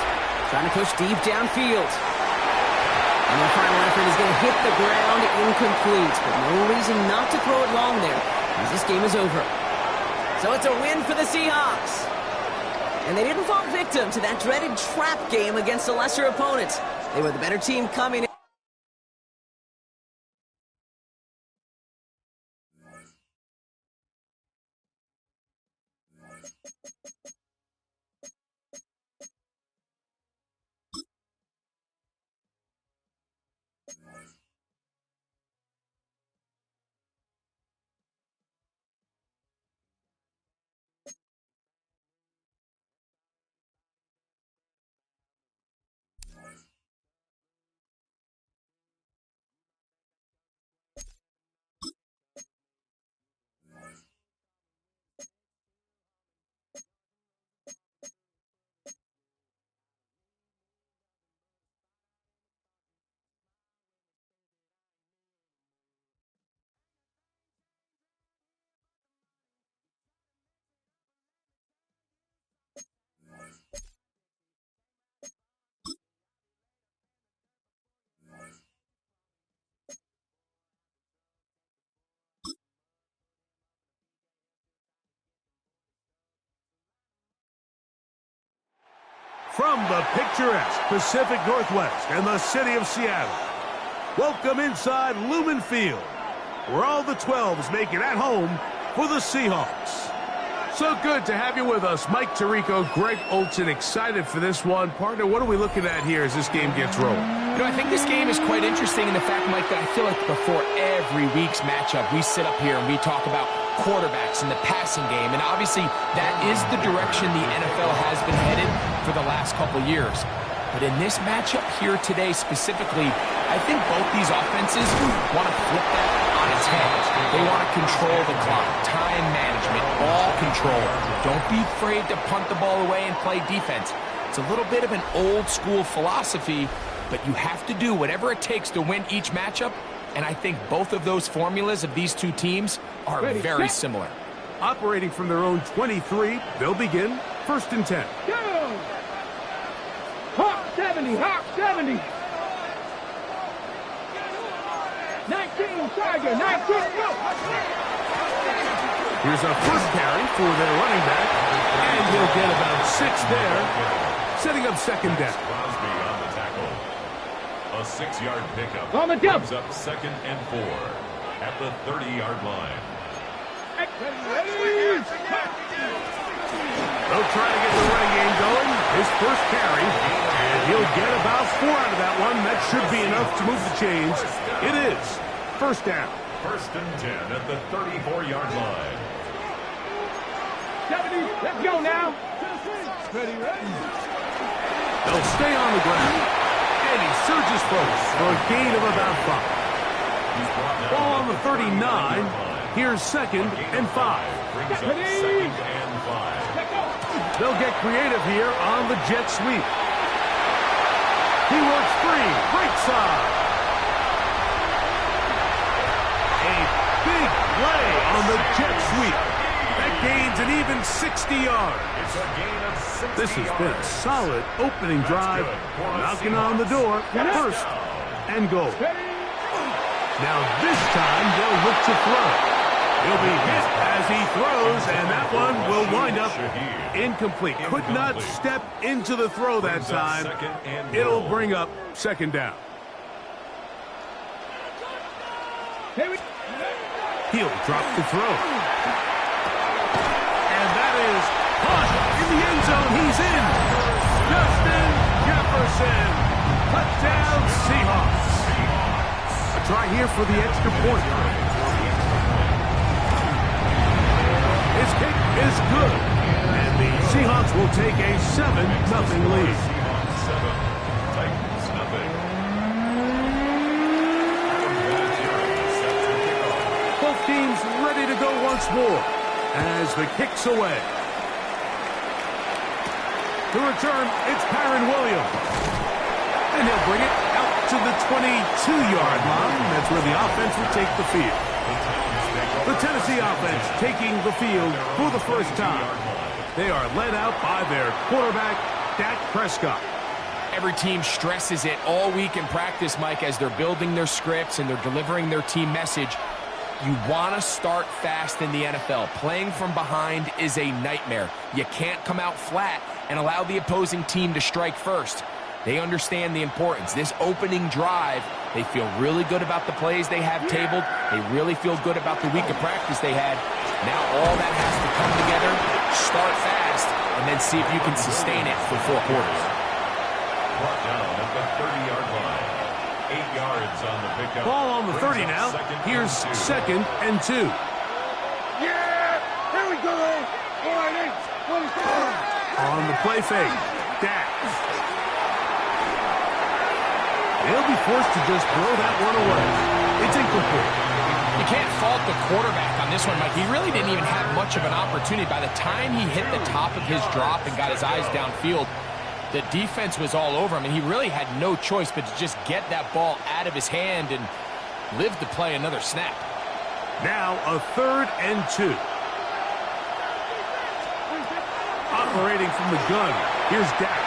Trying to push deep downfield. And the final effort is going to hit the ground incomplete. But no reason not to throw it long there, as this game is over. So it's a win for the Seahawks. And they didn't fall victim to that dreaded trap game against a lesser opponent. They were the better team coming in. From the picturesque Pacific Northwest and the city of Seattle, welcome inside Lumen Field, where all the 12s make it at home for the Seahawks. So good to have you with us, Mike Tirico, Greg Olsen, excited for this one. Partner, what are we looking at here as this game gets rolling? You know, I think this game is quite interesting in the fact, Mike, that I feel like before every week's matchup, we sit up here and we talk about quarterbacks in the passing game. And obviously, that is the direction the NFL has been headed for the last couple years. But in this matchup here today specifically, I think both these offenses want to flip that on its head. They want to control the clock, time management, ball control. Don't be afraid to punt the ball away and play defense. It's a little bit of an old school philosophy, but you have to do whatever it takes to win each matchup. And I think both of those formulas of these two teams are very similar. Operating from their own 23, they'll begin first and 10. Go! Hawk 70, Hawk 70. 19, Tiger, 19, go! Here's a first carry for their running back, and he'll get about 6 there, setting up second down. Crosby on the tackle. A 6-yard pickup. On the jump. Brings up second and 4 at the 30-yard line. They'll try to get the running game going. His first carry, and he'll get about 4 out of that one. That should be enough to move the chains. It is first down. First and 10 at the 34-yard line. 70, let's go now. Ready. They'll stay on the ground, and he surges forward for a gain of about 5. Ball on the 39. Here's second and 5. Brings up second and 5. They'll get creative here on the jet sweep. He works free, right side. A big play on the jet sweep. That gains an even 60 yards. It's a gain of 60 This has been a yards. solid opening drive, knocking on the door, first and goal. Now this time they'll look to throw. He'll be hit as he throws, and that one will wind up incomplete. Could not step into the throw that time. It'll bring up second down. He'll drop the throw. And that is caught in the end zone. He's in. Justin Jefferson. Touchdown Seahawks. A try here for the extra point. His kick is good. And the Seahawks will take a 7-0 lead. Seahawks 7, Titans nothing. Both teams ready to go once more as the kick's away. To return, it's Kyren Williams. And he'll bring it out to the 22-yard line. That's where the offense will take the field. The Tennessee offense taking the field for the first time. They are led out by their quarterback, Dak Prescott. Every team stresses it all week in practice, Mike, as they're building their scripts and they're delivering their team message. You want to start fast in the NFL. Playing from behind is a nightmare. You can't come out flat and allow the opposing team to strike first. They understand the importance. This opening drive, they feel really good about the plays they have tabled. They really feel good about the week of practice they had. Now all that has to come together, start fast, and then see if you can sustain it for 4 quarters. Brought down at the 30-yard line. 8 yards on the pickup. Ball on the 30 now. Here's 2nd and 2. Yeah! Here we go! All right, 8, 24. On the play fake, Dak. They'll be forced to just throw that one away. It's incomplete. You can't fault the quarterback on this one, Mike. He really didn't even have much of an opportunity. By the time he hit the top of his drop and got his eyes downfield, the defense was all over him, and he really had no choice but to just get that ball out of his hand and live to play another snap. Now a 3rd and 2. Operating from the gun, here's Dak.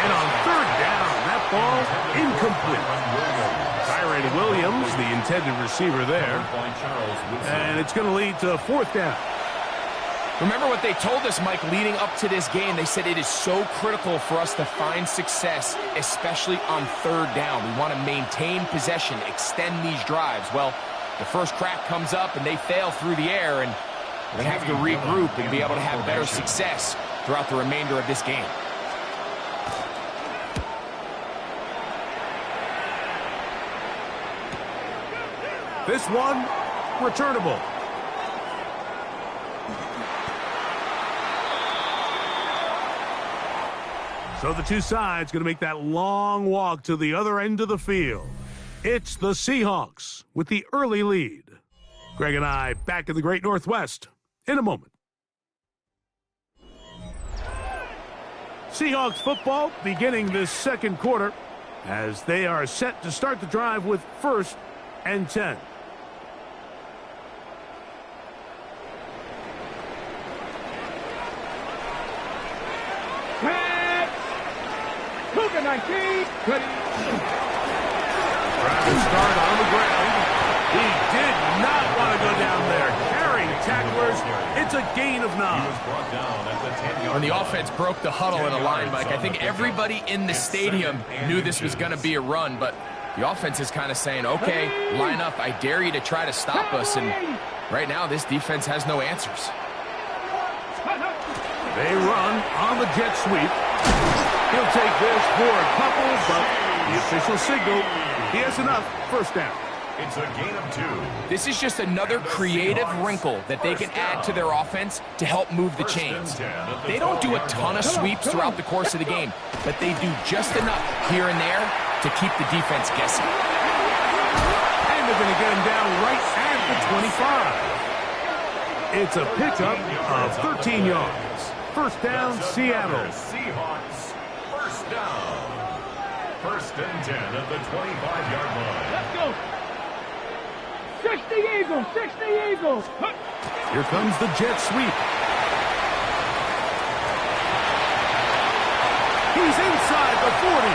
And on 3rd down, that ball incomplete. Kyren Williams, the intended receiver there. And it's going to lead to 4th down. Remember what they told us, Mike, leading up to this game. They said it is so critical for us to find success, especially on 3rd down. We want to maintain possession, extend these drives. Well, the first crack comes up and they fail through the air, and we're going to have to regroup and be able to have better success throughout the remainder of this game. This one, returnable. So the two sides going to make that long walk to the other end of the field. It's the Seahawks with the early lead. Greg and I back in the Great Northwest in a moment. Seahawks football beginning this 2nd quarter as they are set to start the drive with 1st and 10. Cougar 19. Good. Trying to start on the ground. He did not want to go down there. Carrying tacklers. It's a gain of 9. When the offense broke the huddle in a line, Mike, I think everybody in the stadium knew this was going to be a run, but the offense is kind of saying, okay, line up. I dare you to try to stop us, and right now this defense has no answers. They run on the jet sweep. He'll take this for a couple, but the official signal, he has enough. 1st down. It's a gain of 2. This is just another creative wrinkle that they can add to their offense to help move the chains. They don't do a ton of sweeps throughout the course of the game, but they do just enough here and there to keep the defense guessing. And they're going to get him down right at the 25. It's a pickup of 13 yards. 1st down, Seattle. Seahawks, 1st down. 1st and 10 at the 25-yard line. Let's go. 60 Eagles, 60 Eagles. Here comes the jet sweep. He's inside the 40.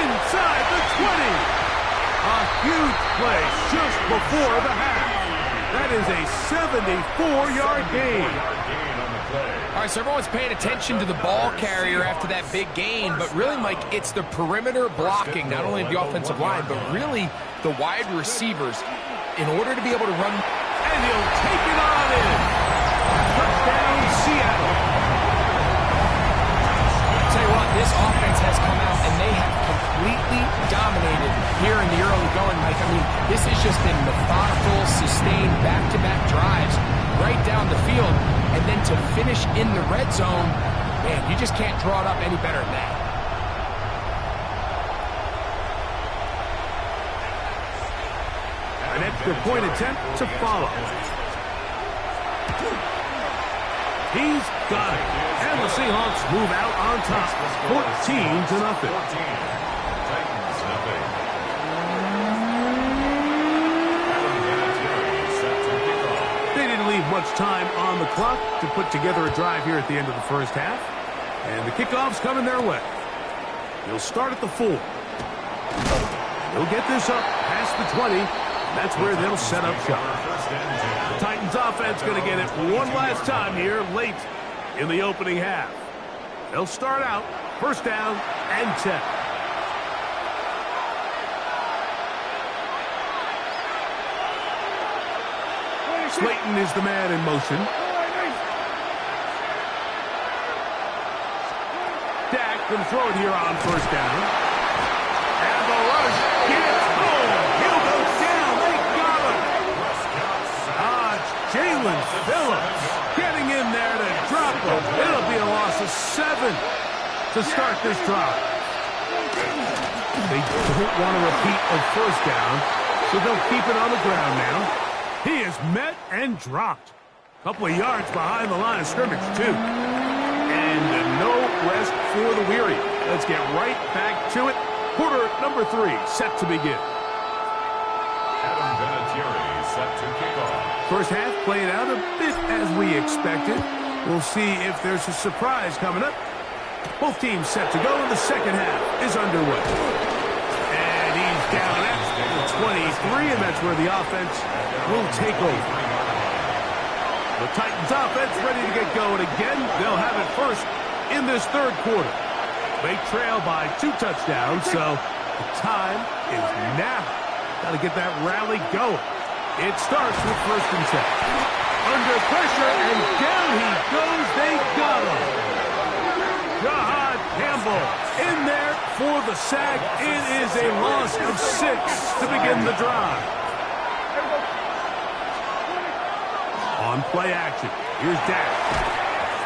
Inside the 20. A huge play just before the half. That is a 74-yard gain. All right, so everyone's paying attention to the ball carrier after that big gain, but really, Mike, it's the perimeter blocking, not only the offensive line, but really the wide receivers in order to be able to run. And he'll take it on in. Touchdown, Seattle. I'll tell you what, this offense has come out, and they have completely dominated here in the early going, Mike. I mean, this has just been methodical, sustained, back-to-back drives. right down the field, and then to finish in the red zone, man, you just can't draw it up any better than that. An extra point attempt to follow. He's got it. And the Seahawks move out on top, 14-0. Titans nothing. They didn't leave much time on the clock to put together a drive here at the end of the first half. And the kickoff's coming their way. He'll start at the 4. He'll get this up past the 20. That's where they'll set up shop. The Titans offense going to get it one last time here late in the opening half. They'll start out first down and 10. Slayton is the man in motion. Dak going to throw it here on first down. And the rush gets home. He'll go down. They got him. Jalen Phillips getting in there to drop him. It'll be a loss of 7 to start this drive. They don't want a repeat of first down, so they'll keep it on the ground now. He is met and dropped. A couple of yards behind the line of scrimmage, too. And no rest for the weary. Let's get right back to it. Quarter number 3 set to begin. Adam Vinatieri set to kick off. First half played out a bit as we expected. We'll see if there's a surprise coming up. Both teams set to go, and the second half is underway. And he's down at the 23, and that's where the offense will take over. The Titans offense ready to get going again. They'll have it first in this third quarter. They trail by 2 touchdowns, so the time is now. Got to get that rally going. It starts with first and 10. Under pressure, and down he goes. They got him. Jahad Campbell in there for the sack. It is a loss of 6 to begin the drive. On play action, here's Dak.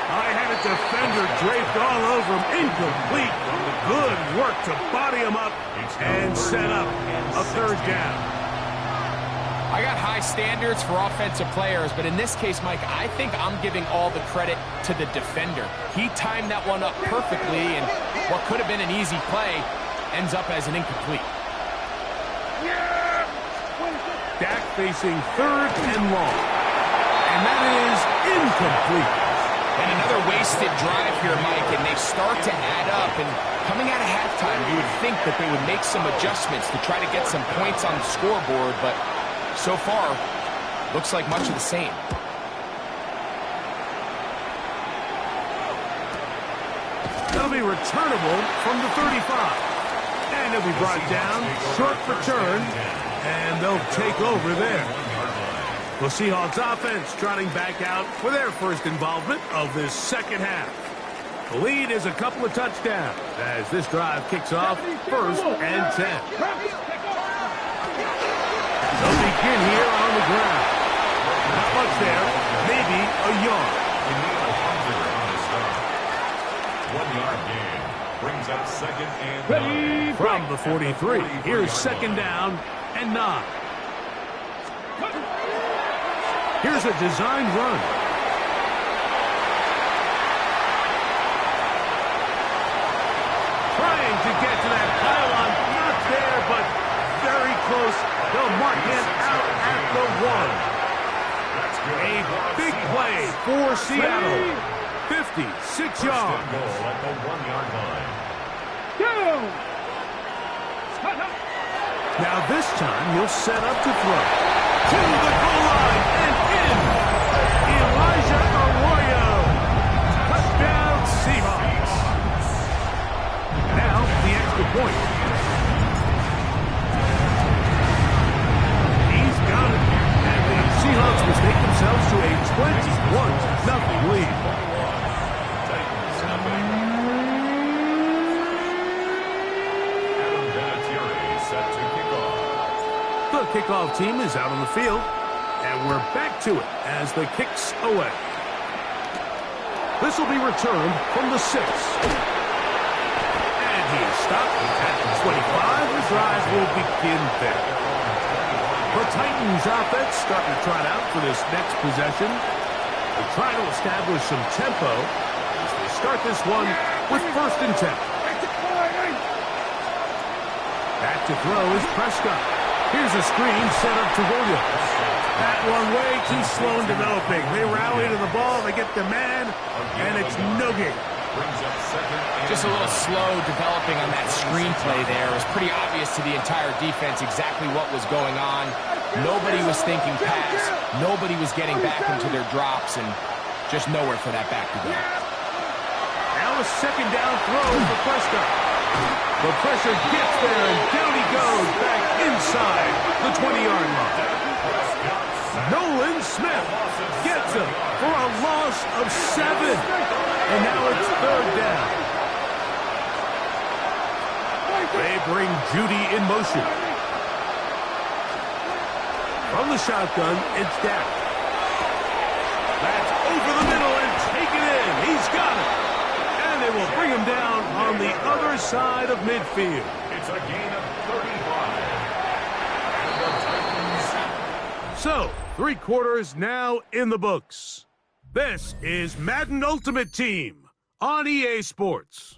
I had a defender draped all over him. Incomplete. Good work to body him up and set up a third down. I got high standards for offensive players, but in this case, Mike, I think I'm giving all the credit to the defender. He timed that one up perfectly, and what could have been an easy play ends up as an incomplete. Dak facing third and long. And that is incomplete. And another wasted drive here, Mike, and they start to add up. And coming out of halftime, you would think that they would make some adjustments to try to get some points on the scoreboard, but so far, looks like much of the same. That'll be returnable from the 35. And it'll be brought down, short return, and they'll take over there. The Seahawks offense trotting back out for their first involvement of this second half. The lead is a couple of touchdowns as this drive kicks off first and 10. They'll begin here on the ground. Not much there, maybe a yard. 1 yard gain brings up second and 9. From the 43, here's second down and 9. Here's a designed run. Trying to get to that pylon. Not there, but very close. They'll mark him out at the 1. A big play for Seattle. 56 yards. Goal at the 1 yard line. Now this time he'll set up to throw. To the goal line and in. Elijah Arroyo. Touchdown Seahawks. Now the extra point. He's got it. And the Seahawks mistake themselves to a 21-0 lead. Titans nothing. Adam Vinatieri set to kick off. The kickoff team is out on the field. And we're back to it as the kick's away. This will be returned from the 6. And he is stopped at the 25. The drive will begin there. The Titans offense starting to trot out for this next possession. They try to establish some tempo as they start this one with 1st and 10. Back to throw is Prescott. Here's a screen set up to Williams. That one way too slow in developing. They rally to the ball, they get the man, and it's no gain. Just a little slow developing on that screenplay there. It was pretty obvious to the entire defense exactly what was going on. Nobody was thinking pass. Nobody was getting back into their drops, and just nowhere for that back to go. Now a 2nd down throw for Prescott. The pressure gets there, and down he goes back inside the 20-yard line. Nolan Smith gets him for a loss of 7. And now it's 3rd down. They bring Judy in motion. From the shotgun, it's down. That's over the middle and taken in. He's got it. And they will bring him down on the other side of midfield. It's a gain of 35. So, 3 quarters now in the books. This is Madden Ultimate Team on EA Sports.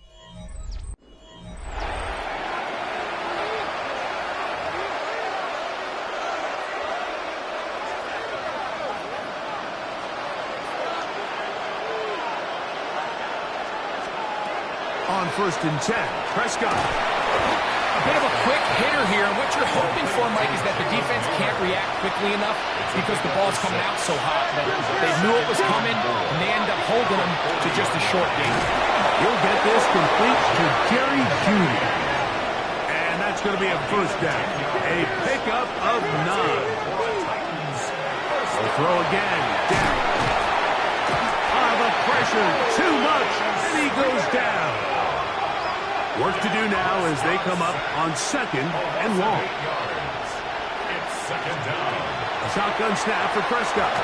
On 1st and 10, Prescott. A bit of a quick hitter here, and what you're hoping for, Mike, is that the defense can't react quickly enough because the ball's coming out so hot. But they knew it was coming, and they end up holding them to just a short game. He'll get this complete to Jerry Judy. And that's going to be a 1st down. A pickup of 9. They'll throw again. Down. The pressure, too much, and he goes down. Work to do now as they come up on 2nd and long. It's 2nd down. A shotgun snap for Prescott.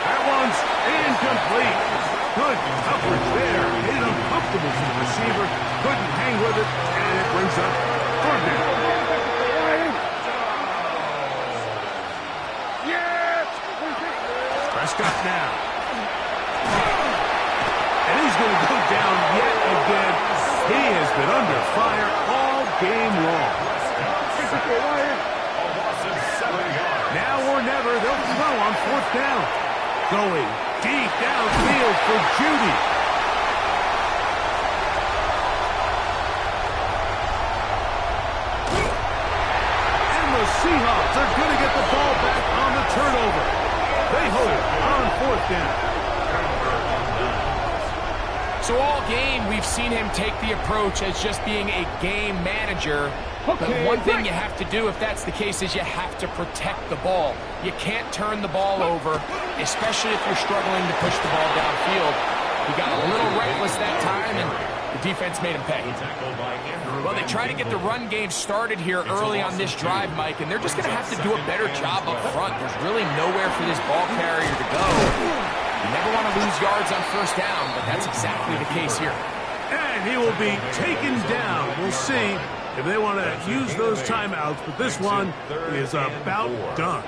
That one's incomplete. Good coverage there. Made it uncomfortable for the receiver. Couldn't hang with it, and it brings up 3rd down. Prescott now. And he's going to go down yet again. He has been under fire all game long. Now or never, they'll throw on 4th down. Going deep downfield for Judy. And the Seahawks are going to get the ball back on the turnover. They hold on 4th down. So all game, we've seen him take the approach as just being a game manager. But one thing you have to do, if that's the case, is you have to protect the ball. You can't turn the ball over, especially if you're struggling to push the ball downfield. He got a little reckless that time, and the defense made him pay. Well, they try to get the run game started here early on this drive, Mike, and they're just going to have to do a better job up front. There's really nowhere for this ball carrier to go. You never want to lose yards on 1st down, but that's exactly the case here. And he will be taken down. We'll see if they want to use those timeouts, but this one is about done.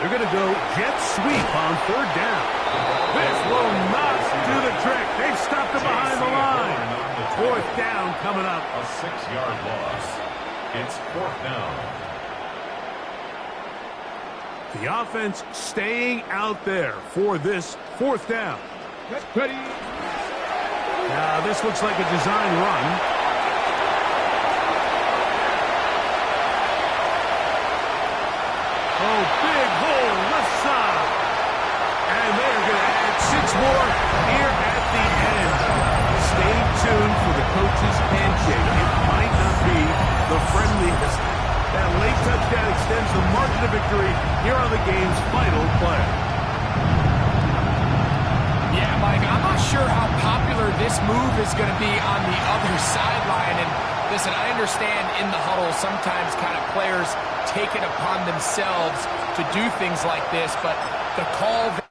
They're going to go jet sweep on 3rd down. This will not do the trick. They've stopped it behind the line. 4th down coming up. A 6-yard loss. It's 4th down. The offense staying out there for this 4th down. Ready. Now this looks like a design run. Oh, big hole left side. And they're going to add 6 more here at the end. Stay tuned for the coach's handshake. It might not be the friendliest. That late touchdown extends the margin of victory here on the game's final play. Yeah, Mike, I'm not sure how popular this move is going to be on the other sideline, and Listen, I understand in the huddle sometimes kind of players take it upon themselves to do things like this, but the call...